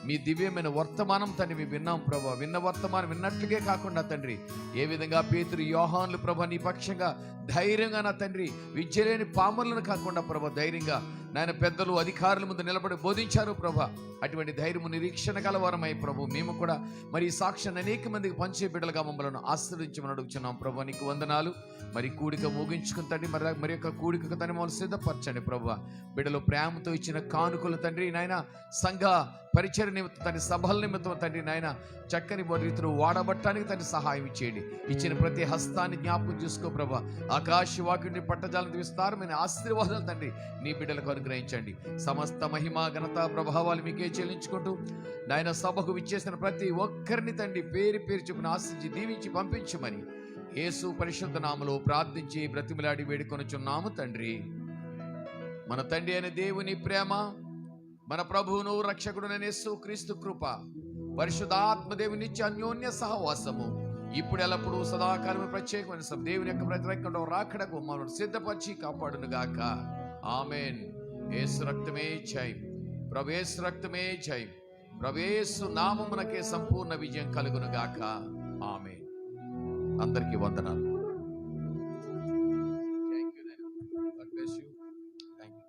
మీ దివ్యమైన వర్తమానం తండ్రి మేము విన్నాం ప్రభా. విన్న వర్తమానం విన్నట్లుగే కాకుండా తండ్రి ఏ విధంగా పేతురు, యోహాన్లు ప్రభా నీ పక్షంగా ధైర్యంగా నా తండ్రి విద్య లేని పామరులను కాకుండా ప్రభా ధైర్యంగా నాయన పెద్దలు అధికారుల ముందు నిలబడి బోధించారు ప్రభా. అటువంటి ధైర్యము నిరీక్షణ కలవరమై ప్రభు మేము కూడా మరి ఈ సాక్ష్యాన్ని అనేక మందికి పంచే బిడ్డలుగా మమ్మల్ని ఆశ్రయించమని అడుగుతున్నాం ప్రభా. నీకు వందనాలు. మరి కూడిక ముగించుకుని తండ్రి మరి యొక్క కూడిక తండ్రి మమ్మల్ని సిద్ధపరచండి ప్రభా. బిడ్డలు ప్రేమతో ఇచ్చిన కానుకలు తండ్రి నాయన సంఘ పరిచయ నిమిత్తం తండ్రి సభల నిమిత్తం తండ్రి నాయన చక్కని రీతిలో వాడబట్టడానికి తండ్రి సహాయం ఇచ్చేయండి. ఇచ్చిన ప్రతి హస్తాన్ని జ్ఞాపకం చేసుకో ప్రభా. ఆకాశవాక్యుడిని పట్టజాలను విస్తారమైన ఆశీర్వాదాలు తండ్రి నీ బిడ్డలకు అనుగ్రహించండి. సమస్త మహిమ ఘనత ప్రభావాలు మీకే చెల్లించుకుంటూ నాయన సభకు విచ్చేసిన ప్రతి ఒక్కరిని తండ్రి పేరు పేరు చొప్పున ఆశించి దీవించి పంపించమని యేసు పరిశుద్ధ నామములో ప్రార్థించి బ్రతిమలాడి వేడుకొనుచున్నాము తండ్రి. మన తండ్రి అయిన దేవుని ప్రేమ, మన ప్రభువును రక్షకుడునైన యేసు క్రీస్తు కృప, పరిశుద్ధాత్మదేవుని నిత్య అన్యోన్య సహవాసము ఇప్పుడు ఎల్లప్పుడూ సదాకాలము ప్రత్యేకమైన దేవుని యొక్క ప్రతిరక్షణ రాకడకు మనల్ని సిద్ధపరిచి కాపాడును గాక. ఆమేన్. యేసు రక్తమే జయం, ప్రభు యేసు రక్తమే జయం, ప్రభు యేసు నామమునకే సంపూర్ణ విజయం కలుగును గాక. ఆమేన్. అందరికీ వందనాలు. God bless you. Thank you.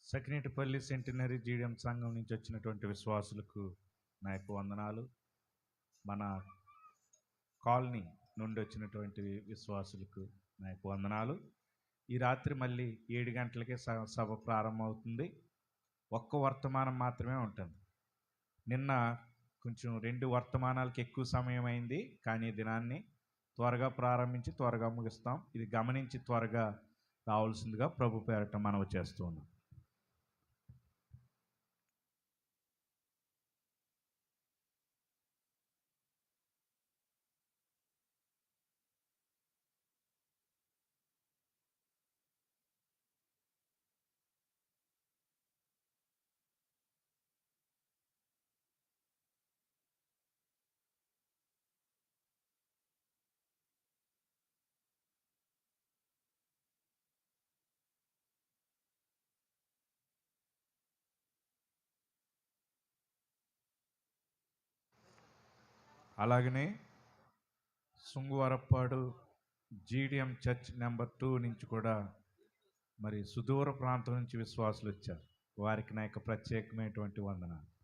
Sakinetipalli centenary జీడియం సంఘం నుంచి వచ్చినటువంటి విశ్వాసులకు నా యొక్క వందనాలు. మన కాలనీ నుండి వచ్చినటువంటి విశ్వాసులకు నా యొక్క వందనాలు. ఈ రాత్రి మళ్ళీ 7 గంటలకే సభ ప్రారంభమవుతుంది. ఒక్క వర్తమానం మాత్రమే ఉంటుంది. నిన్న కొంచెం 2 వర్తమానాలకు ఎక్కువ సమయం అయింది, కానీ దినాన్ని త్వరగా ప్రారంభించి త్వరగా ముగిస్తాం. ఇది గమనించి త్వరగా రావాల్సిందిగా ప్రభు పేరట మనవి చేస్తూ ఉన్నాం. అలాగనే సుంగువరప్పాడు జీడిఎం చర్చ్ నెంబర్ 2 నుంచి కూడా మరి సుదూర ప్రాంతం నుంచి విశ్వాసులు వచ్చారు. వారికి నా యొక్క ప్రత్యేకమైనటువంటి వందనాలు.